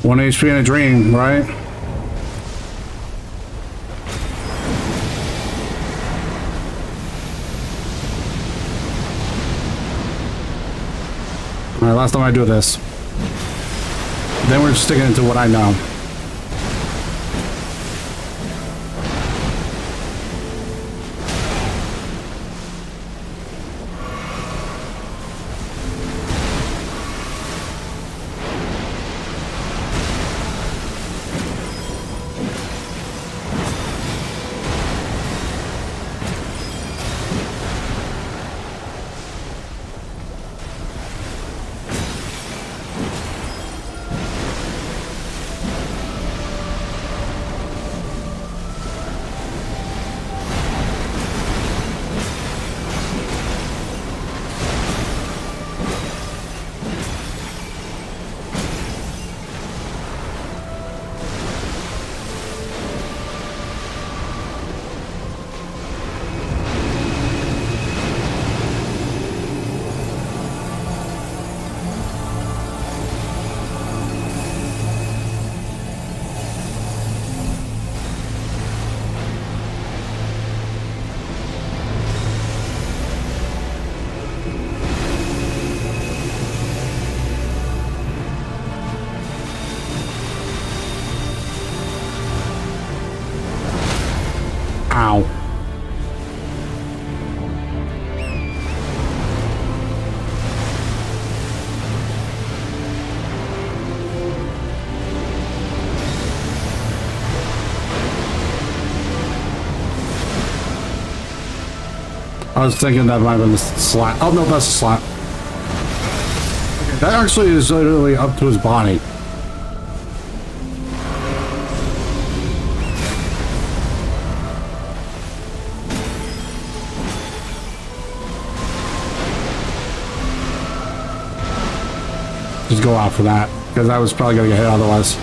S1: One HP in a dream, right? Alright, last time I do this. Then we're sticking into what I know. Ow. I was thinking that might have been the slap. Oh no, that's a slap. Okay, that actually is literally up to his body. Just go out for that, because I was probably gonna get hit otherwise.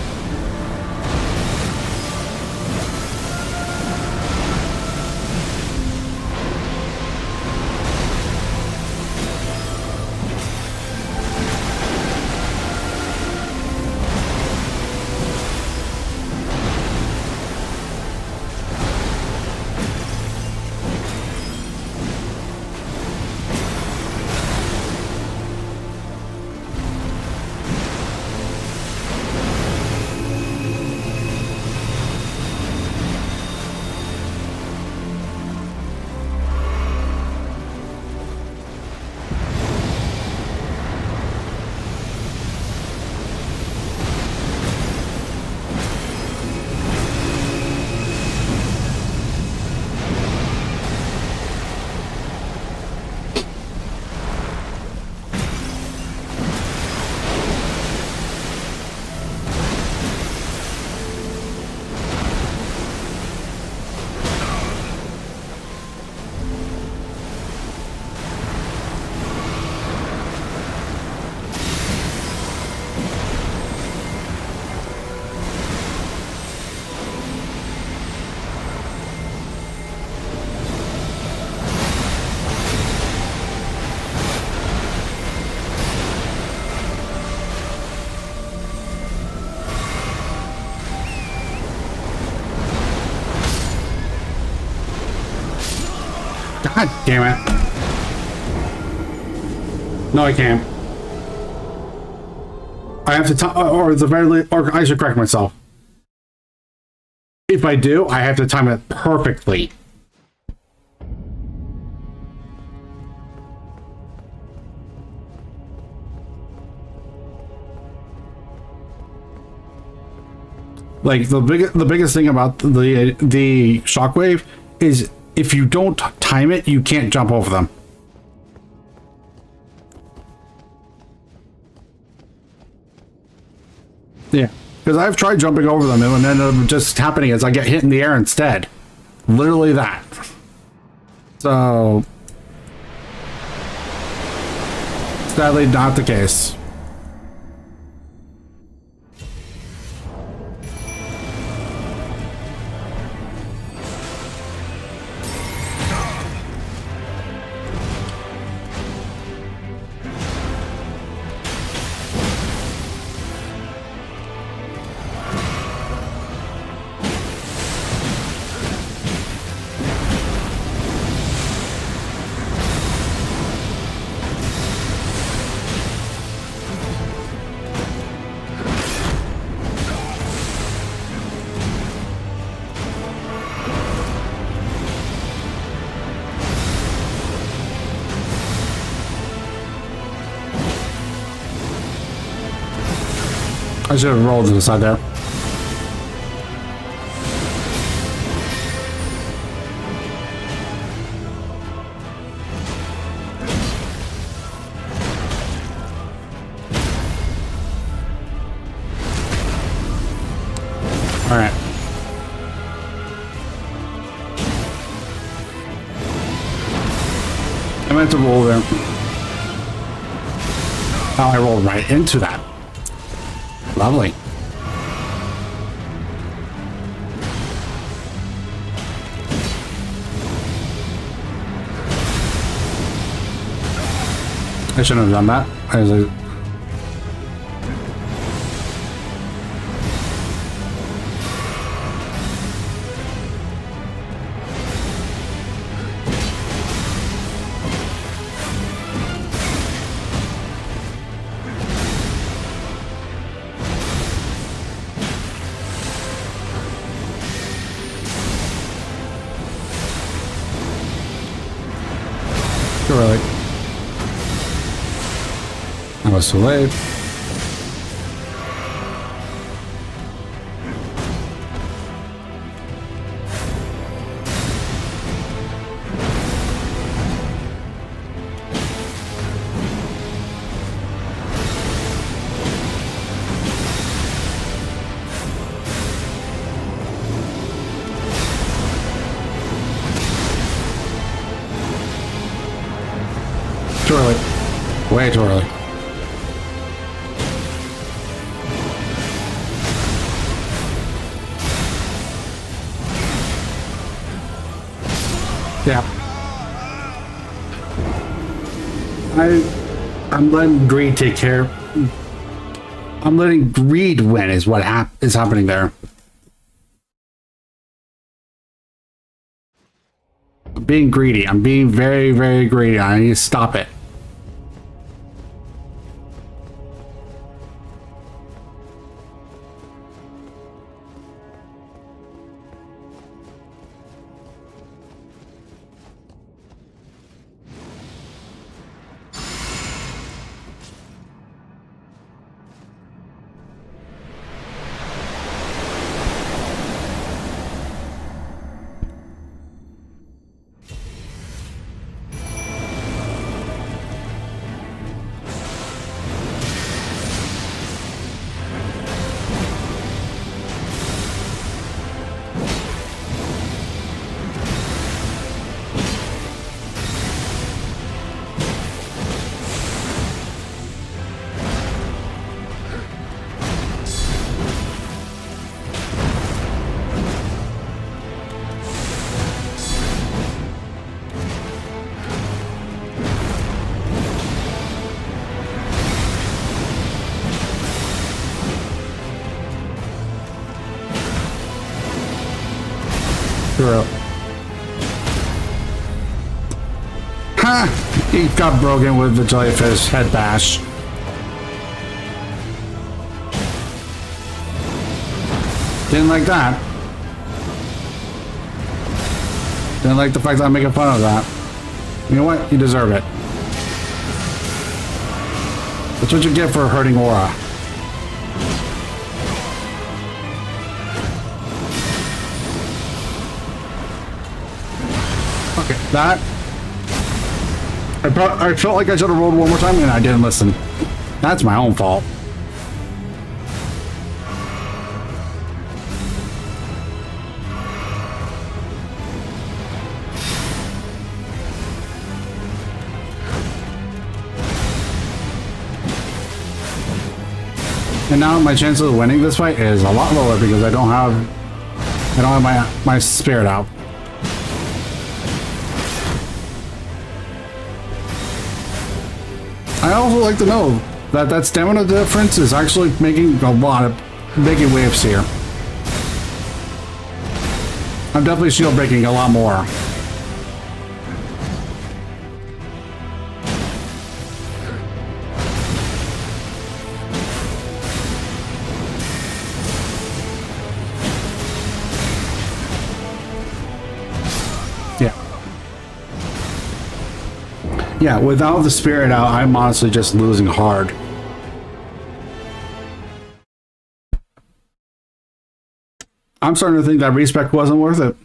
S1: God damn it. No, I can't. I have to or the very least, or I should correct myself. If I do, I have to time it perfectly. Like the biggest thing about the shockwave is if you don't time it, you can't jump over them. Yeah, because I've tried jumping over them and what ended up just happening is I get hit in the air instead. Literally that. So sadly not the case. I should have rolled to the side there. All right. I meant to roll there. Oh, I rolled right into that. Lovely. I shouldn't have done that. Too early. I was too late. Too early. Way too early. Yeah. I'm letting greed take care. I'm letting greed win is what is happening there. I'm being greedy. I'm being very, very greedy. I need to stop it. Ha! He got broken with the jellyfish head bash. Didn't like that. Didn't like the fact that I'm making fun of that. You know what? You deserve it. That's what you get for hurting Aura. Okay, that... I felt like I should have rolled one more time and I didn't listen. That's my own fault. And now my chances of winning this fight is a lot lower because I don't have my spirit out. I also like to know that stamina difference is actually making waves here. I'm definitely shield breaking a lot more. Yeah, without the spirit out, I'm honestly just losing hard. I'm starting to think that respec wasn't worth it.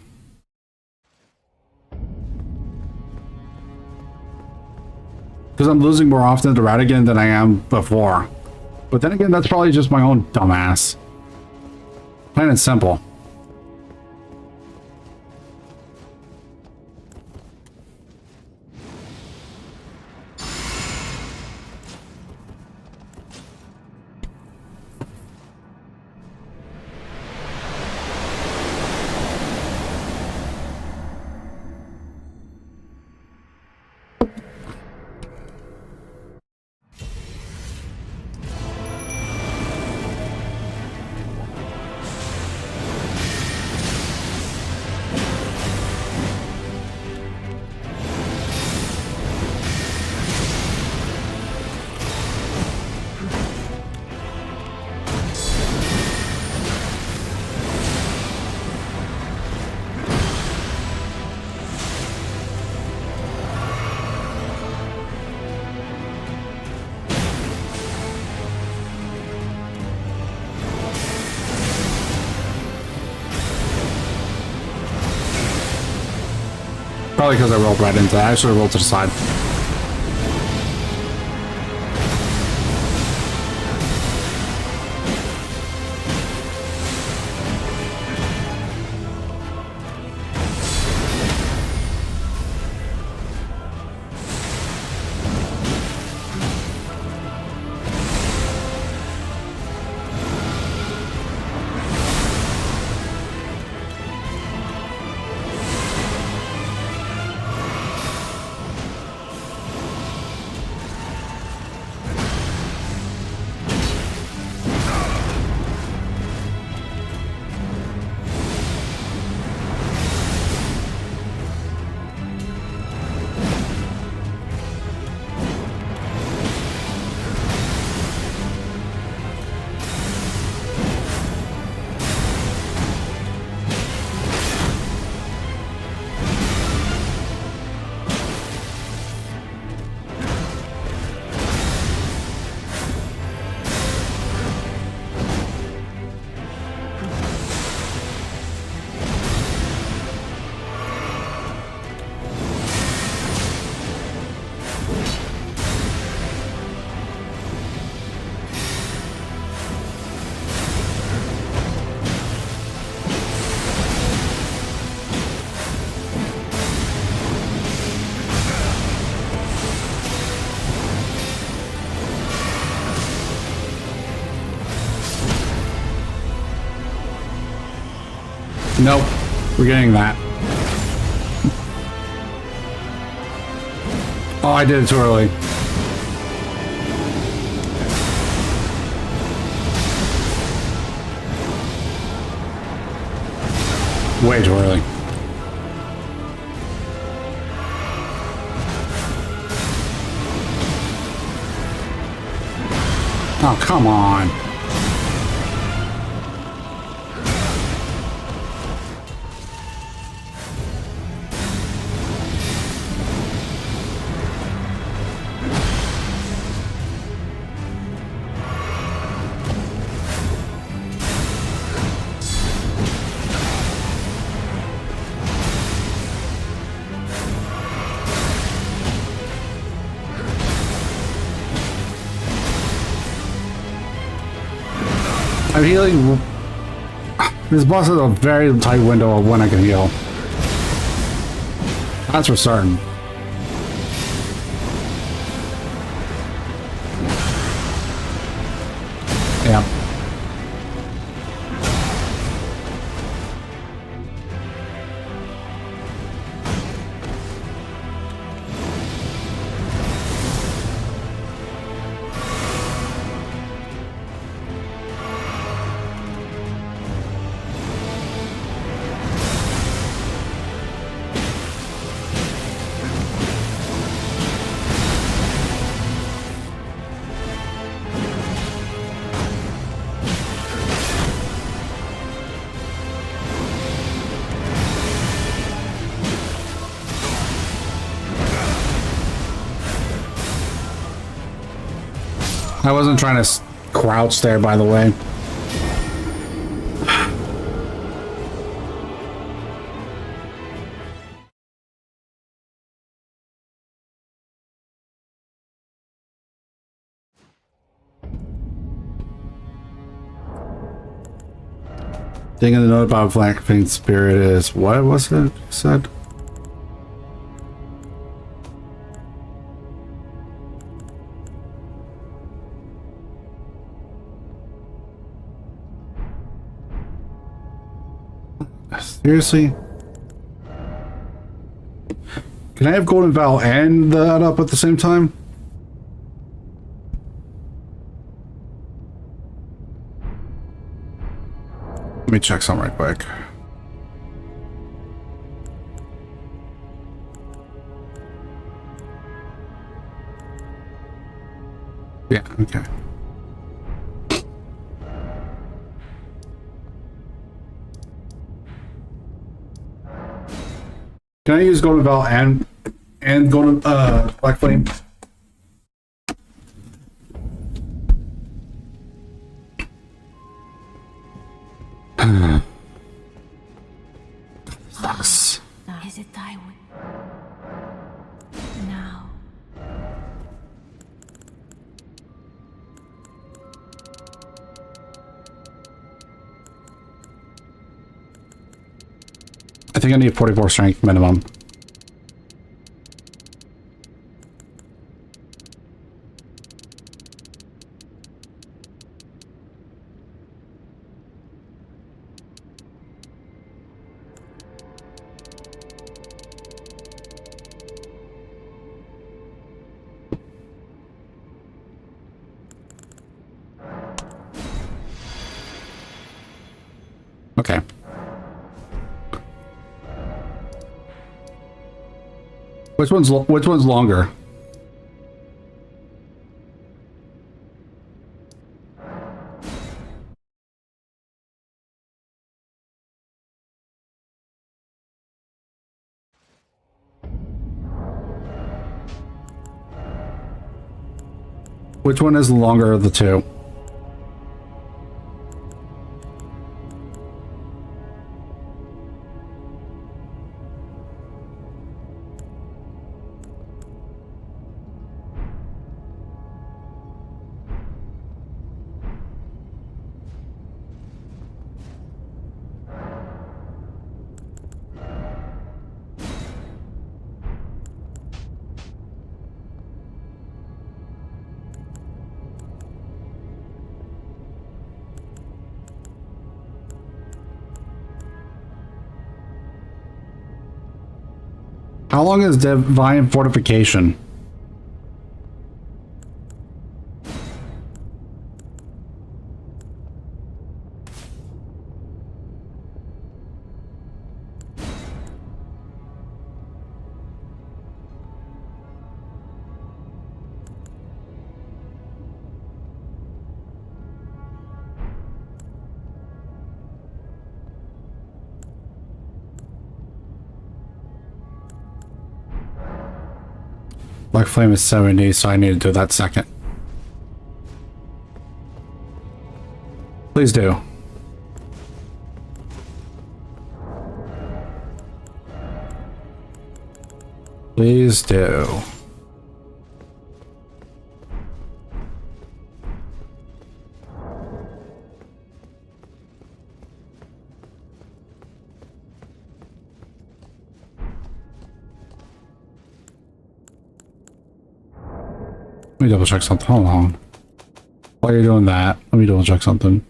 S1: Because I'm losing more often to Ratigan than I am before. But then again, that's probably just my own dumbass. Plain and simple. Probably because I rolled right into that. I should have rolled to the side. Nope, we're getting that. Oh, I did it too early. Way too early. Oh, come on. I'm healing. This boss has a very tight window of when I can heal. That's for certain. Yeah. I wasn't trying to crouch there, by the way. Thing of the note about Black Faint Spirit is, what was it you said? Seriously? Can I have Golden Vow and that up at the same time? Let me check something right quick. Yeah, okay. Can I use Golden Vow and Golden Black Flame? Sucks.
S2: Is it thy will? Now.
S1: I think I need 44 strength minimum. Okay. Which one's longer? Which one is the longer of the two? How long is Divine Fortification? Black Flame is 70, so I need to do that second. Please do. Please do. Let me double check something. Hold on. While you're doing that, let me double check something.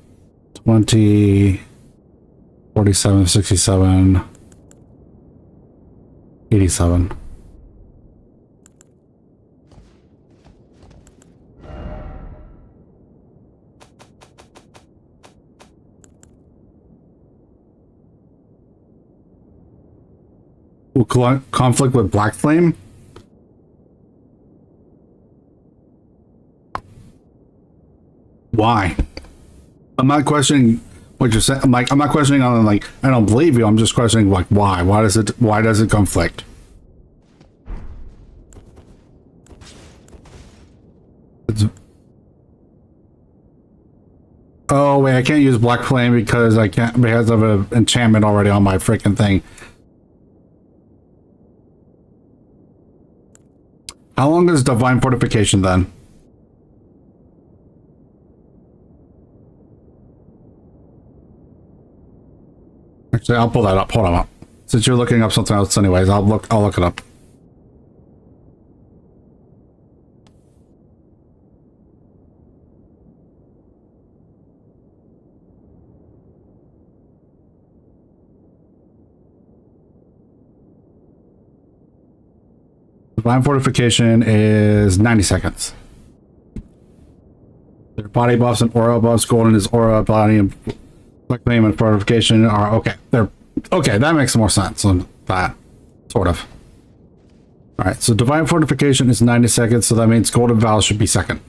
S1: 20, 47, 67, 87. Conflict with Black Flame? Why? I'm not questioning what you're saying. I'm not questioning on like I don't believe you. I'm just questioning like why? Why does it conflict? Oh wait, I can't use Black Flame because I can't because of an enchantment already on my freaking thing. How long is Divine Fortification then? Actually, I'll pull that up. Hold on. Since you're looking up something else anyways, I'll look it up. Divine Fortification is 90 seconds. Their body buffs and aura buffs. Golden is aura, body, and Black Flame and Fortification are okay. They're okay. That makes more sense on that, sort of. All right. So Divine Fortification is 90 seconds. So that means Golden Vow should be second.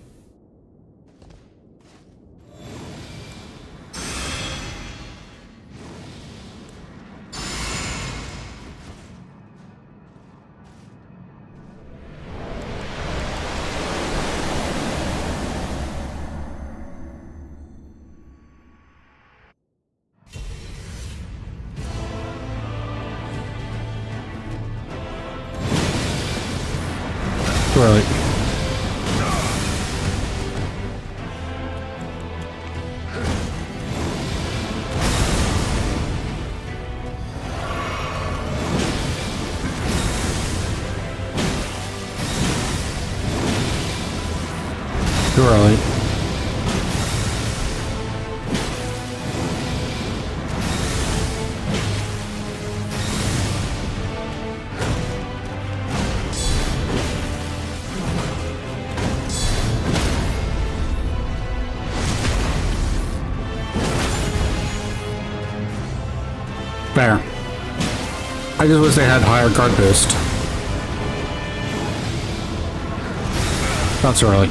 S1: Too early. Too early. Fair. I just wish they had higher guard boost. Not so early.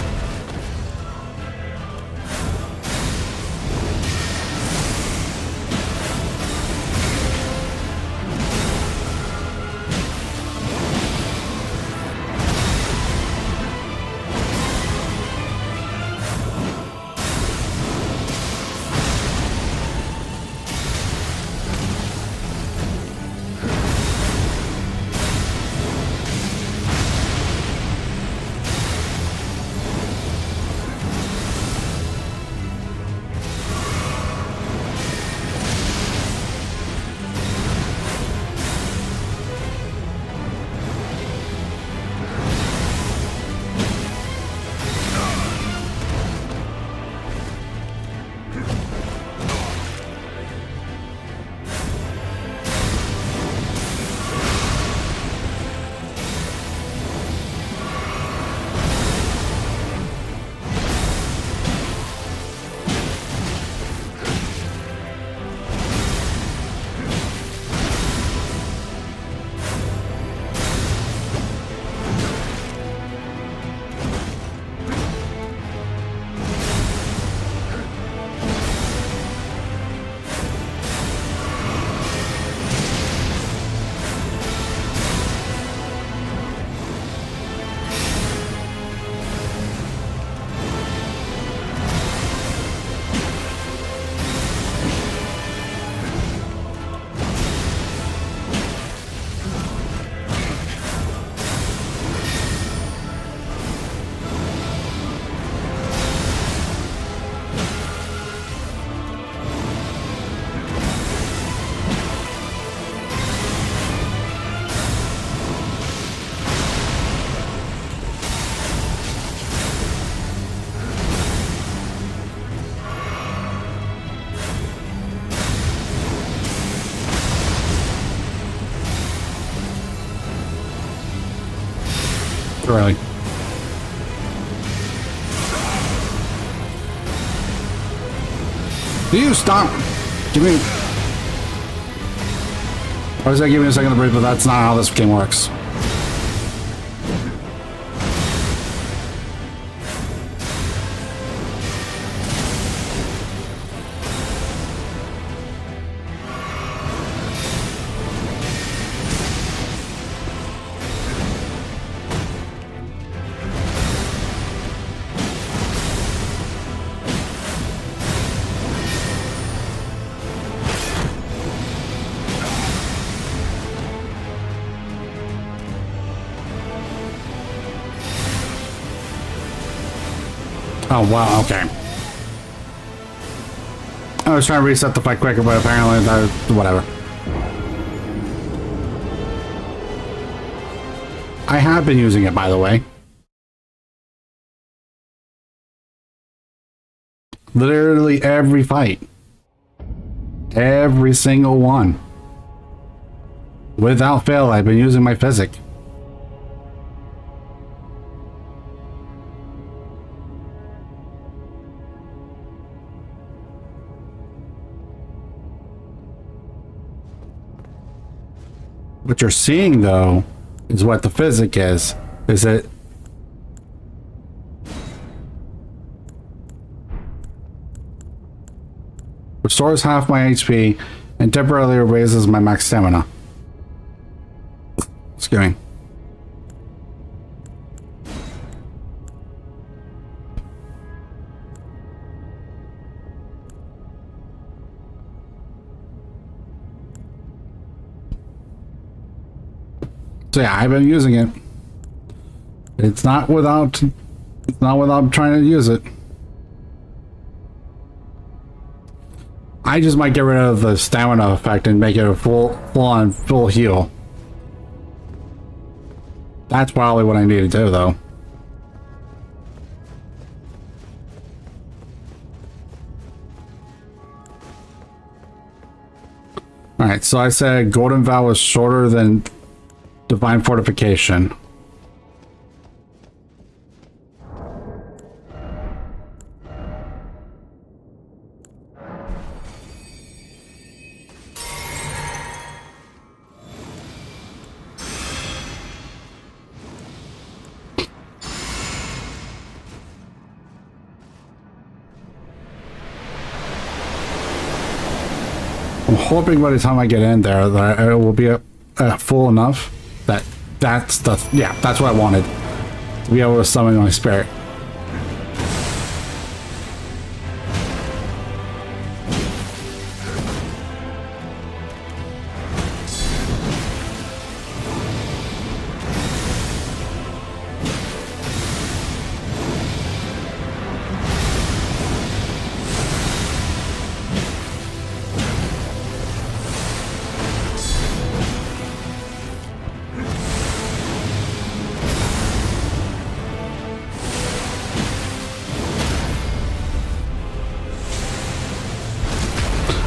S1: Really. Do you stop? Give me... I was gonna give me a second to breathe, but that's not how this game works. Oh, wow, okay. I was trying to reset the fight quicker, but apparently that... whatever. I have been using it, by the way. Literally every fight. Every single one. Without fail, I've been using my physic. What you're seeing, though, is what the physic is. Is it... restores half my HP and temporarily raises my max stamina. Excuse me. So yeah, I've been using it. It's not without trying to use it. I just might get rid of the stamina effect and make it a full heal. That's probably what I need to do, though. Alright, so I said Golden Vow is shorter than Divine Fortification. I'm hoping by the time I get in there that it will be full enough that that's what I wanted, to be able to summon my spirit.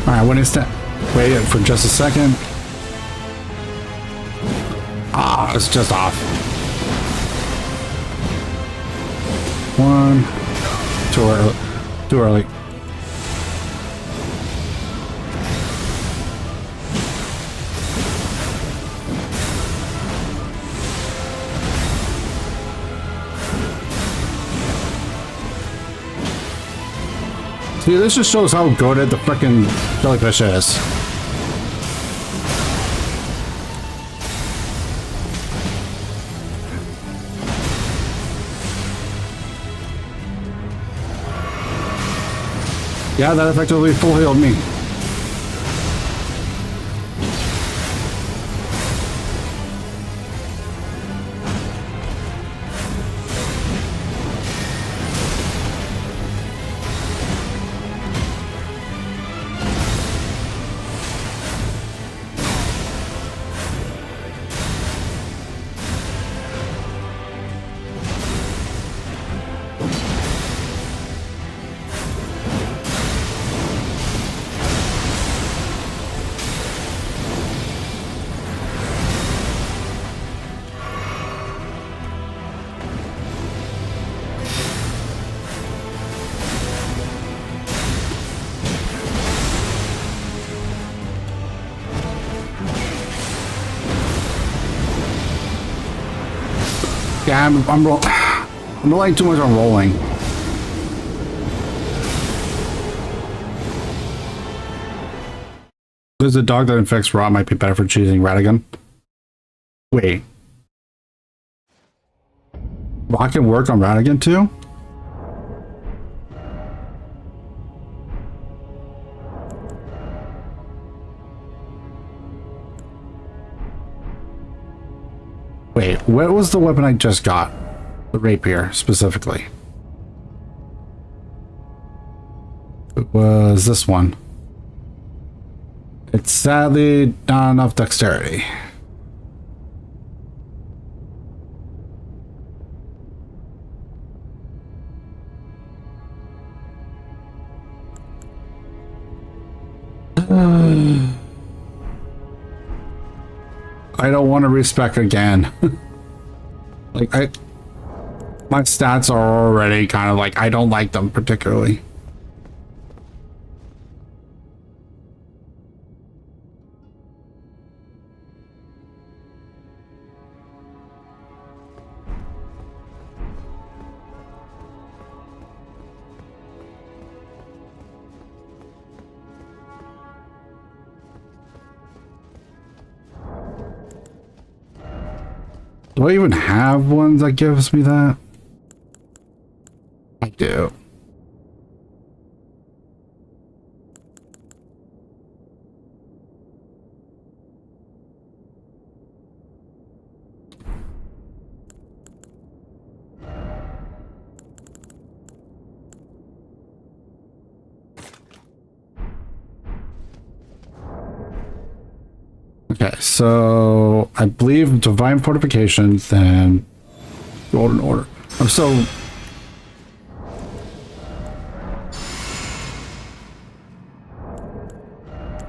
S1: Alright, when it's wait for just a second. Ah, it's just off. One. Too early. Too early. See, this just shows how goated the frickin' jellyfish is. Yeah, that effectively full healed me. Yeah, I'm relying too much on rolling. There's a dog that infects raw might be better for choosing Radigan. Wait. Raw can work on Radigan too? Wait, what was the weapon I just got? The rapier, specifically. It was this one. It's sadly not enough dexterity. I don't want to respec again. Like, my stats are already kind of like, I don't like them particularly. Do I even have one that gives me that? I do. Okay, so I believe Divine Fortification, then Golden Order. I'm so...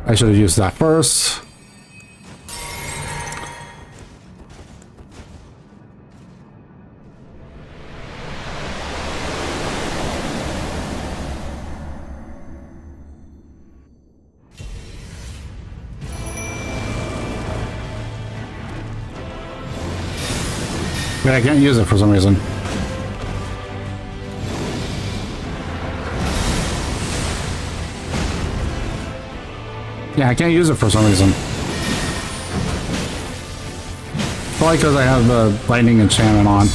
S1: I should have used that first. But I can't use it for some reason. Yeah, I can't use it for some reason. Probably because I have the lightning enchantment on.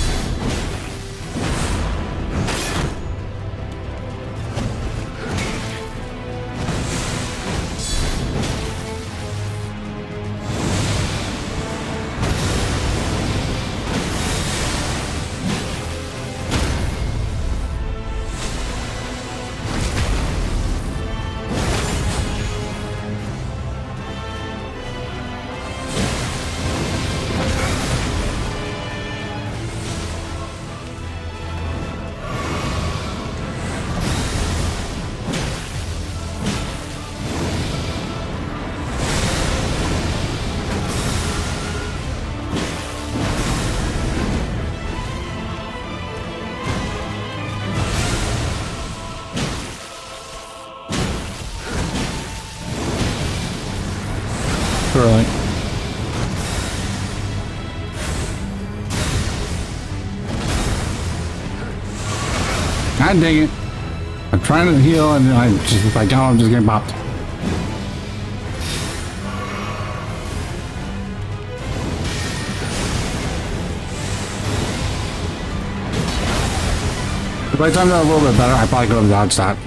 S1: Right. God dang it. I'm trying to heal and I just, if I don't, I'm just getting bopped. If I timed out a little bit better, I probably could have dodged that.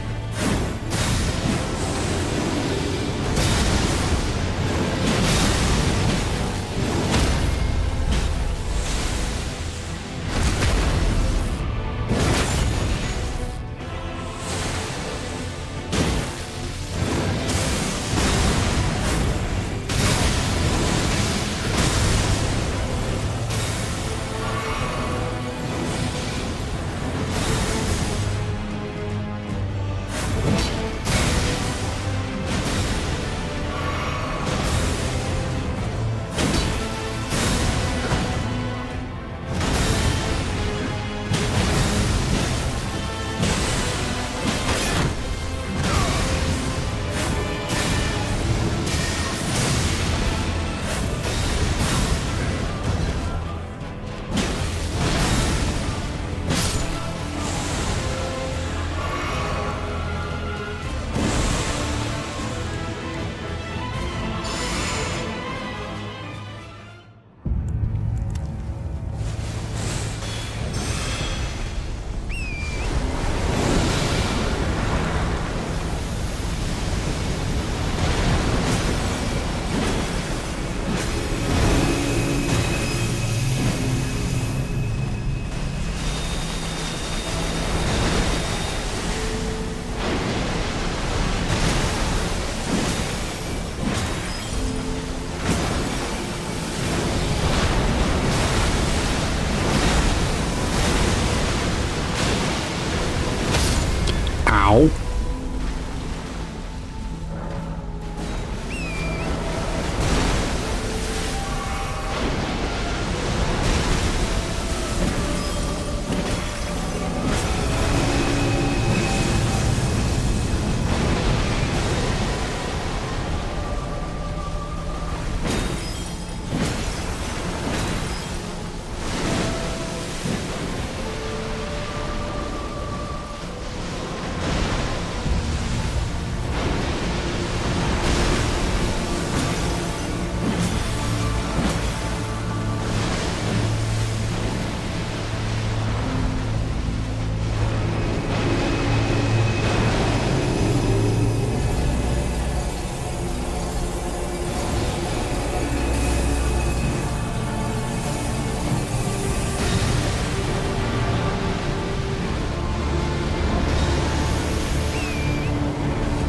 S1: Ow.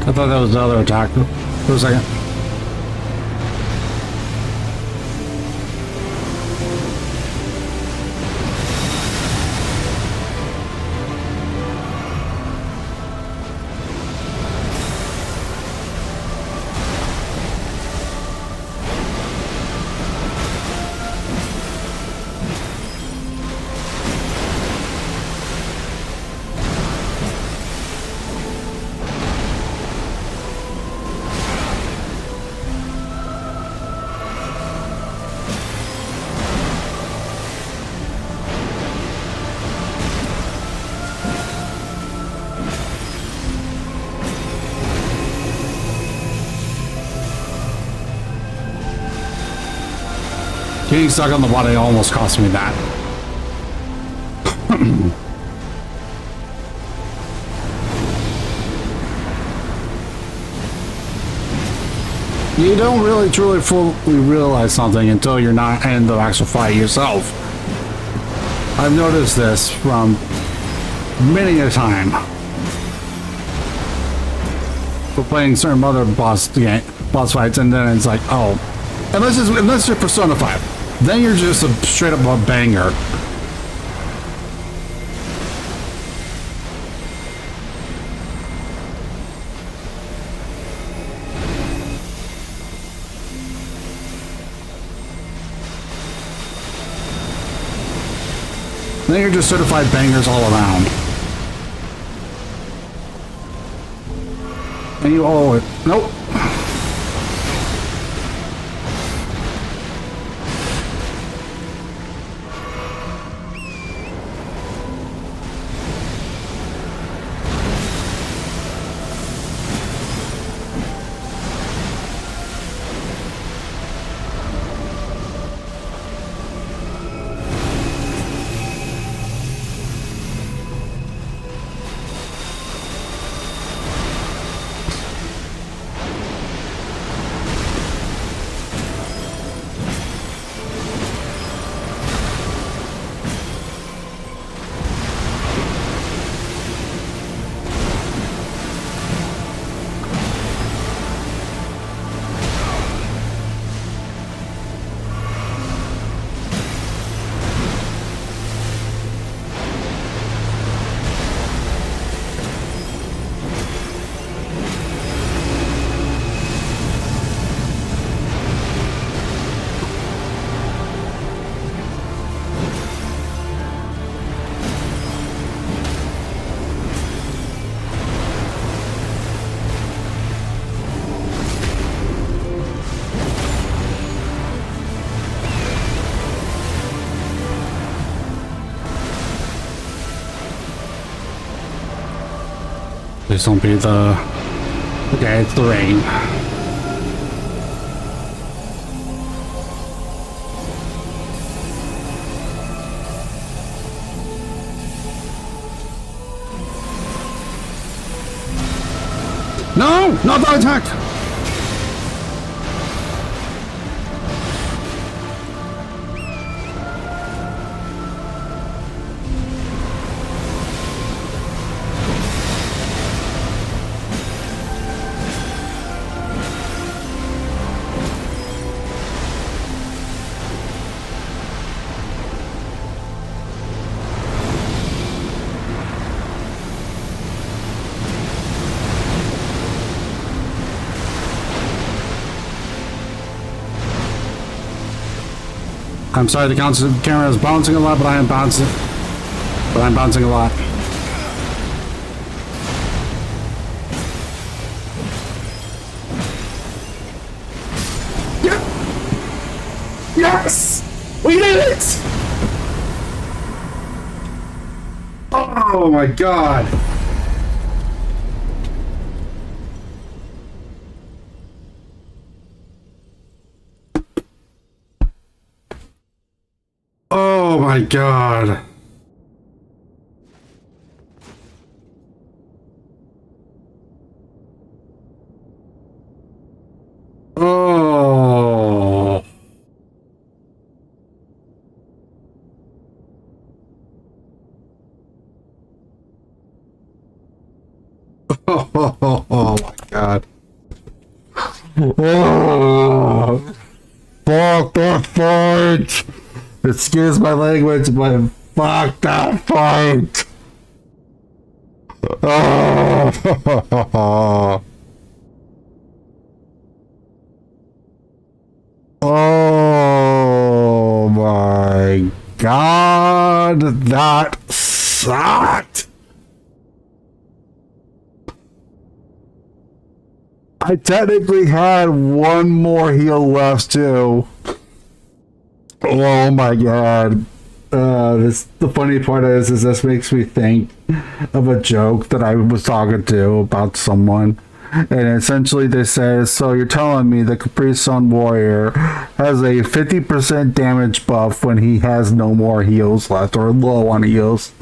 S1: I thought that was the other attack for a second. Getting stuck on the body almost cost me that. You don't really truly fully realize something until you're not in the actual fight yourself. I've noticed this from many a time. For playing certain other boss fights, and then it's like, oh, unless you're Persona 5. Then you're just a straight up a banger. Then you're just certified bangers all around. And you owe it. Nope. Please don't be the... Okay, it's the rain. No! Not that attack! I'm sorry, the camera is bouncing a lot, but I'm bouncing a lot. Yeah. Yes! We did it! Oh my god. Oh my god. Oh. Oh my god. Oh. Fuck that fight! Excuse my language, but fuck that fight! Oh. Oh my god, that sucked! I technically had one more heal left too. Oh my god. The funny part is this makes me think of a joke that I was talking to about someone. And essentially they said, so you're telling me the Capri Sun Warrior has a 50% damage buff when he has no more heals left or low on heals.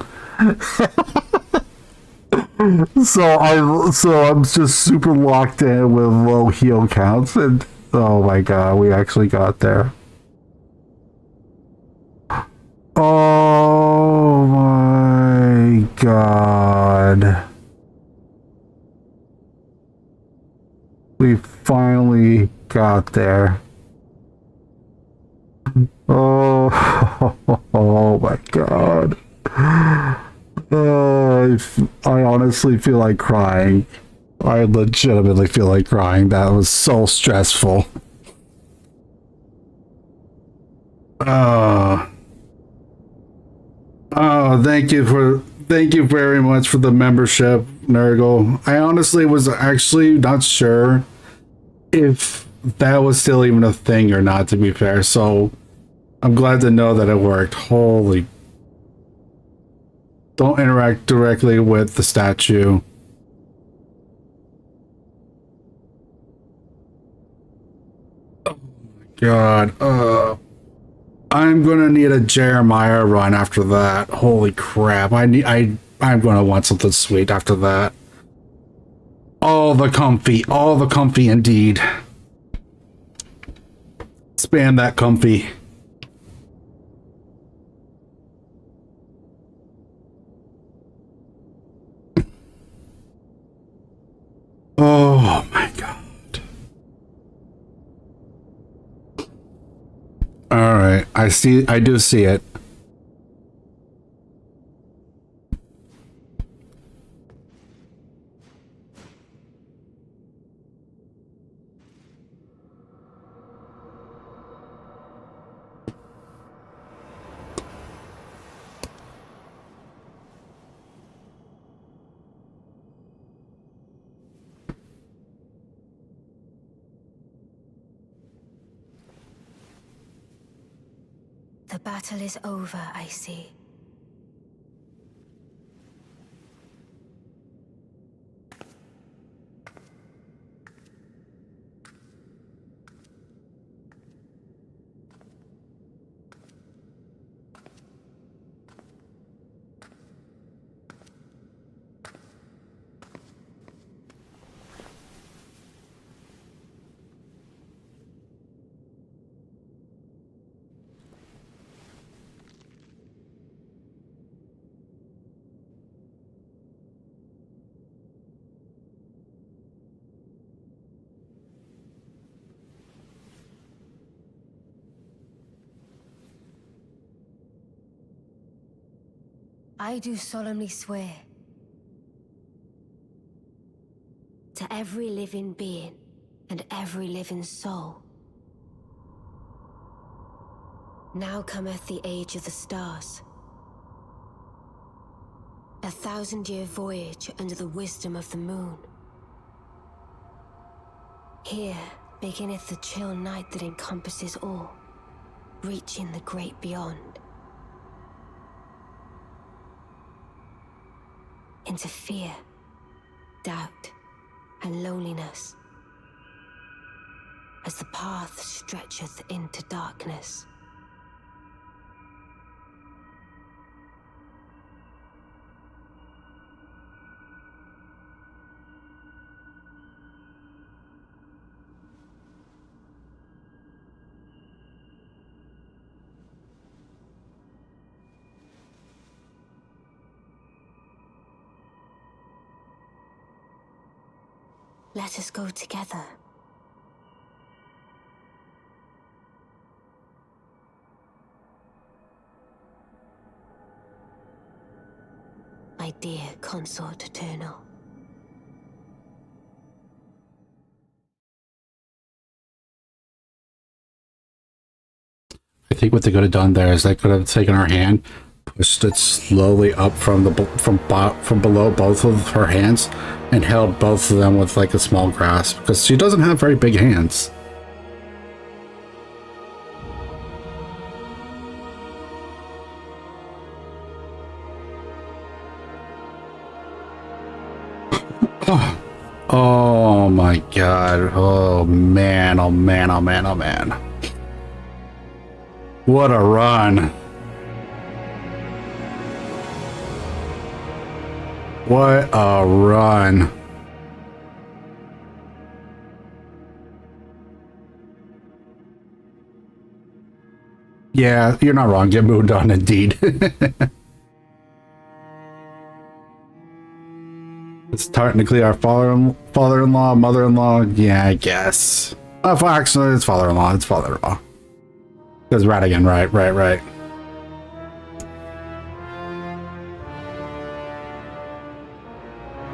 S1: So I'm just super locked in with low heal counts and oh my god, we actually got there. Oh my god. We finally got there. Oh, oh my god. I honestly feel like crying. I legitimately feel like crying. That was so stressful. Oh, thank you very much for the membership, Nurgle. I honestly was actually not sure if that was still even a thing or not, to be fair. So I'm glad to know that it worked. Holy. Don't interact directly with the statue. Oh my god. I'm gonna need a Jeremiah run after that. Holy crap. I'm gonna want something sweet after that. All the comfy indeed. Spam that comfy. Oh my god. All right, I do see it.
S2: The battle is over, I see. I do solemnly swear to every living being and every living soul,
S3: Now cometh the age of the stars. 1,000-year voyage under the wisdom of the moon. Here beginneth the chill night that encompasses all, reaching the great beyond. Into fear, doubt, and loneliness, as the path stretcheth into darkness. Let us go together. My dear consort eternal.
S1: I think what they could have done there is they could have taken her hand, pushed it slowly up from below both of her hands, and held both of them with like a small grasp, because she doesn't have very big hands. Oh my god. Oh man, oh man, oh man, oh man. What a run. What a run. Yeah, you're not wrong. Get moved on indeed. It's technically our father-in-law, mother-in-law. Yeah, I guess. Well, actually, it's father-in-law. It's father-in-law. Because Radigan, right.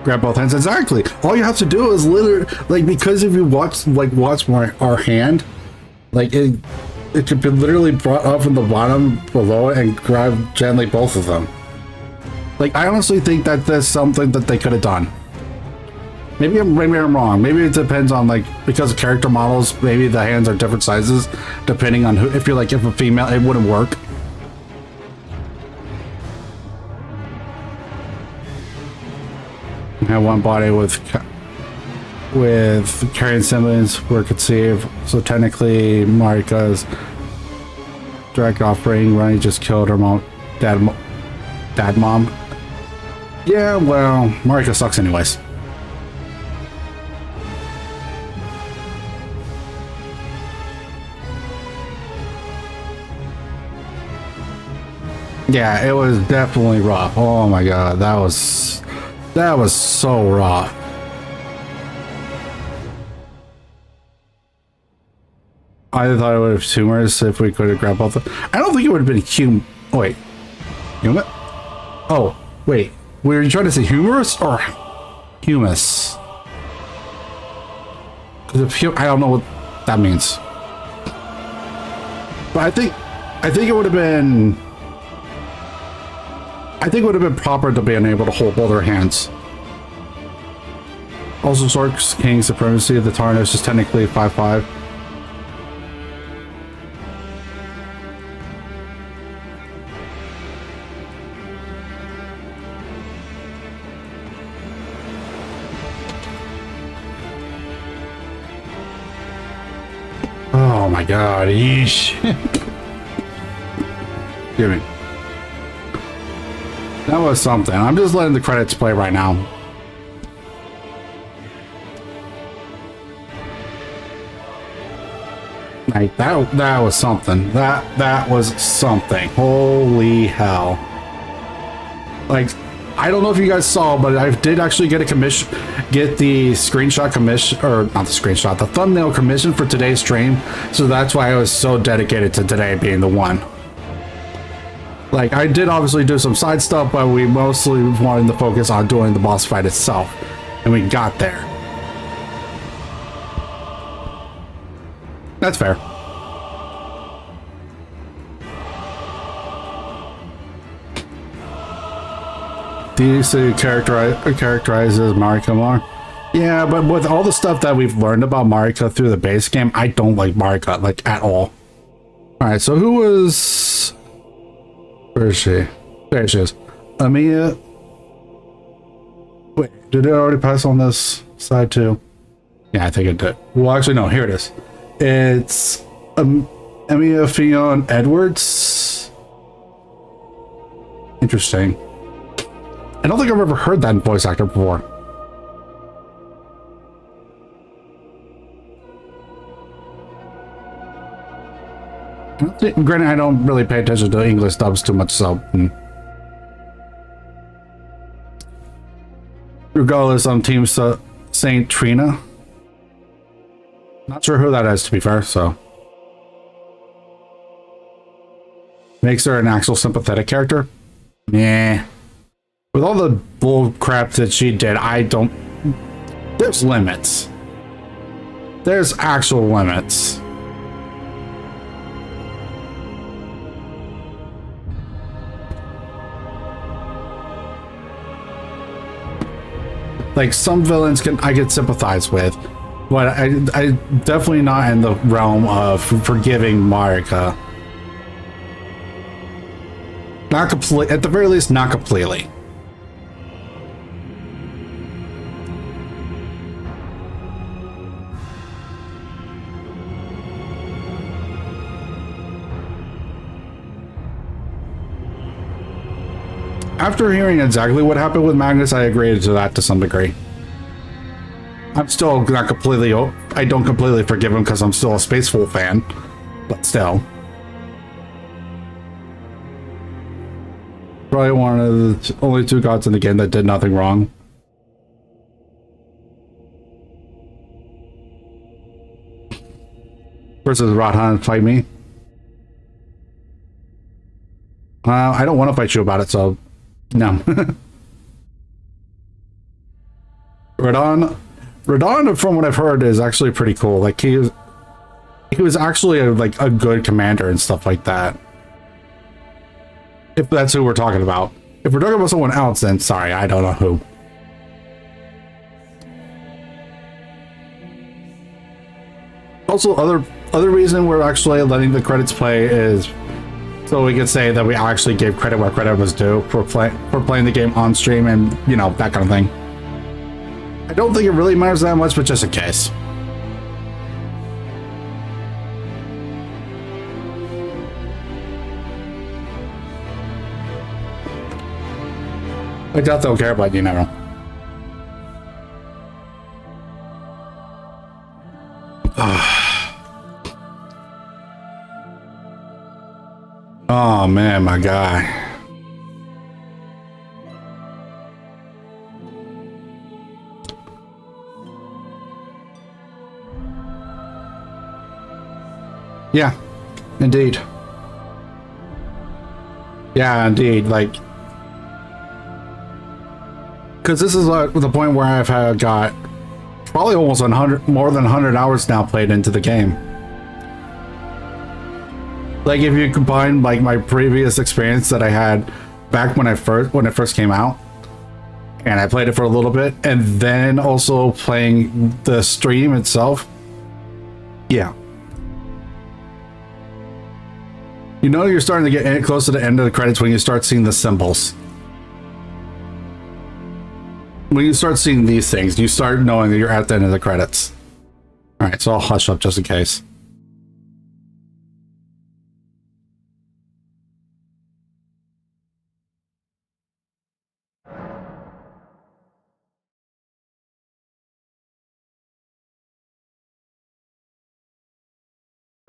S1: Grab both hands. Exactly. All you have to do is literally, like, because if you watch our hand, like it could be literally brought up from the bottom below it and grab gently both of them. Like, I honestly think that there's something that they could have done. Maybe I'm wrong. Maybe it depends on, like, because of character models, maybe the hands are different sizes depending on who. If you're like, if a female, it wouldn't work. Have one body with carrying siblings were conceived, so technically Marika's direct offering. Ronnie just killed her mom, dad mom. Yeah, well, Marika sucks anyways. Yeah, it was definitely rough. Oh my god, that was so rough. I thought it would have humorous if we could have grabbed both of them. I don't think it would have been Oh, wait. Humus? Oh, wait. Were you trying to say humorous or humus? Because I don't know what that means. But I think it would have been... I think it would have been proper to be unable to hold both her hands. Also, Zork's King Supremacy, the Tarnish is technically 5/5. Oh my god, yeesh. Give me. That was something. I'm just letting the credits play right now. Like, that was something. That was something. Holy hell. Like, I don't know if you guys saw, but I did actually get the screenshot commission, or not the screenshot, the thumbnail commission for today's stream. So that's why I was so dedicated to today being the one. Like, I did obviously do some side stuff, but we mostly wanted to focus on doing the boss fight itself. And we got there. That's fair. DC characterizes Marika more. Yeah, but with all the stuff that we've learned about Marika through the base game, I don't like Marika, like, at all. Alright, so who was... Where is she? There she is. Amiya... Wait, did it already pass on this side too? Yeah, I think it did. Well, actually, no, here it is. It's... Amiya Fionn Edwards? Interesting. I don't think I've ever heard that voice actor before. Granted, I don't really pay attention to English dubs too much, so... Regardless, I'm Team Saint Trina. Not sure who that is, to be fair, so... Makes her an actual sympathetic character? Nah. With all the bull crap that she did, I don't... There's limits. There's actual limits. Like, some villains I could sympathize with, but I definitely not in the realm of forgiving Marika. Not complete, at the very least, not completely. After hearing exactly what happened with Magnus, I agreed to that to some degree. I'm still not completely... I don't completely forgive him because I'm still a Spaceful fan, but still. Probably one of the only two gods in the game that did nothing wrong. Versus Radhan fight me. I don't want to fight you about it, so... No. Radon, from what I've heard, is actually pretty cool. Like, he was actually a good commander and stuff like that. If that's who we're talking about. If we're talking about someone else, then sorry, I don't know who. Also, other reason we're actually letting the credits play is so we could say that we actually gave credit where credit was due for playing the game on stream and, you know, that kind of thing. I don't think it really matters that much, but just in case. I doubt they'll care, but you never know. Oh man, my guy. Yeah, indeed. Yeah, indeed. Like, because this is the point where I've got probably almost 100, more than 100 hours now played into the game. Like, if you combine like my previous experience that I had back when it first came out, and I played it for a little bit, and then also playing the stream itself, yeah. You know you're starting to get close to the end of the credits when you start seeing the symbols. When you start seeing these things, you start knowing that you're at the end of the credits. Alright, so I'll hush up just in case.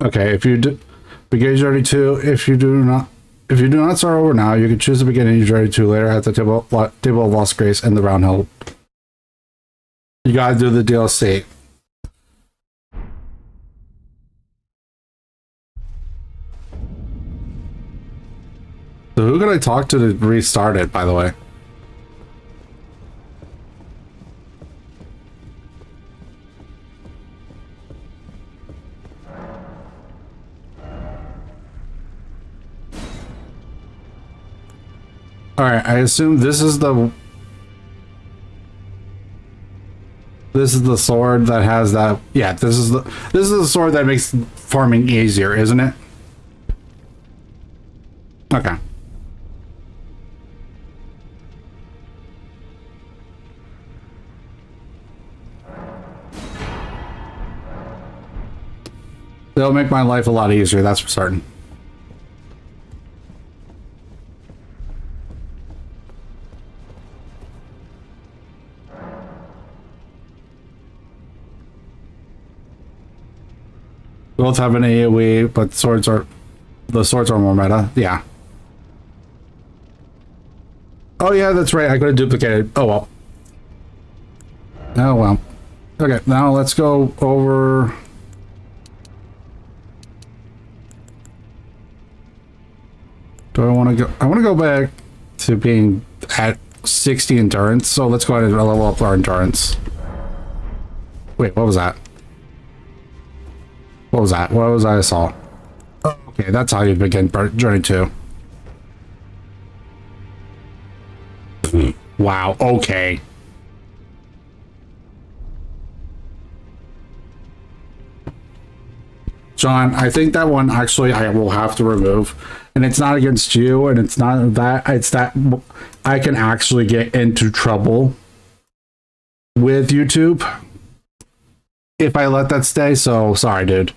S1: Okay, if you do begin journey 2, if you do not start over now, you can choose to begin your journey 2 later at the table of Lost Grace and the Round Hill. You gotta do the DLC. So who could I talk to restart it, by the way? All right, I assume this is the sword that has that. Yeah, this is the sword that makes farming easier, isn't it? Okay. They'll make my life a lot easier, that's for certain. Both have an AoE, but the swords are more meta. Yeah. Oh yeah, that's right. I could have duplicated. Oh well. Oh well. Okay, now let's go over. Do I want to go? I want to go back to being at 60 endurance. So let's go ahead and level up our endurance. Wait, what was that? What was that? What was that I saw? Oh, okay, that's how you begin Journey 2. Wow, okay. John, I think that one actually I will have to remove. And it's not against you, and it's not that, it's that I can actually get into trouble with YouTube if I let that stay, so sorry, dude.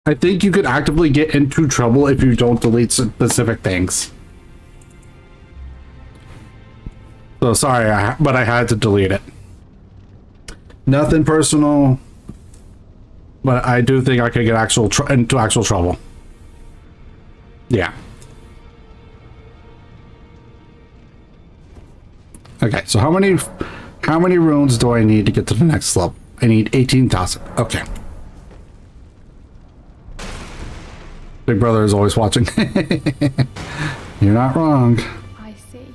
S1: I think you could actively get into trouble if you don't delete specific things. So sorry, but I had to delete it. Nothing personal, but I do think I could get into actual trouble. Yeah. Okay, so how many runes do I need to get to the next level? I need 18,000. Okay. Big brother is always watching. You're not wrong.
S4: I see.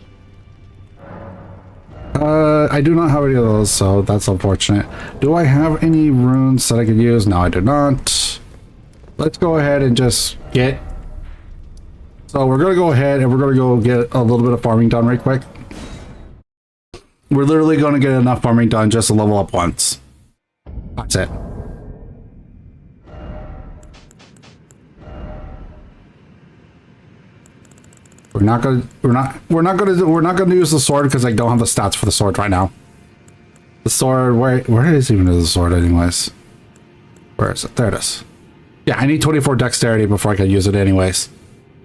S1: I do not have any of those, so that's unfortunate. Do I have any runes that I could use? No, I do not. Let's go ahead and just get... So we're going to go ahead and we're going to go get a little bit of farming done right quick. We're literally going to get enough farming done just to level up once. That's it. We're not gonna use the sword because I don't have the stats for the sword right now. The sword, where is even the sword anyways? Where is it? There it is. Yeah, I need 24 dexterity before I can use it anyways.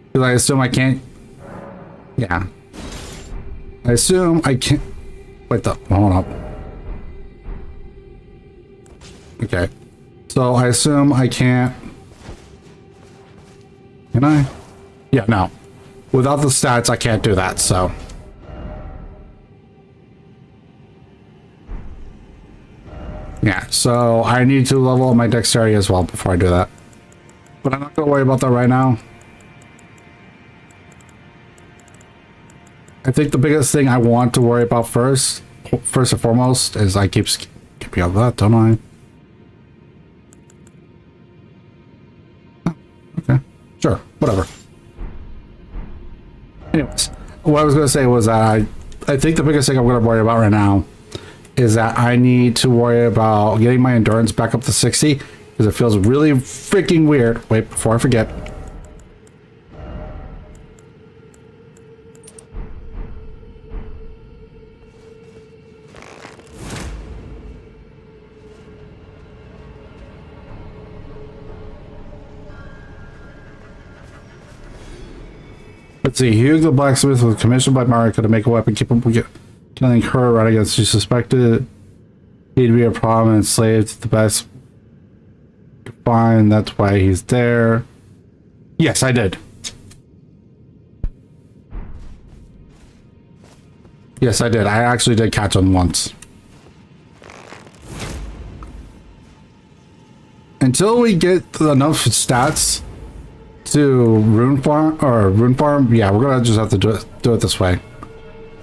S1: Because I assume I can't. Yeah. I assume I can't. Wait, hold up. Okay. So I assume I can't. Can I? Yeah, no. Without the stats, I can't do that, so. Yeah, so I need to level up my dexterity as well before I do that. But I'm not going to worry about that right now. I think the biggest thing I want to worry about first and foremost, is I keep skipping out that, don't I? Oh, okay, sure, whatever. Anyways, what I was going to say was that I think the biggest thing I'm going to worry about right now is that I need to worry about getting my endurance back up to 60 because it feels really freaking weird. Wait, before I forget. Let's see. Hugh the blacksmith was commissioned by Marika to make a weapon capable of killing her right against. She suspected he'd be a problem and enslaved the best. Fine, that's why he's there. Yes, I did. Yes, I did. I actually did catch on once. Until we get enough stats to rune farm, yeah, we're gonna just have to do it this way,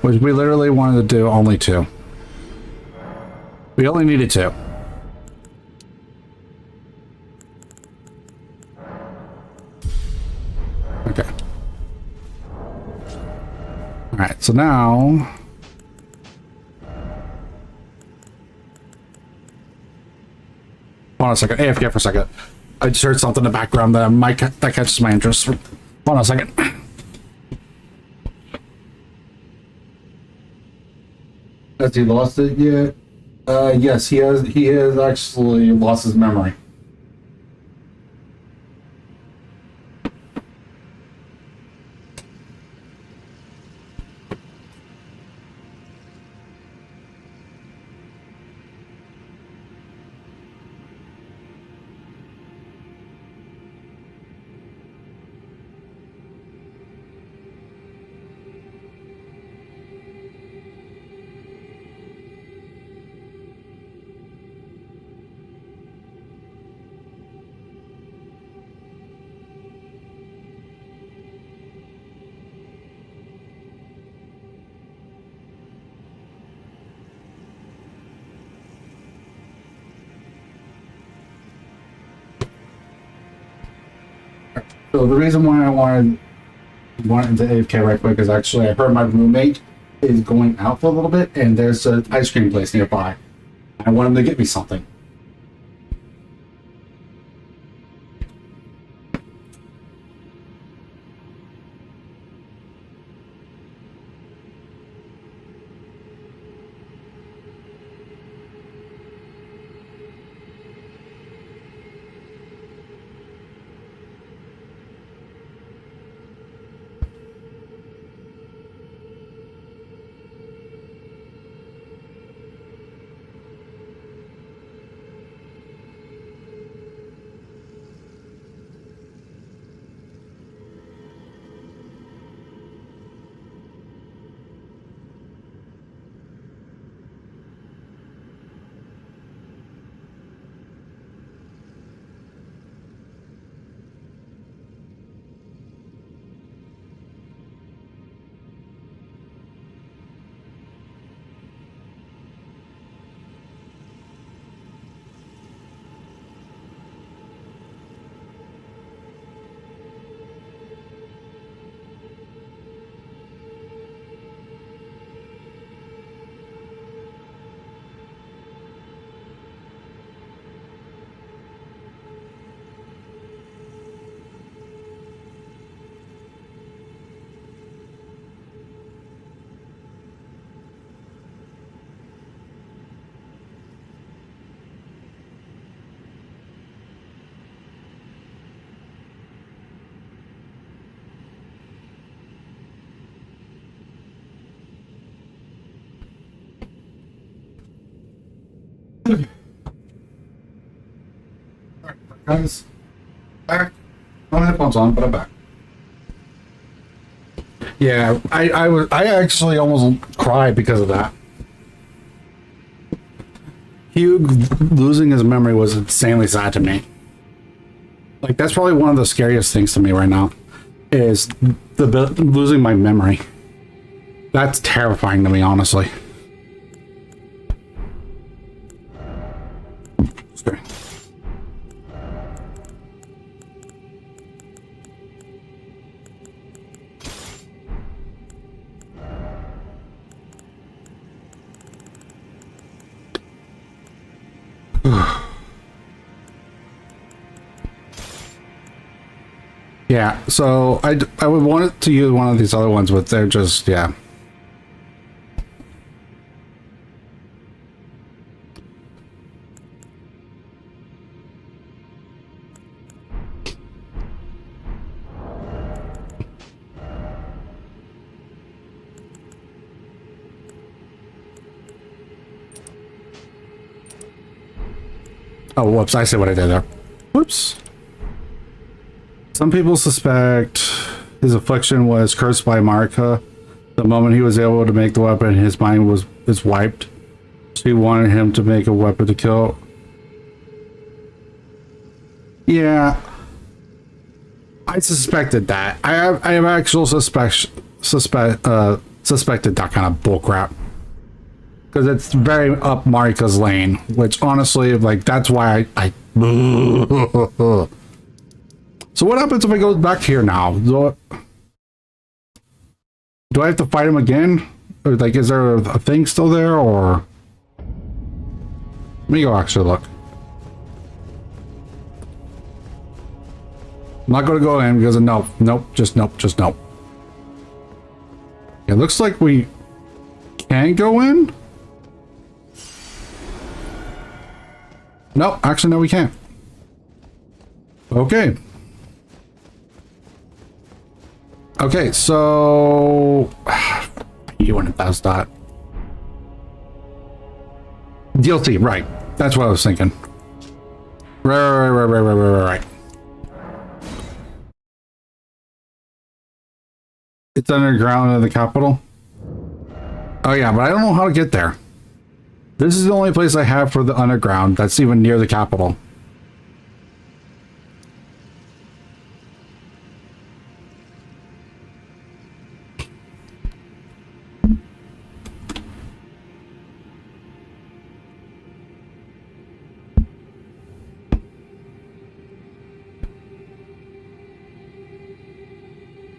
S1: which we literally wanted to do only 2. We only needed 2. Okay. Alright, so now... Hold on a second. AFK for a second. I just heard something in the background that catches my interest. Hold on a second. Has he lost it yet? Yes, he has. He has actually lost his memory. So the reason why I wanted to AFK right quick is actually I heard my roommate is going out for a little bit, and there's an ice cream place nearby. I want him to get me something. Guys, back. No headphones on, but I'm back. Yeah, I actually almost cried because of that. Hugh losing his memory was insanely sad to me. Like, that's probably one of the scariest things to me right now, is losing my memory. That's terrifying to me, honestly. Okay. Yeah, so I would want it to use one of these other ones, but they're just, yeah. Oh, whoops, I see what I did there. Whoops. Some people suspect his affliction was cursed by Marika. The moment he was able to make the weapon, his mind was wiped. She wanted him to make a weapon to kill. Yeah. I suspected that. I have actual suspected that kind of bullcrap. Because it's very up Marika's lane, which honestly, like, that's why I So what happens if I go back here now? Do I have to fight him again? Or like, is there a thing still there, or? Let me go actually look. I'm not gonna go in because of nope, just nope. It looks like we can go in. No, actually, no, we can't. Okay. Okay, so you want to that DLC, right? That's what I was thinking. Right. It's underground in the capital. Oh yeah, but I don't know how to get there. This is the only place I have for the underground that's even near the capital.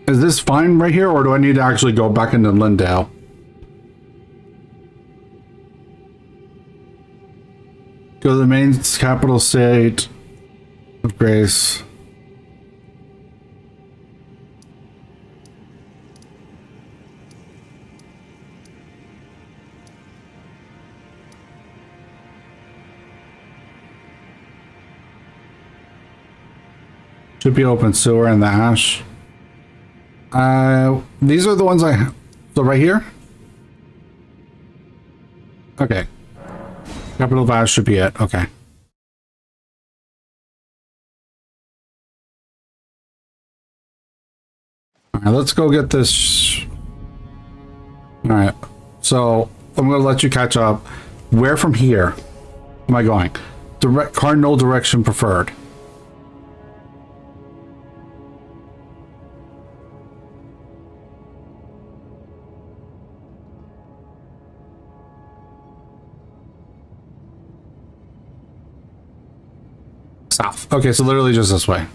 S1: Is this fine right here, or do I need to actually go back into Lindale? Go to the main capital state of Grace. Should be open sewer in the ash. These are the ones I have. So right here? Okay. Capital of Ash should be it. Okay. Alright, let's go get this. Alright. So, I'm going to let you catch up. Where from here am I going? Direct cardinal direction preferred. South. Okay, so literally just this way.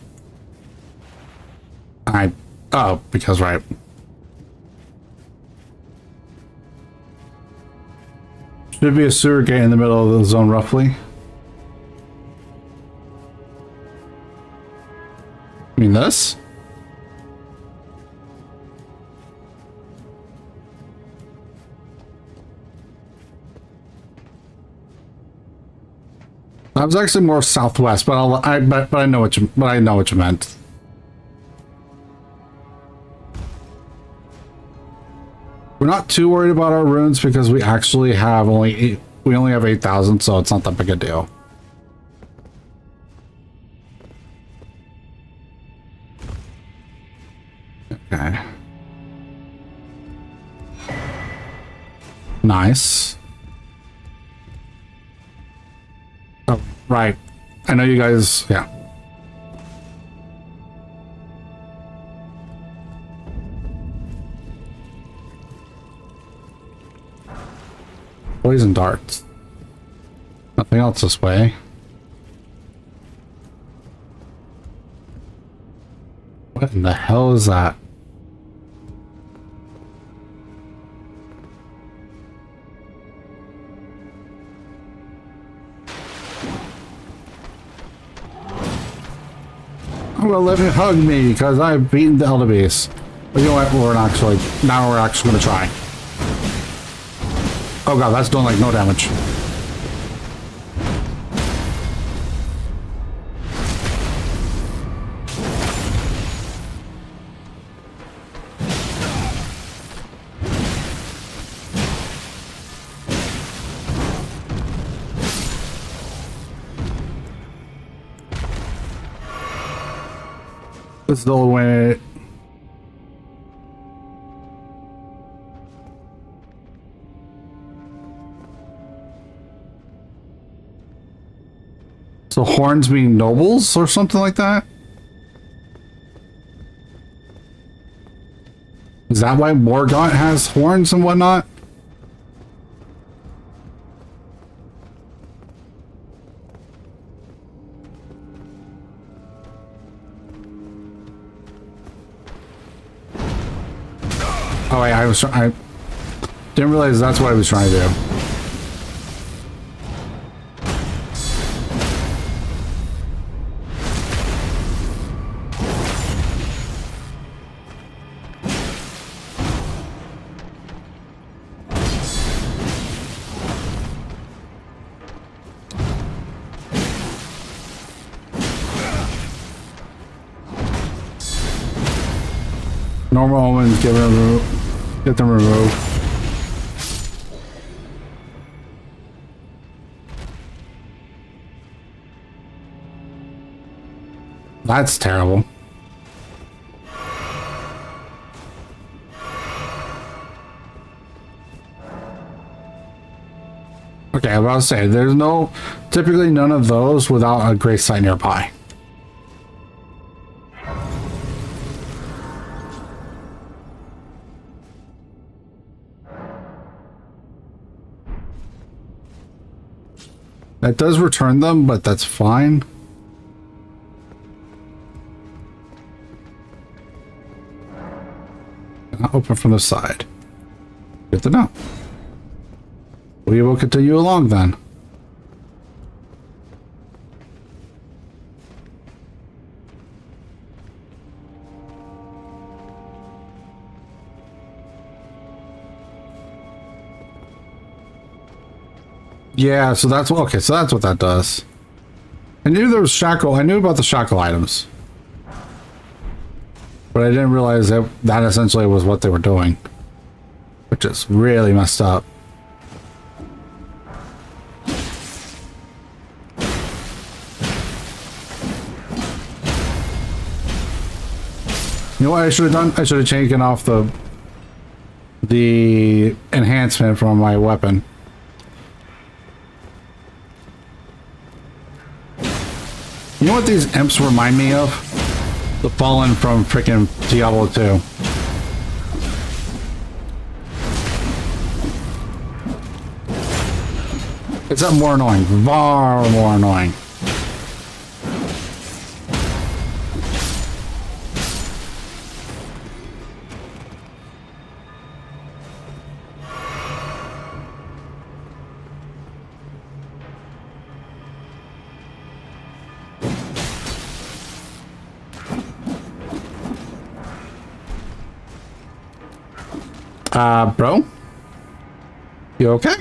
S1: Oh, because right. Should be a sewer gate in the middle of the zone, roughly. I mean this? I was actually more southwest, but I know what you meant. We're not too worried about our runes because we actually have we only have 8,000, so it's not that big a deal. Okay. Nice. Oh, right. I know you guys, yeah. Poison darts. Nothing else this way. What in the hell is that? I'm gonna let him hug me because I've beaten the Elder Beast. But you know what? We're actually gonna try. Oh god, that's doing like no damage. This is the only way. So horns mean nobles or something like that? Is that why Morgaunt has horns and whatnot? Oh wait, I didn't realize that's what I was trying to do. Normal omens, get them removed. That's terrible. Okay, I was about to say, there's typically none of those without a Graphed Scion nearby. That does return them, but that's fine. Not open from the side. Good to know. We will continue along then. Yeah, so that's what, okay, so that's what that does. I knew there was shackle, I knew about the shackle items. But I didn't realize that that essentially was what they were doing. Which is really messed up. You know what I should have done? I should have taken off the enhancement from my weapon. You know what these imps remind me of? The Fallen from freaking Diablo 2. Except more annoying. Far more annoying. Bro? You okay?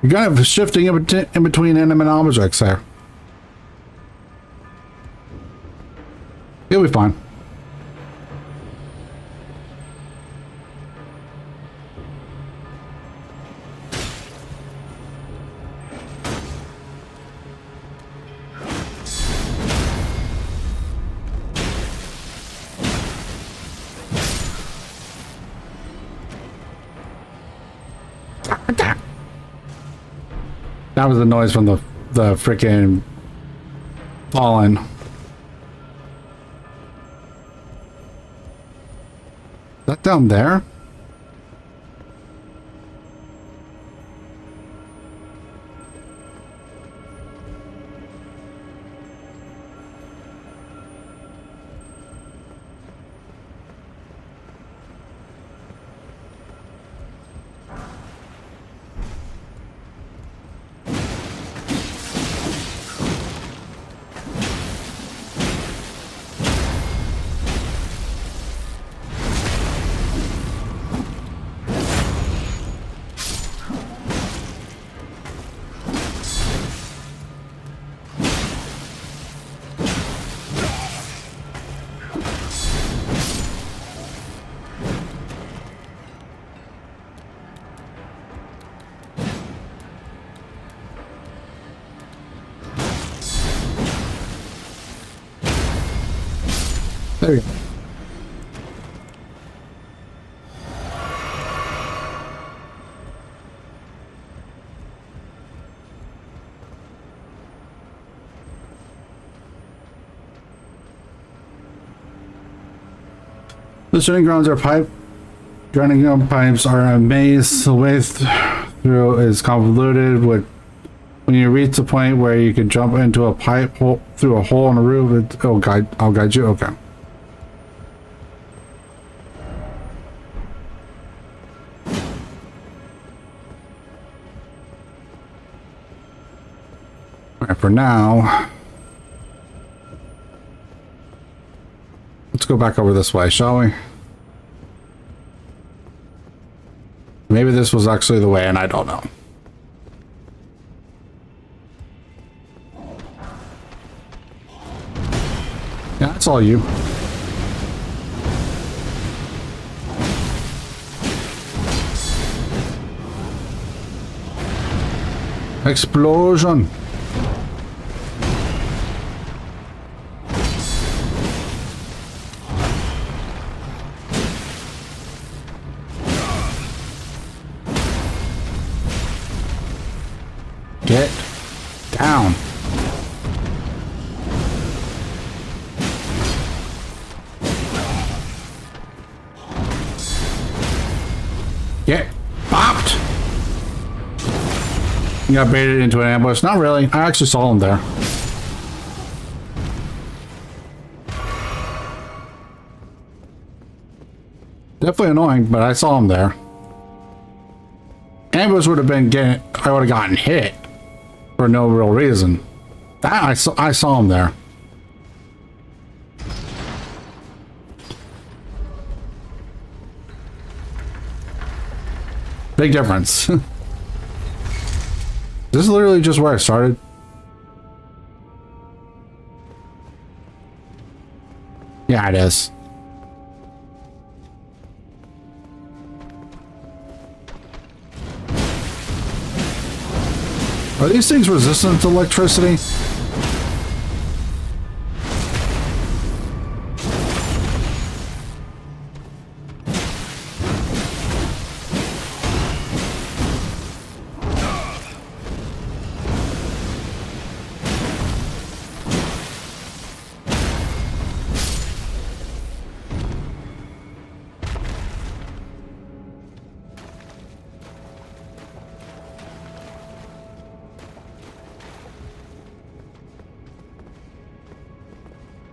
S1: You're kind of shifting in between inanimate objects there. You'll be fine. That was the noise from the freaking Fallen. That down there? There we go. The shooting grounds are pipe. Drowning gun pipes are a maze. The way through is convoluted. When you reach the point where you can jump into a pipe hole through a hole in the roof, I'll guide you. Okay. Alright, for now, let's go back over this way, shall we? Maybe this was actually the way and I don't know. Yeah, that's all you. Explosion! Get down. Get bopped. You got baited into an ambush. Not really. I actually saw him there. Definitely annoying, but I saw him there. Ambush would have been getting. I would have gotten hit for no real reason. That I saw him there. Big difference. This is literally just where I started. Yeah, it is. Are these things resistant to electricity?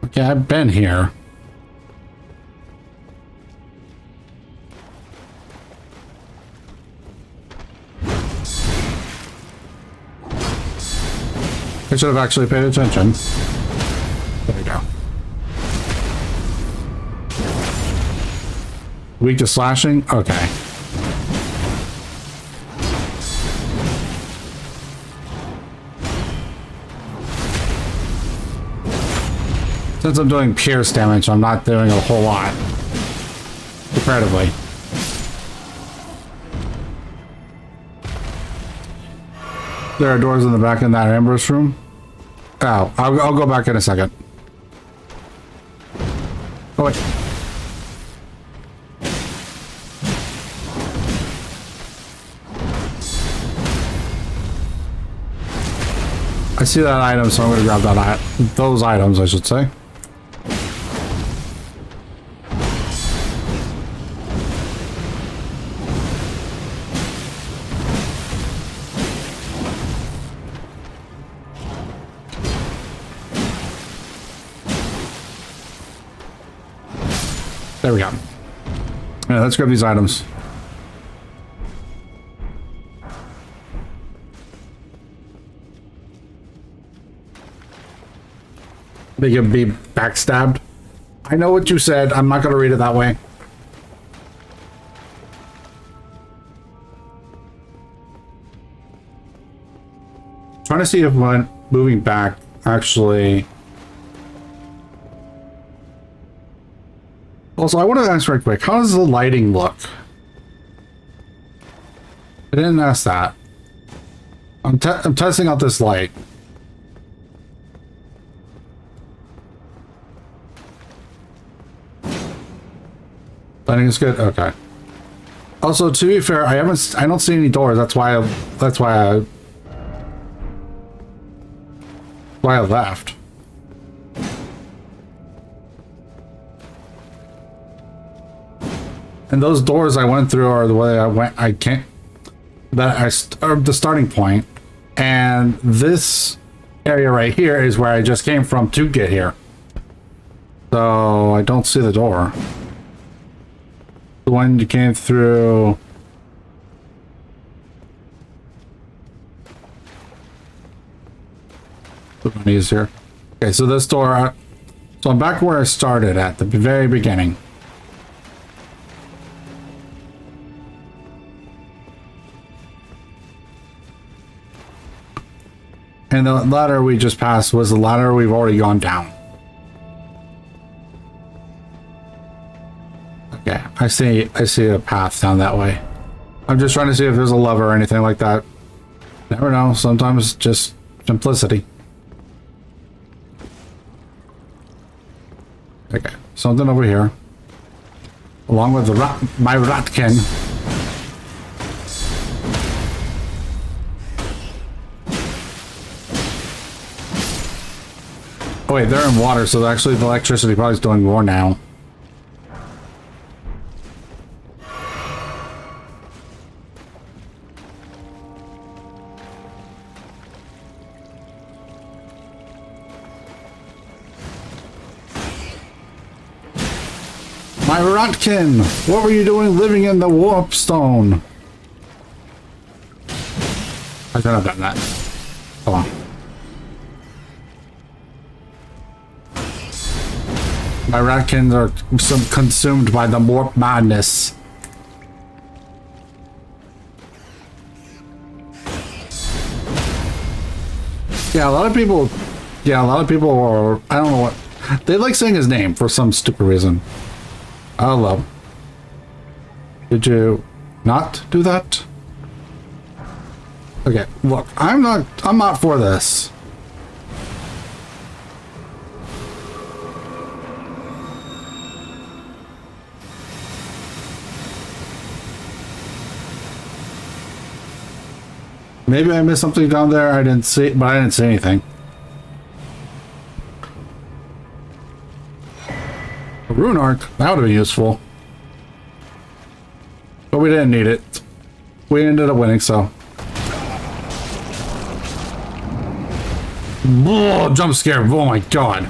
S1: Okay, I've been here. I should have actually paid attention. There we go. Weak to slashing? Okay. Since I'm doing pierce damage, I'm not doing a whole lot. Comparatively. There are doors in the back in that ambush room. Oh, I'll go back in a second. Oh, wait. I see that item, so I'm going to grab that those items, I should say. There we go. Yeah, let's grab these items. They can be backstabbed. I know what you said. I'm not going to read it that way. Trying to see if when moving back actually. Also, I want to ask right quick, how does the lighting look? I didn't ask that. I'm testing out this light. Lighting is good. Okay. Also, to be fair, I don't see any doors. That's why I left. And those doors I went through are the way I went. I can't. Are the starting point, and this area right here is where I just came from to get here. So I don't see the door. The one you came through. Easier. Okay, so this door. So I'm back where I started at the very beginning. And the ladder we just passed was the ladder we've already gone down. Okay, I see a path down that way. I'm just trying to see if there's a lever or anything like that. Never know, sometimes just simplicity. Okay, something over here. Along with the my ratkin. Oh wait, they're in water, so actually the electricity probably is doing more now. My Rotkin! What were you doing living in the warp stone? I should have done that. Come on. My Ratkins are consumed by the warp madness. Yeah, a lot of people are, I don't know what, they like saying his name for some stupid reason. Hello. Did you not do that? Okay, look, I'm not for this. Maybe I missed something down there I didn't see, but I didn't see anything. A rune arc, that would have been useful. But we didn't need it. We ended up winning, so. Oh, jump scare, oh my god.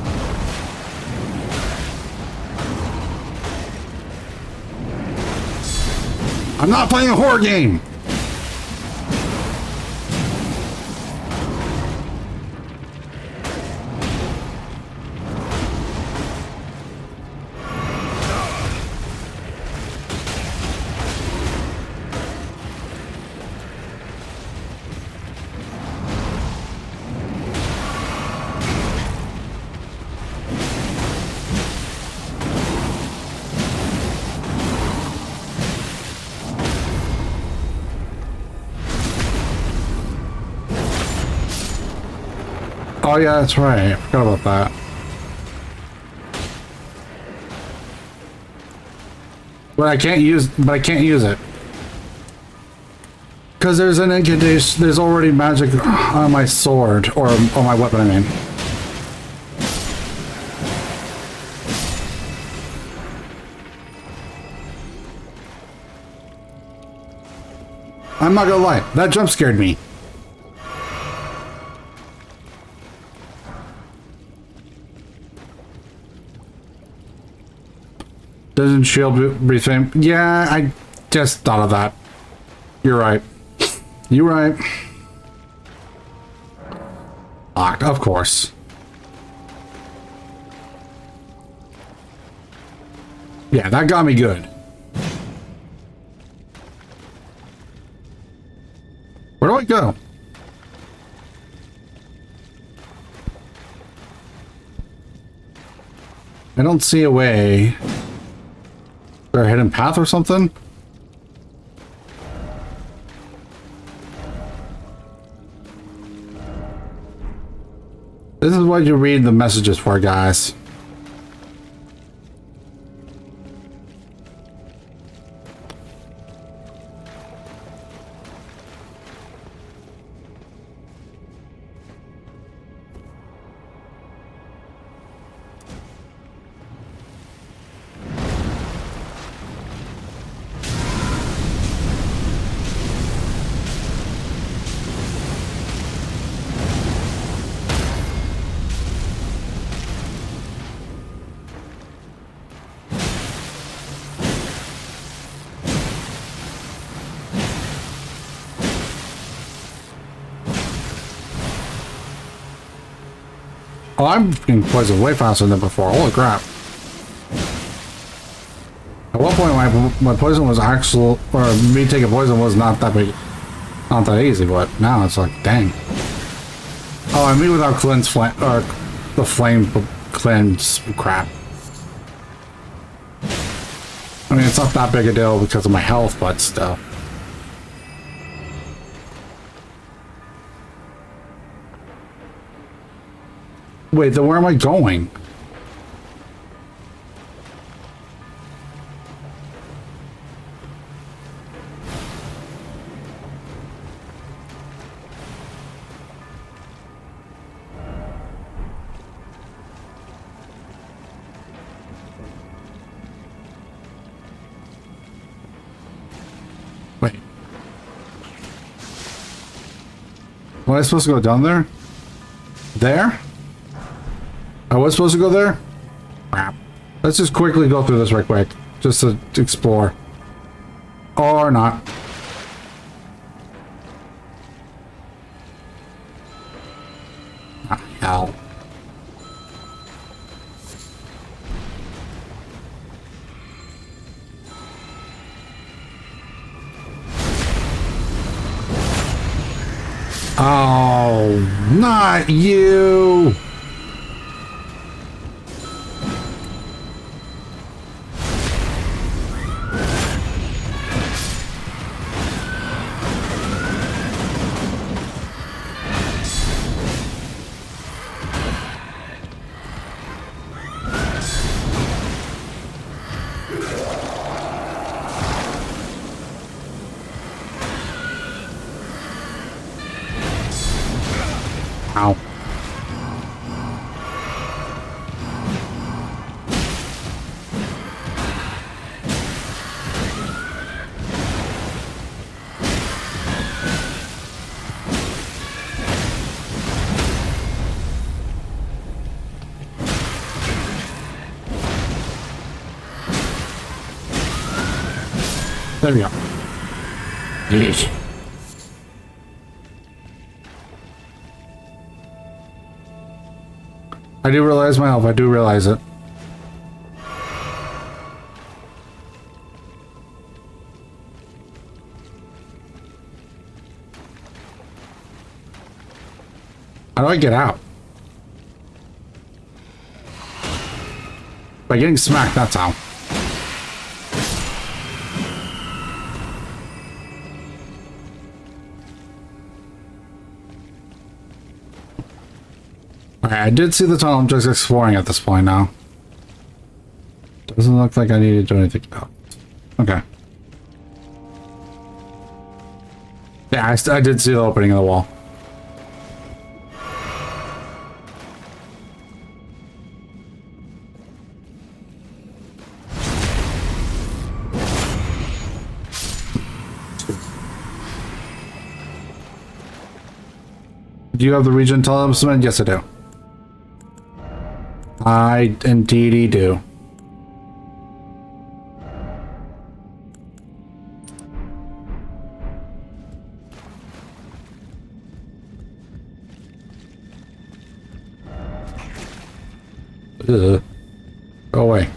S1: I'm not playing a horror game! Oh yeah, that's right. I forgot about that. But I can't use it. Because there's an incantation, there's already magic on my sword, or on my weapon, I mean. I'm not gonna lie, that jump scared me. Doesn't shield reframe? Yeah, I just thought of that. You're right. You're right. Locked, of course. Yeah, that got me good. Where do I go? I don't see a way. Is there a hidden path or something? This is what you read the messages for, guys. Oh, I'm getting poisoned way faster than before. Holy crap. At one point, my poison was actual, or me taking poison was not that big, not that easy, but now it's like, dang. Oh, I mean without cleanse flame, or the flame cleanse crap. I mean, it's not that big a deal because of my health, but still. Wait, then where am I going? Wait. Was I supposed to go down there? There? I was supposed to go there? Crap. Let's just quickly go through this right quick. Just to explore. Or not. Ah, hell. Oh, not you! Ow. There we go. Yeesh. I do realize my health. I do realize it. How do I get out? By getting smacked, that's how. Okay, I did see the tunnel. I'm just exploring at this point now. Doesn't look like I need to do anything else. Okay. Yeah, I did see the opening of the wall. Do you have the region talisman? Yes, I do. I indeed do. Ugh. Go away.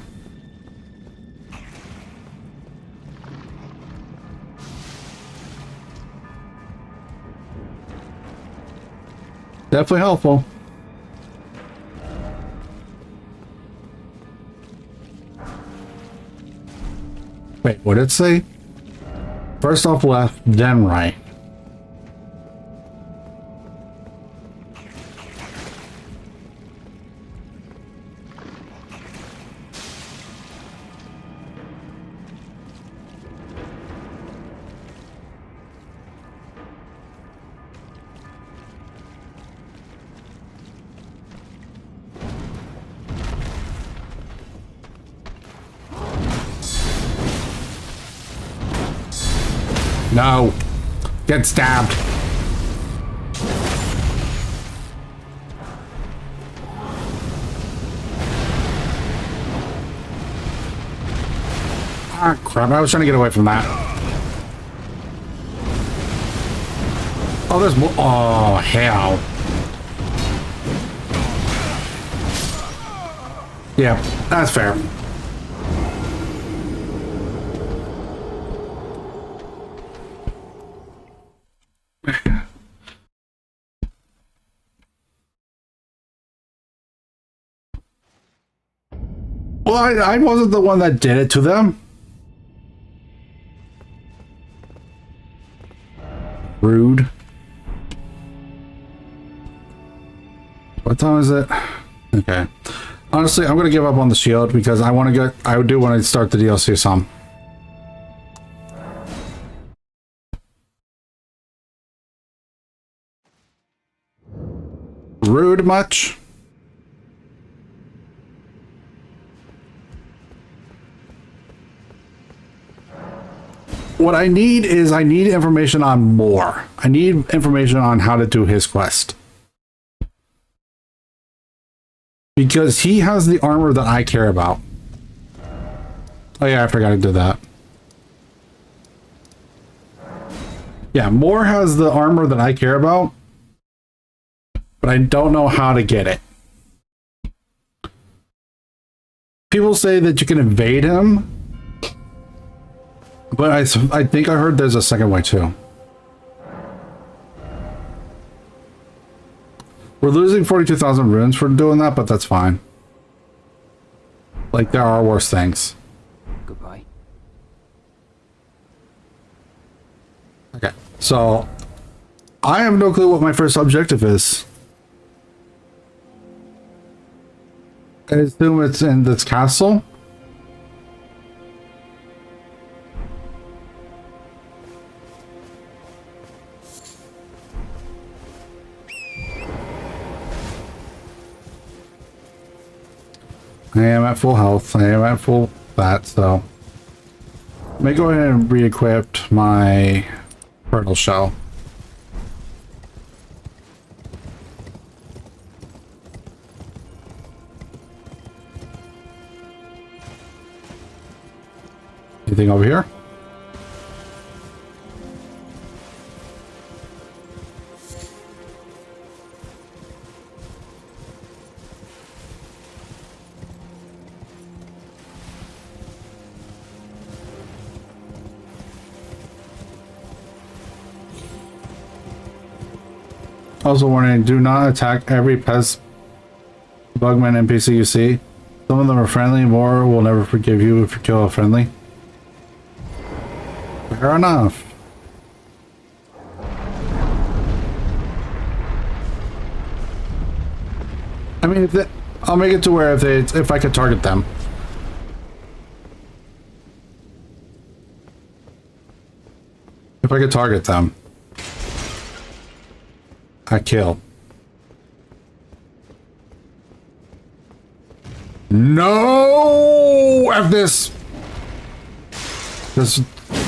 S1: Definitely helpful. Wait, what did it say? First off left, then right. No. Get stabbed. Ah, crap. I was trying to get away from that. Oh, there's more. Oh, hell. Yeah, that's fair. Well, I wasn't the one that did it to them. Rude. What time is it? Okay. Honestly, I'm gonna give up on the shield because I want to get. I do want to start the DLC some. Rude much? What I need is I need information on more. I need information on how to do his quest. Because he has the armor that I care about. Oh yeah, I forgot to do that. Yeah, Moore has the armor that I care about, but I don't know how to get it. People say that you can evade him, but I think I heard there's a second way too. We're losing 42,000 runes for doing that, but that's fine. Like, there are worse things.
S4: Goodbye.
S1: Okay, so I have no clue what my first objective is. I assume it's in this castle. I am at full health. I am at full that, so let me go ahead and re-equip my turtle shell. Anything over here? Also warning, do not attack every pest bugman NPC you see. Some of them are friendly, more will never forgive you if you kill a friendly. Fair enough. I mean, I'll make it to where if I could target them. If I could target them, I kill. No! F this! F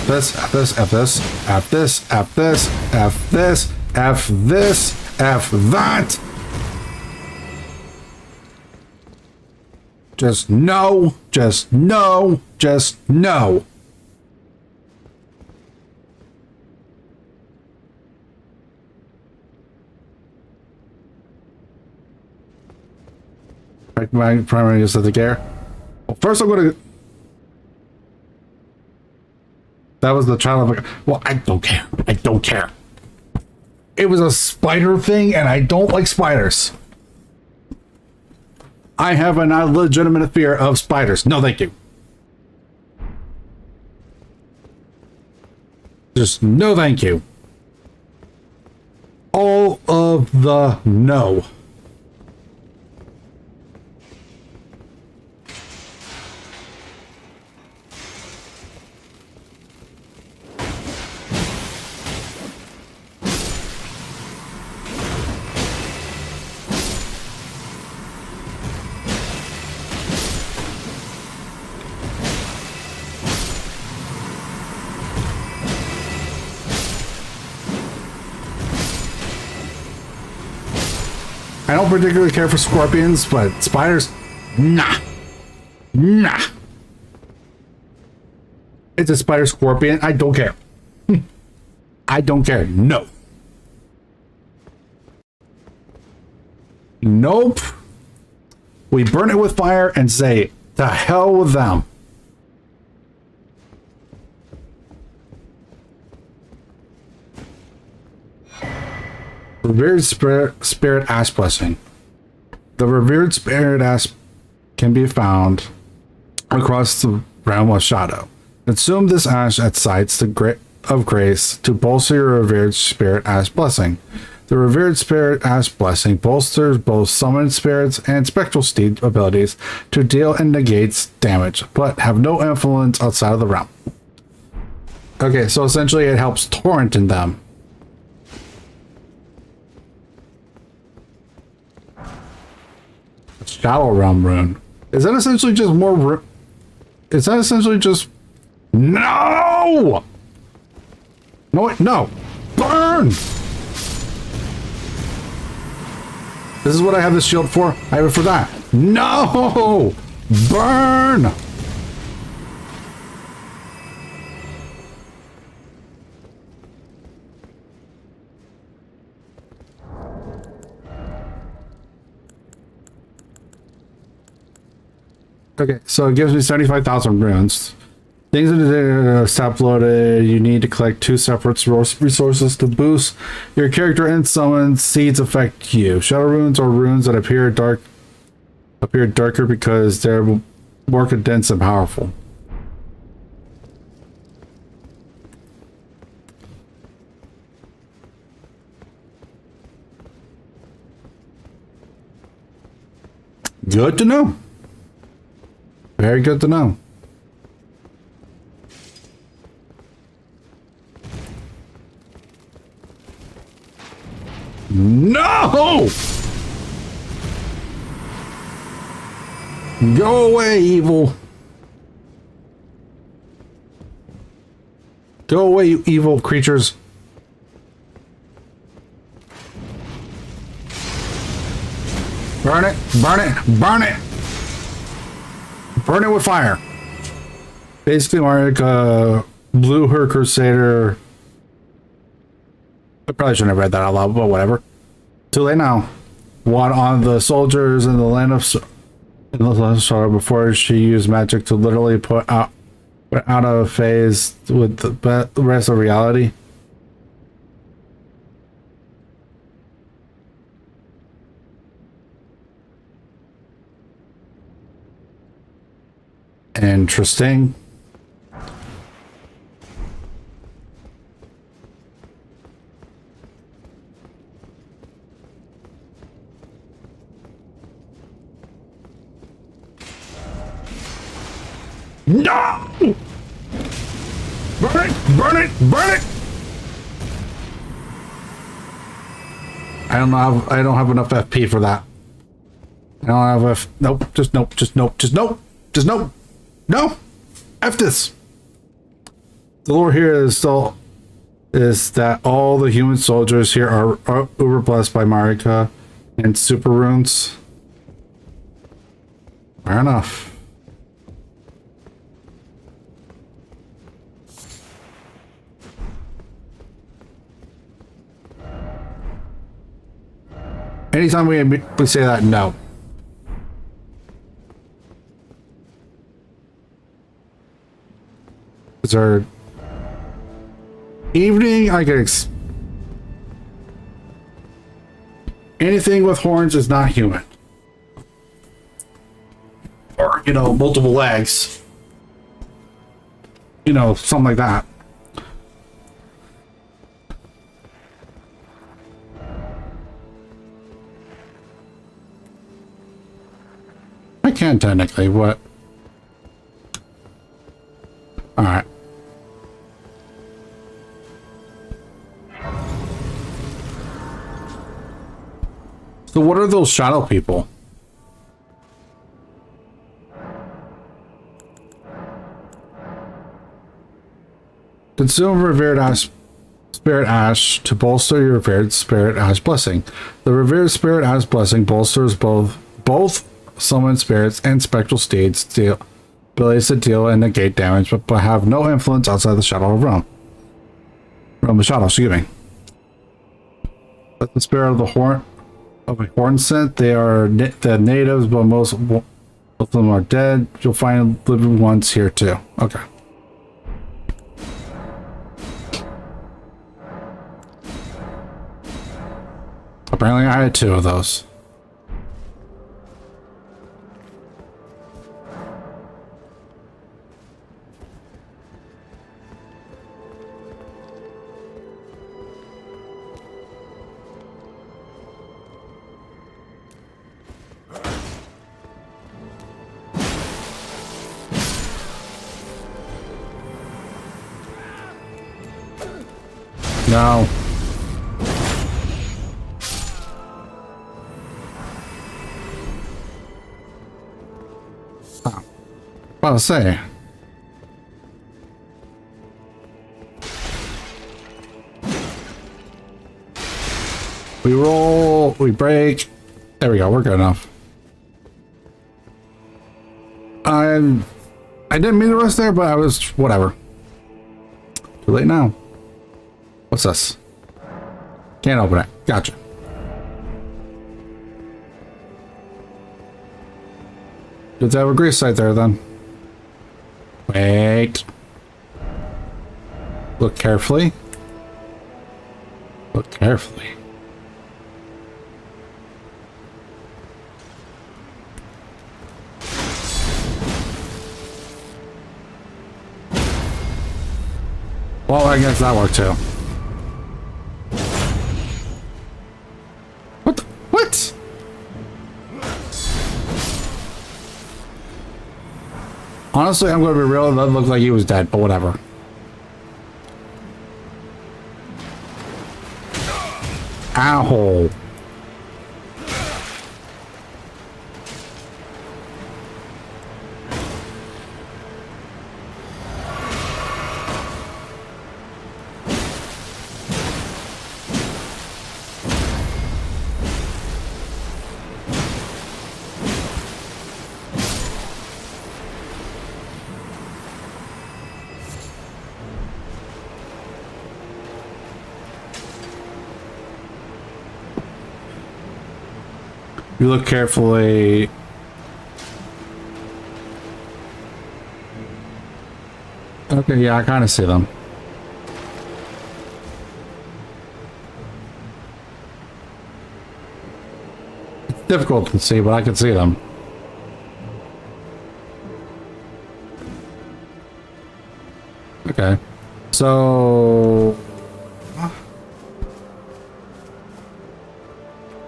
S1: this, F this, F this, F this, F this, F this, F this, F that! Just no, just no, just no. My primary is the gear. Well, first I'm gonna. That was the child of a. Well, I don't care. I don't care. It was a spider thing, and I don't like spiders. I have a legitimate fear of spiders. No, thank you. Just no, thank you. All of the no. I don't particularly care for scorpions, but spiders, nah. Nah. It's a spider scorpion. I don't care. I don't care. No. Nope. We burn it with fire and say, to hell with them. Revered Spirit Ash Blessing. The Revered Spirit Ash can be found across the realm of shadow. Consume this ash at sites of grace to bolster your Revered Spirit Ash Blessing. The Revered Spirit Ash Blessing bolsters both summoned spirits and spectral steed abilities to deal and negates damage, but have no influence outside of the realm. Okay, so essentially it helps torrent in them. Shadow Realm rune. Is that essentially just more is that essentially just... No! No, wait, no! Burn! This is what I have this shield for. I have it for that. No! Burn! Okay, so it gives me 75,000 runes. Things that are uploaded, you need to collect 2 separate resources to boost your character and summon seeds affect you. Shadow runes are runes that appear darker because they're more condensed and powerful. Good to know. Very good to know. No! Go away, evil. Go away, you evil creatures. Burn it, burn it, burn it! Burn it with fire. Basically, Marika blew her Crusader. I probably shouldn't have read that out loud, but whatever. Too late now. One on the soldiers in the land of sorrow before she used magic to literally put out of phase with the rest of reality. Interesting. No! Burn it! Burn it! Burn it! I don't have enough FP for that. I don't have nope, just nope, just nope, just nope, just nope. No! F this! The lore here is that all the human soldiers here are uber blessed by Marika and super runes. Fair enough. Anytime we say that, no. Is there evening? I can anything with horns is not human, or you know, multiple legs. You know, something like that. I can technically. What? All right. So what are those shadow people? Consume revered ash, spirit ash to bolster your revered spirit ash blessing. The revered spirit ash blessing bolsters both summoned spirits and spectral steeds abilities to deal and negate damage, but have no influence outside the shadow realm. Realm of shadow, excuse me. Let the spirit of the horn of a corn scent. They are the natives, but most of them are dead. You'll find living ones here too. Okay. Apparently I had 2 of those. No. Oh. What to say? We roll, we break. There we go, we're good enough. I didn't mean to rest there, but I was whatever. Too late now. What's this? Can't open it. Gotcha. Good to have a grease site there then. Wait. Look carefully. Look carefully. Well, I guess that worked too. What the? What? Honestly, I'm going to be real. That looked like he was dead, but whatever. Ow. You look carefully. Okay, yeah, I kind of see them. It's difficult to see, but I can see them. Okay. So...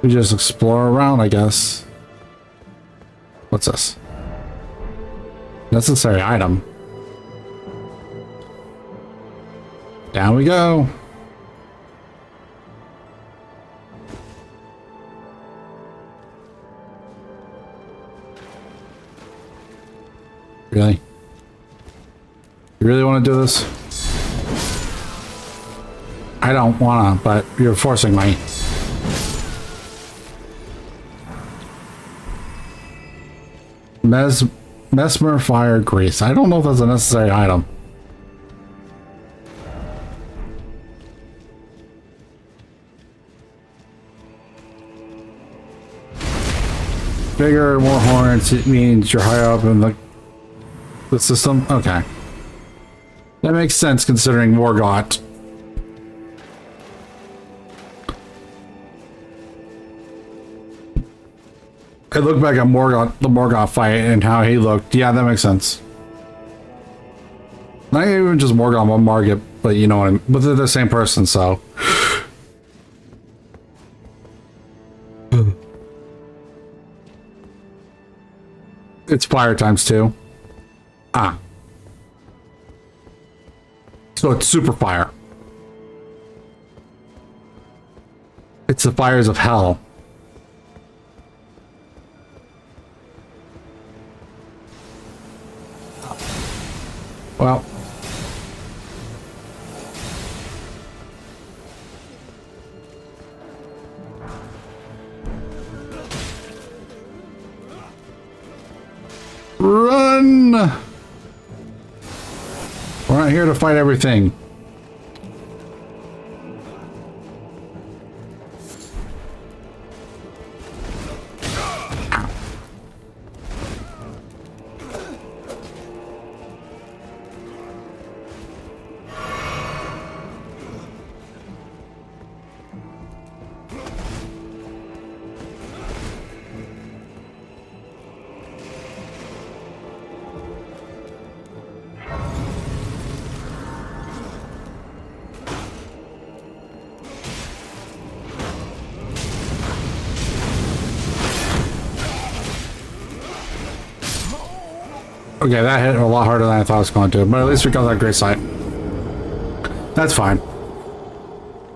S1: we just explore around, I guess. What's this? Necessary item. Down we go. Really? You really want to do this? I don't wanna, but you're forcing me. Mesmer fire grease. I don't know if that's a necessary item. Bigger, more horns, it means you're higher up in the system? Okay. That makes sense considering Morgott. I look back at Morgott, the Morgott fight and how he looked. Yeah, that makes sense. Not even just Morgott, but Margit, but you know what I mean. But they're the same person, so. It's fire times 2. Ah. So it's super fire. It's the fires of hell. Well. Run! We're not here to fight everything. Okay, that hit a lot harder than I thought it was going to, but at least we got that Graphed Scion. That's fine.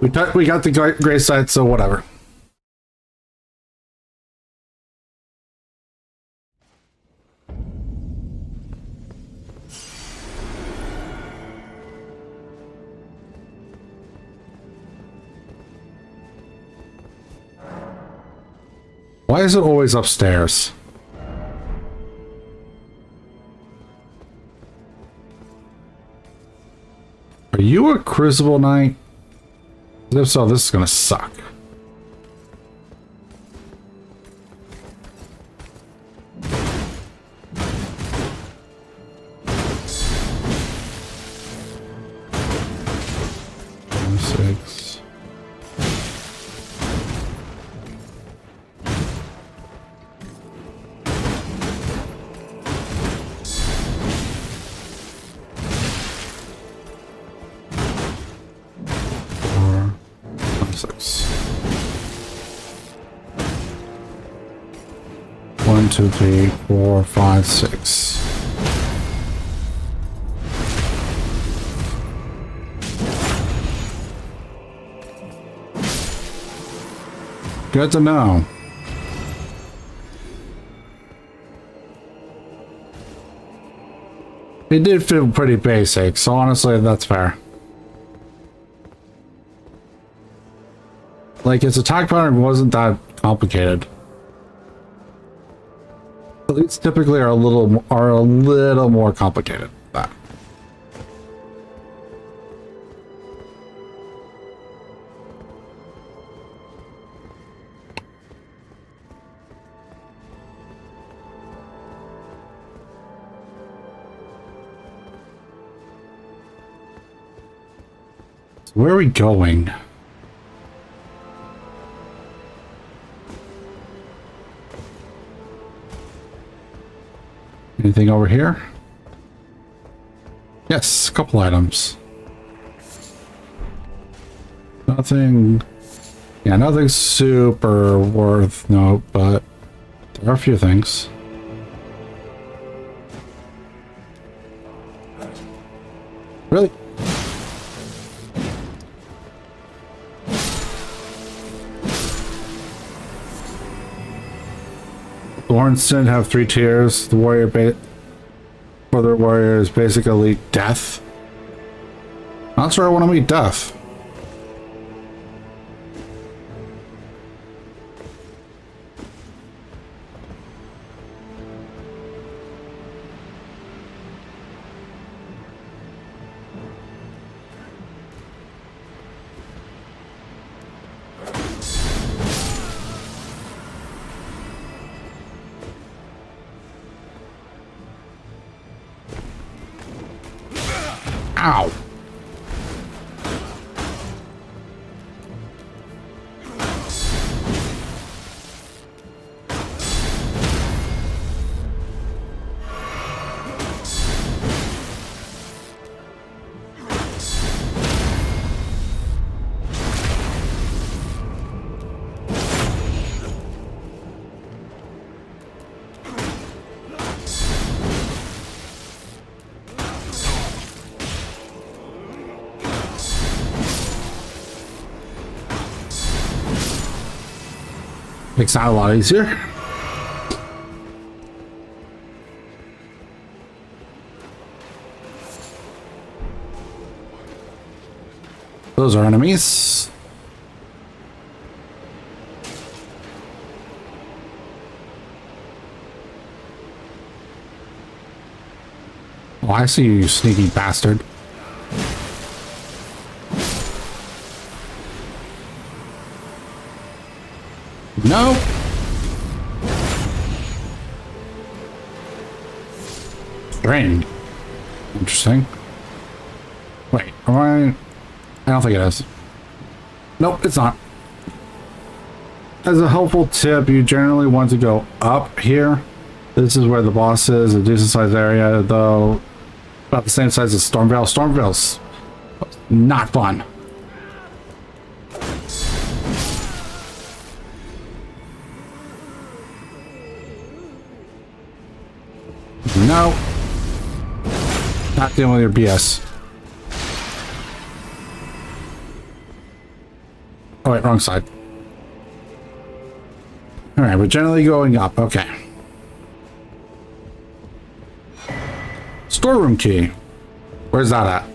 S1: We got the Graphed Scion, so whatever. Why is it always upstairs? Are you a Crucible Knight? If so, this is gonna suck. Six. One, two, three, four, five, six. Good to know. It did feel pretty basic, so honestly, that's fair. Like, its attack pattern wasn't that complicated. Elites typically are a little more complicated than that. So where are we going? Anything over here? Yes, a couple items. Nothing. Yeah, nothing super worth note, but there are a few things. Really? Thorns tend to have 3 tiers. The warrior for the warrior is basically death. Not sure I want to meet death. Ow. Makes that a lot easier. Those are enemies. Oh, I see you, you sneaky bastard. No. Strange. Interesting. Wait, am I don't think it is. Nope, it's not. As a helpful tip, you generally want to go up here. This is where the boss is, a decent sized area, though about the same size as Stormveil. Stormveil's not fun. No. Not dealing with your BS. Oh wait, wrong side. Alright, we're generally going up. Okay. Storeroom key. Where's that at?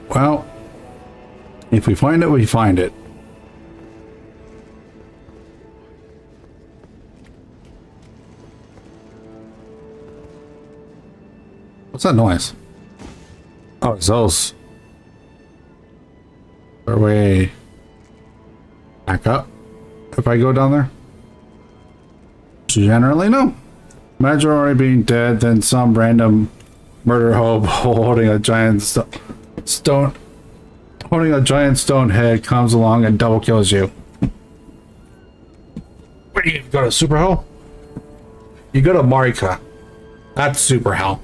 S1: Well, if we find it, we find it. What's that noise? Oh, it's those. Are we back up if I go down there? Generally, no. Imagine already being dead, then some random murder hobo holding a giant stone head comes along and double kills you. Where do you go to super hell? You go to Marika. That's super hell.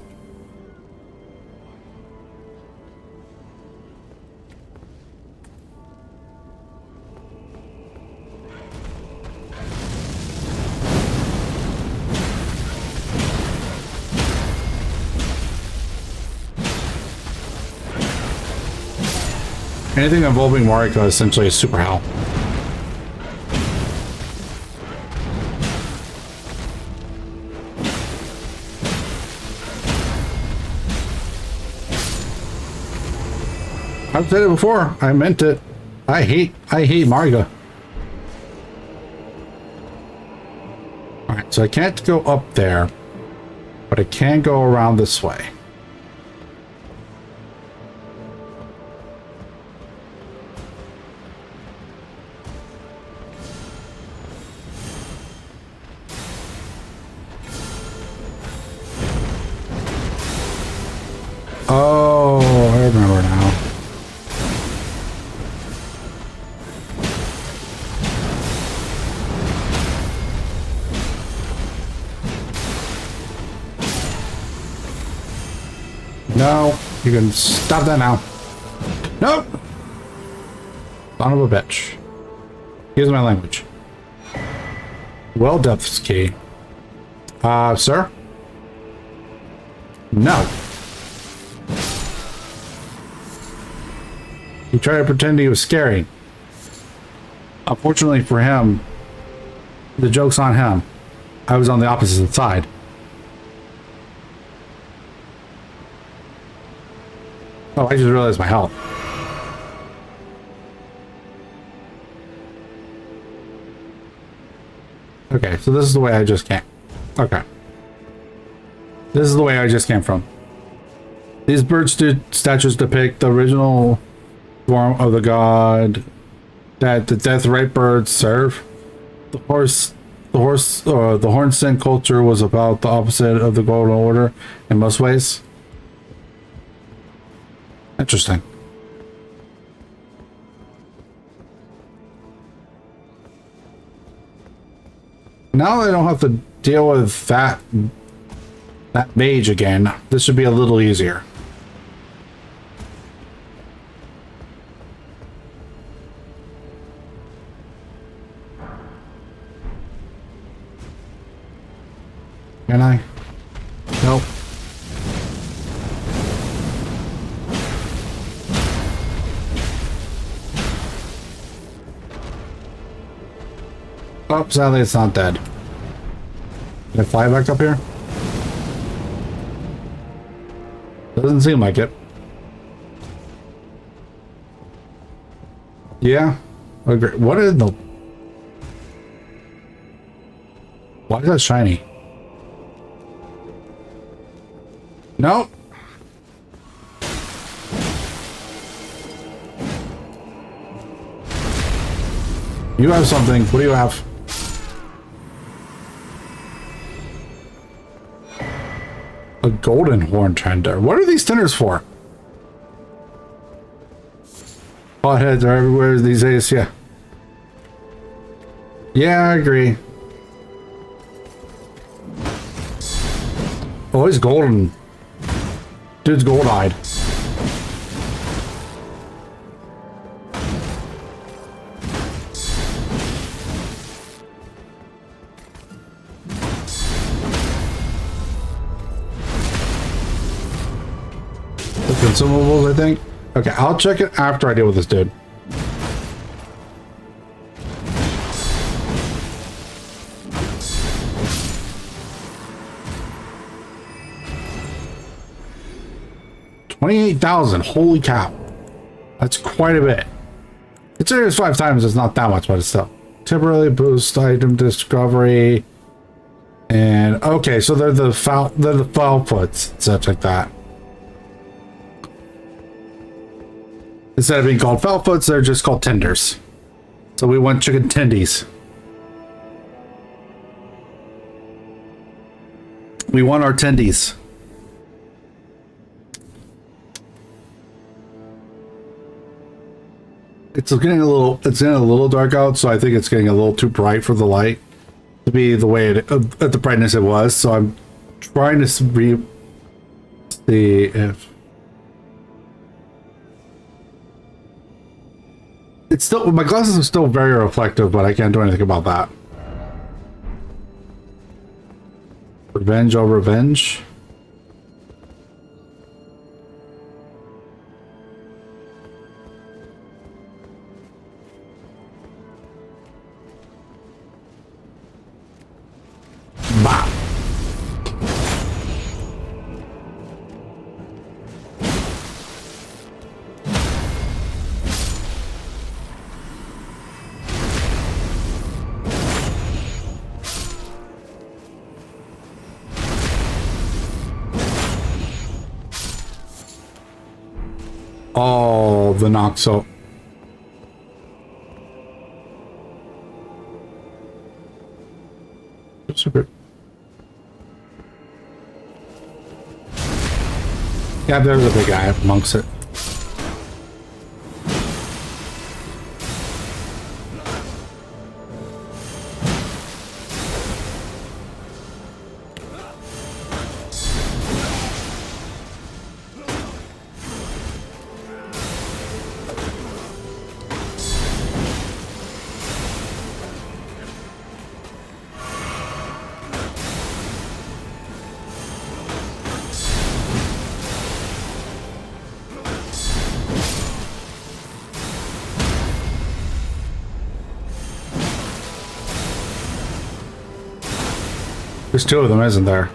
S1: Anything involving Marika essentially is super hell. I've said it before. I meant it. I hate Marika. Alright, so I can't go up there, but I can go around this way. Oh, I remember now. No, you can stop that now. Nope. Son of a bitch. Here's my language. Well, depths key. Sir? No. He tried to pretend he was scary. Unfortunately for him, the joke's on him. I was on the opposite side. Oh, I just realized my health. Okay, so this is the way I just came. Okay. This is the way I just came from. These bird statues depict the original form of the god that the death right birds serve. The horn sin culture was about the opposite of the golden order in most ways. Interesting. Now I don't have to deal with that mage again. This should be a little easier. Can I? Nope. Oh, sadly it's not dead. Can I fly back up here? Doesn't seem like it. Yeah. Okay. What is the... Why is that shiny? Nope. You have something. What do you have? A golden horn tender. What are these tenders for? Potheads are everywhere these days, yeah. Yeah, I agree. Oh, he's golden. Dude's gold-eyed.
S4: consumables, I think. Okay, I'll check it after I deal with this dude. $28,000. Holy cow. That's quite a bit. Considering it's 5 times, it's not that much, but it's still. Temporarily boost item discovery. And okay, so they're the foul foots, such like that. Instead of being called foul foots, they're just called tenders. So we want chicken tendies. We want our tendies. It's getting a little dark out, so I think it's getting a little too bright for the light to be the way at the brightness it was. So I'm trying to see if it's still, my glasses are still very reflective, but I can't do anything about that. Revenge or revenge. Bah. Oh, the Noxo. Super. Yeah, there's a big guy amongst it. There's 2 of them, isn't there?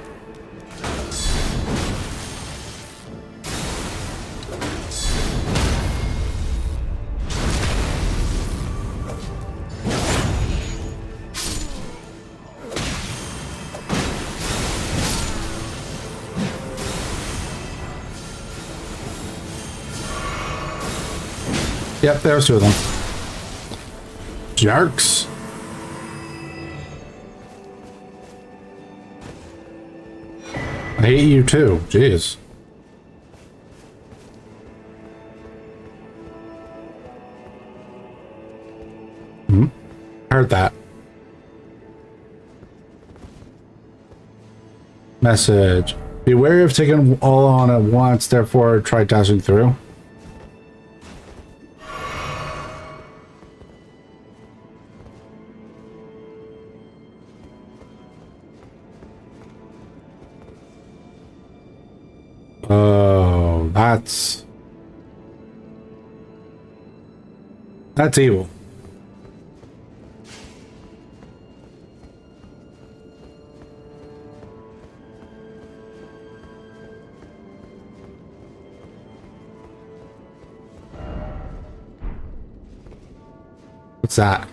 S4: Yep, there's 2 of them. Jerks. I hate you too. Jeez. Heard that. Message. Be wary of taking all on at once, therefore try dashing through. Oh, that's evil. What's that?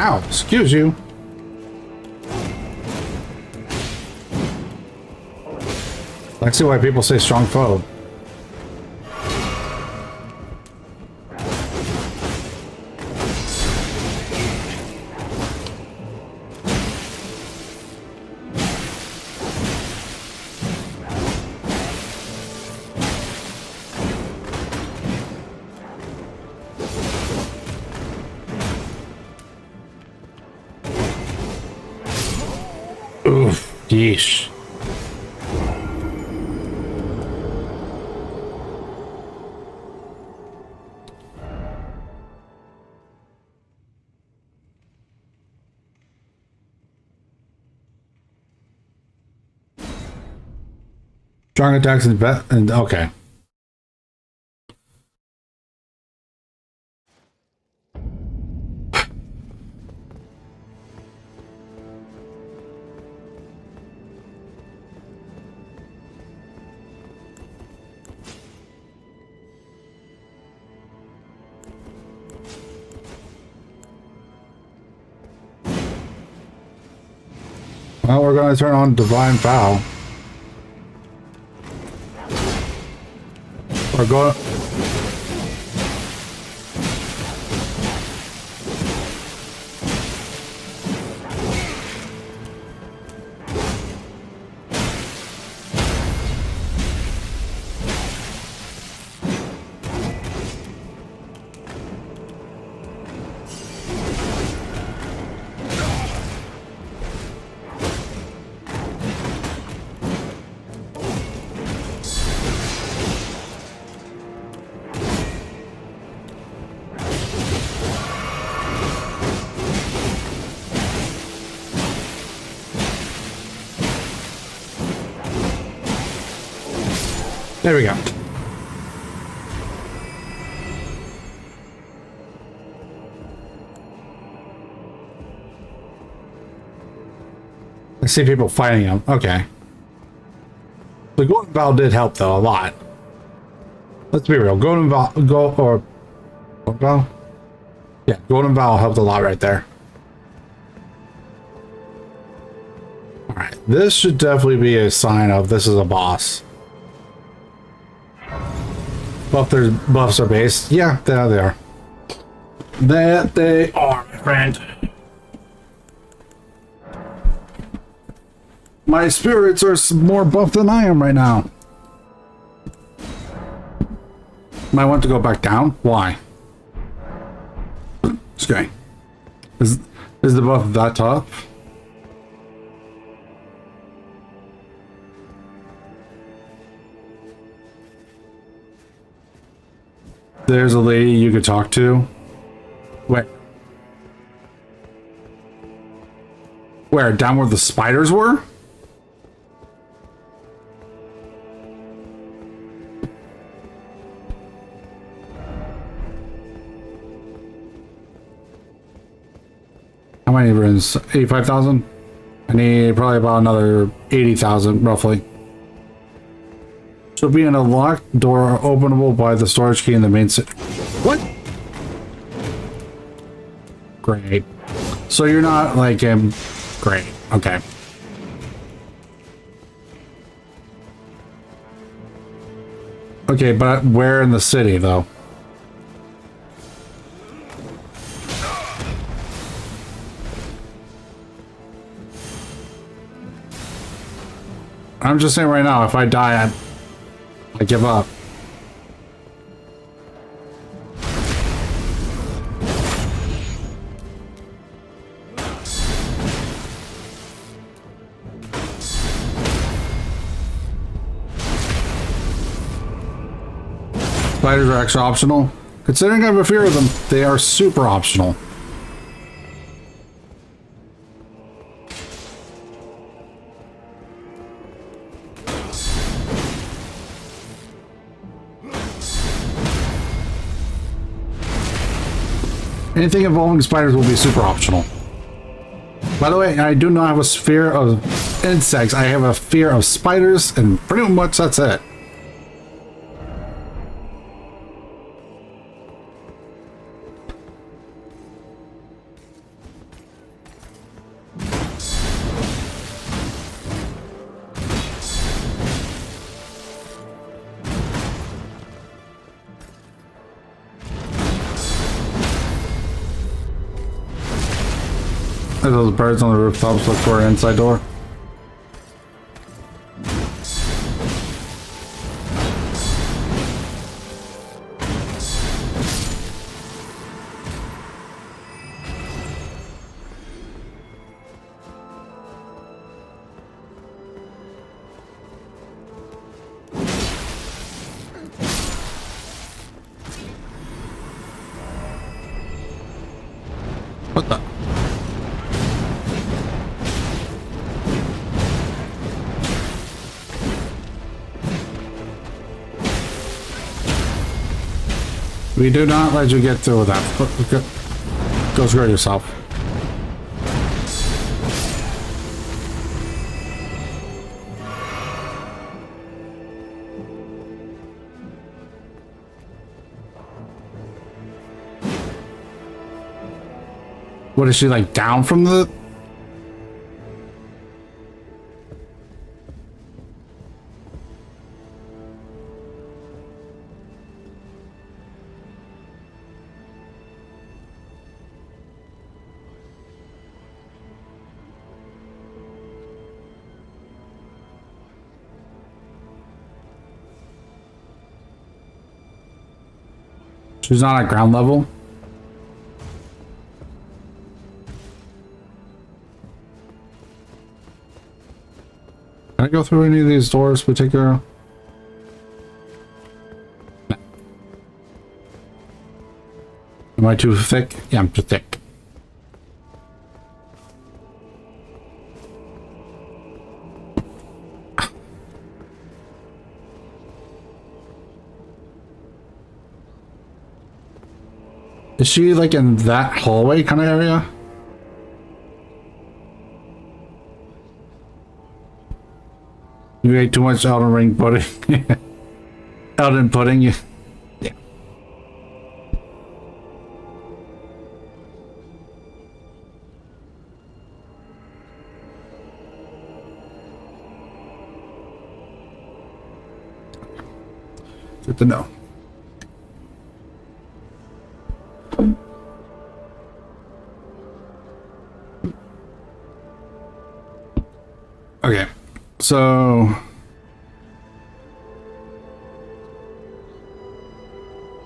S4: Ow, excuse you. I see why people say strong foe. Oof, yeesh. Strong attacks and okay. Well, we're going to turn on Divine Vow. We're going... There we go. I see people fighting him. Okay. The Golden Vow did help though a lot. Let's be real. Golden Vow Golden Vow? Yeah, Golden Vow helped a lot right there. Alright, this should definitely be a sign of this is a boss. Buffs are based. Yeah, there they are. That they are, my friend. My spirits are more buff than I am right now. Might want to go back down. Why? Okay. Is the buff that tough? There's a lady you could talk to. Where? Where? Down where the spiders were? How many runes? 85,000? I need probably about another 80,000, roughly. So being a locked door openable by the storage key in the main What? Great. So you're not like him. Great. Okay. Okay, but where in the city though? I'm just saying right now, if I die, I give up. Spiders are extra optional. Considering I have a fear of them, they are super optional. Anything involving spiders will be super optional. By the way, I do not have a fear of insects. I have a fear of spiders, and pretty much that's it. Those birds on the rooftops look for an inside door. What the? We do not let you get through that. Go screw yourself. What is she, like, down from the... She's not at ground level? Can I go through any of these doors particular? No. Am I too thick? Yeah, I'm too thick. Is she like in that hallway kind of area? You ate too much Elden Ring pudding. Elden pudding, you. Yeah. Good to know. Okay, so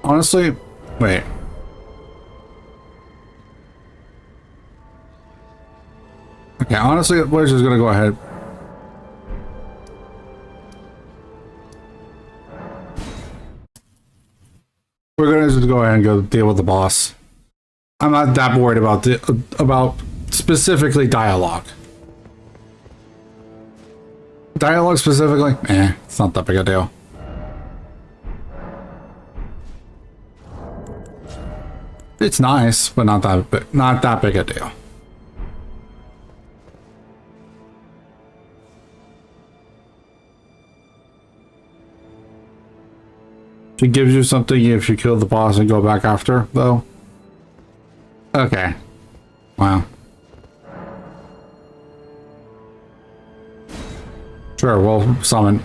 S4: honestly, wait. Okay, honestly, we're just gonna go ahead. We're gonna just go ahead and go deal with the boss. I'm not that worried about specifically dialogue. Dialogue specifically, it's not that big a deal. It's nice, but not that big a deal. She gives you something if you kill the boss and go back after, though. Okay. Wow. Sure, we'll summon.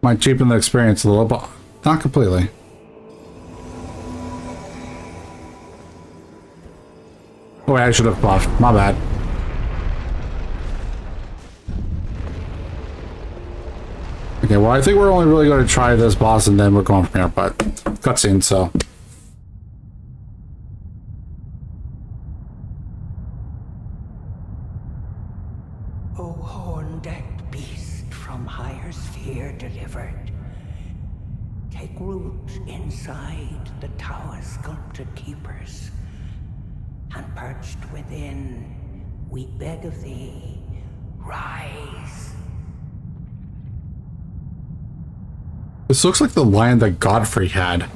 S4: Might cheapen the experience a little, but not completely. Oh, wait, I should have buffed. My bad. Okay, well, I think we're only really going to try this boss and then we're going from here, but cutscene, so.
S5: O horn-decked beast from higher sphere delivered, take root inside the tower's sculpted keepers, and perched within, we beg of thee, rise.
S4: This looks like the lion that Godfrey had.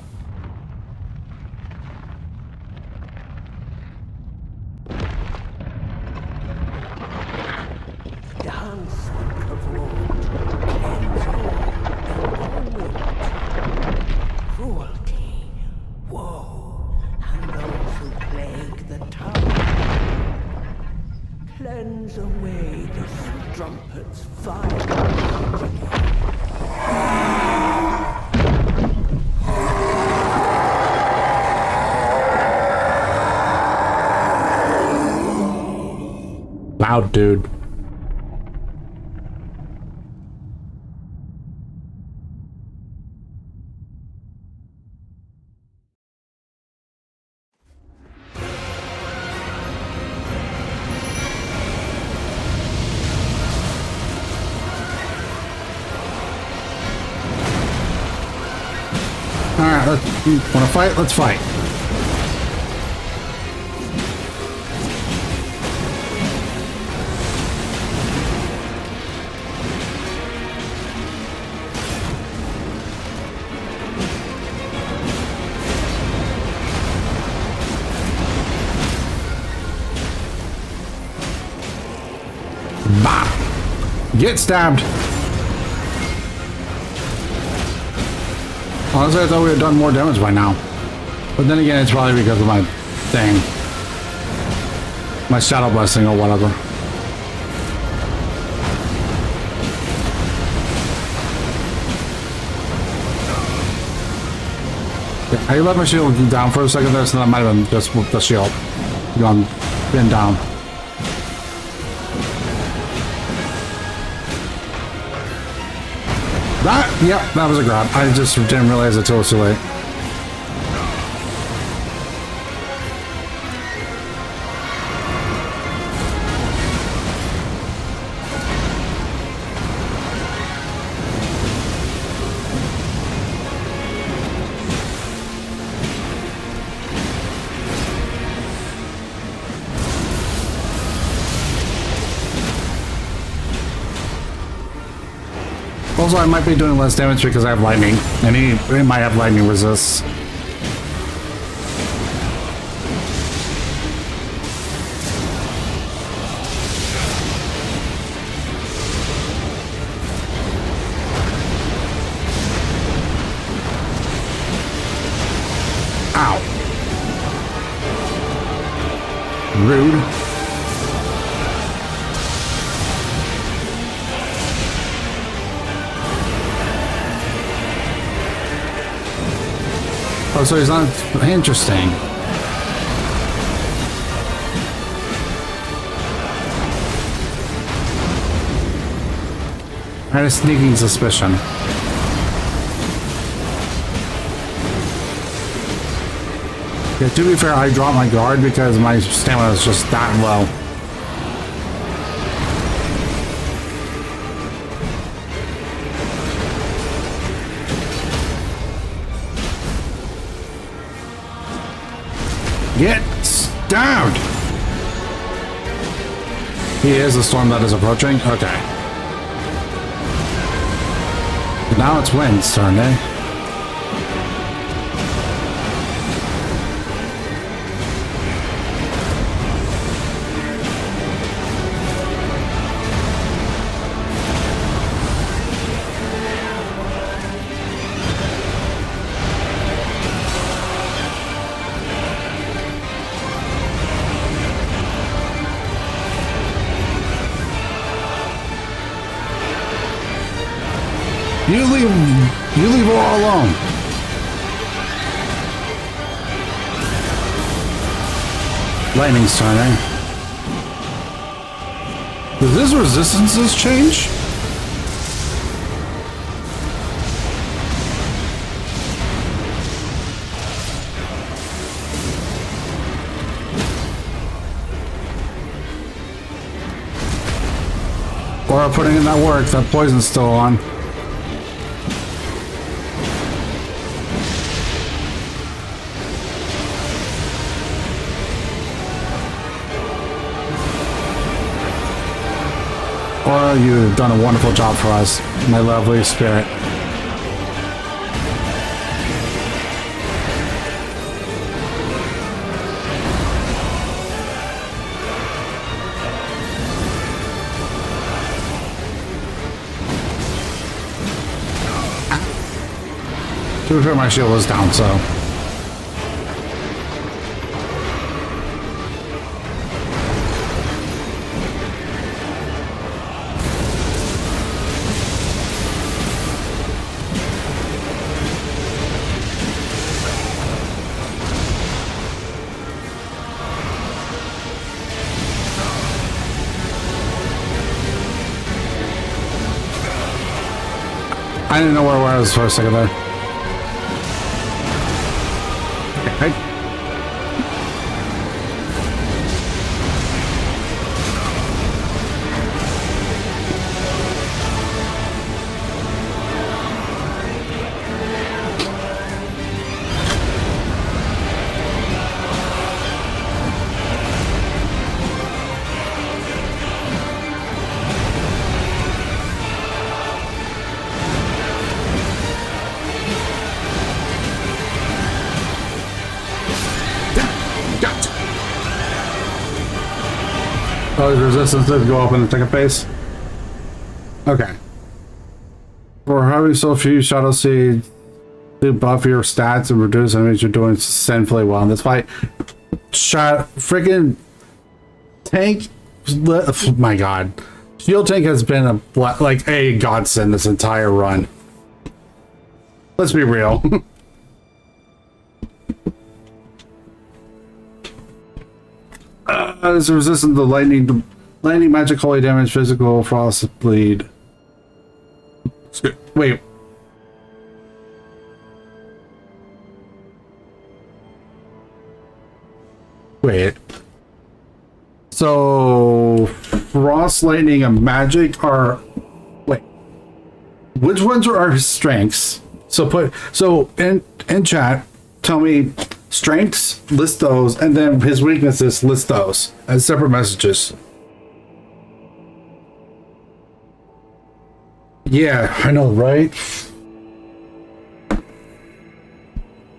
S4: Loud, dude. Alright, wanna fight? Let's fight. Get stabbed! Honestly, I thought we had done more damage by now. But then again, it's probably because of my thing. My shadow blessing or whatever. I let my shield down for a second there, so that might have been just with the shield. Gone, been down. Yep, that was a grab. I just didn't realize it till it was too late. Also, I might be doing less damage because I have lightning, and he might have lightning resist. Ow. Rude. Oh, so he's not interesting. I had a sneaking suspicion. Yeah, to be fair, I dropped my guard because my stamina is just that low. Get stabbed! He is the storm that is approaching? Okay. Now it's Wind's turn, eh? You leave her all alone. Lightning's turn, eh? Does his resistances change? Or putting in that work, that poison's still on. Or you've done a wonderful job for us, my lovely spirit. To be fair, my shield was down, so. I didn't know where I was for a second there. Okay. Oh, his resistance did go up in the second phase. Okay. For having so few shadow seeds, to buff your stats and reduce enemies, you're doing sinfully well in this fight. Freaking tank. Oh my god. Shield tank has been a godsend this entire run. Let's be real. Is resistant to lightning magic, holy damage, physical, frost, bleed. Wait. Wait. So frost, lightning, and magic are. Wait. Which ones are our strengths? So in chat, tell me strengths, list those, and then his weaknesses, list those as separate messages. Yeah, I know, right?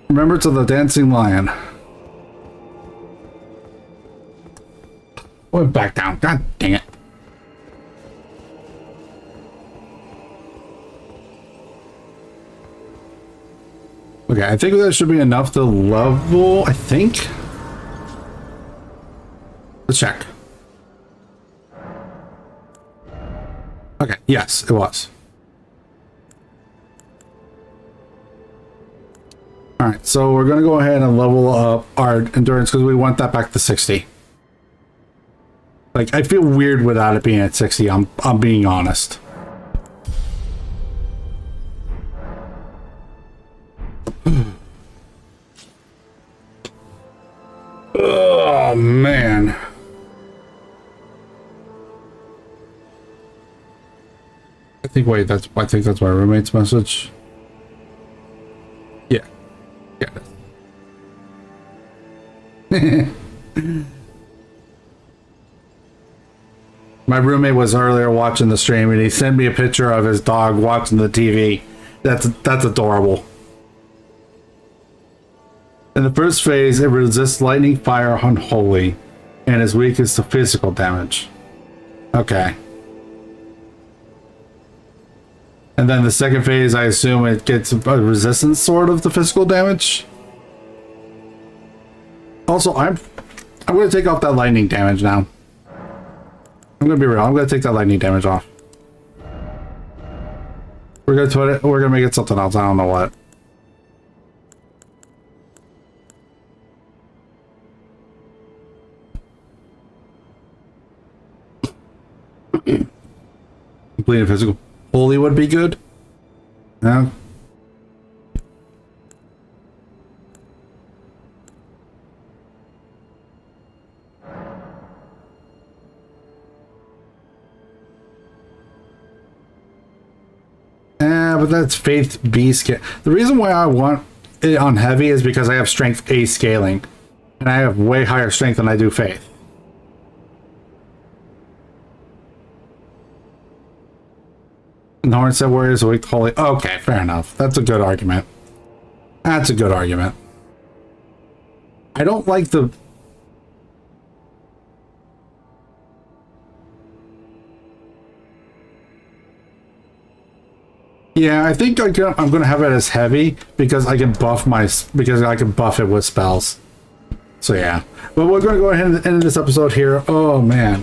S4: Remember to the dancing lion. Went back down. God dang it. Okay, I think that should be enough to level, I think. Let's check. Okay, yes, it was. Alright, so we're going to go ahead and level up our endurance because we want that back to 60. Like, I feel weird without it being at 60, I'm being honest. Oh, man. I think that's my roommate's message. Yeah. Yeah. My roommate was earlier watching the stream and he sent me a picture of his dog watching the TV. That's adorable. In the first phase, it resists lightning, fire, unholy, and is weakest to physical damage. Okay. And then the second phase, I assume it gets a resistance sort of to physical damage. Also, I'm going to take off that lightning damage now. I'm going to be real. I'm going to take that lightning damage off. We're going to make it something else. I don't know what. Completed physical. Holy would be good. Yeah. But that's Faith B scale. The reason why I want it on heavy is because I have strength A scaling. And I have way higher strength than I do Faith. And the Horn said warriors are weak to holy. Okay, fair enough. That's a good argument. That's a good argument. I don't like the... Yeah, I think I'm gonna have it as heavy because I can buff it with spells. So yeah, but we're gonna go ahead and end this episode here. Oh man,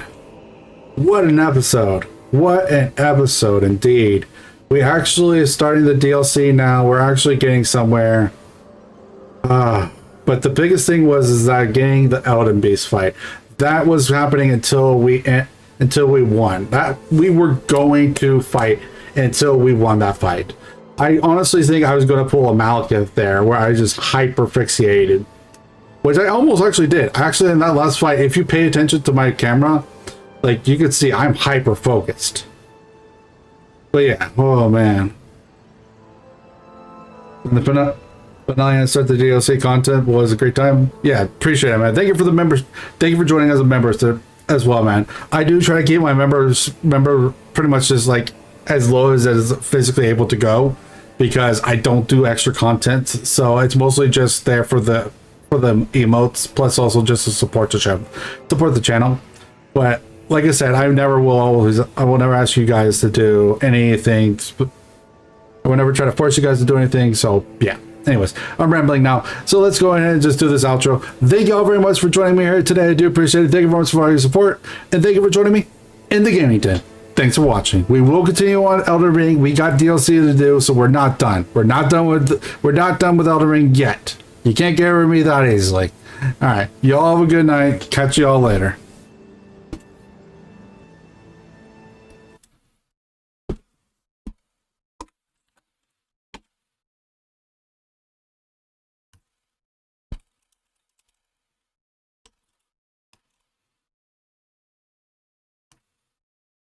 S4: what an episode! What an episode indeed. We actually are starting the DLC now. We're actually getting somewhere. But the biggest thing is that getting the Elden Beast fight. That was happening until we won. That we were going to fight until we won that fight. I honestly think I was going to pull a Malekith there where I just hyper fixated, which I almost actually did. Actually, in that last fight, if you pay attention to my camera, like you could see I'm hyper focused. But yeah, oh man. And the finale and start the DLC content was a great time. Yeah, appreciate it, man. Thank you for the members. Thank you for joining as a member as well, man. I do try to keep my member pretty much just like as low as it is physically able to go because I don't do extra content, so it's mostly just there for the emotes plus also just to support the channel. But like I said, I will never ask you guys to do anything. I will never try to force you guys to do anything. So yeah. Anyways, I'm rambling now. So let's go ahead and just do this outro. Thank you all very much for joining me here today. I do appreciate it. Thank you very much for all your support. And thank you for joining me in the gaming den. Thanks for watching. We will continue on Elden Ring. We got DLC to do, so we're not done. We're not done with Elden Ring yet. You can't get rid of me that easily. All right. Y'all have a good night. Catch you all later.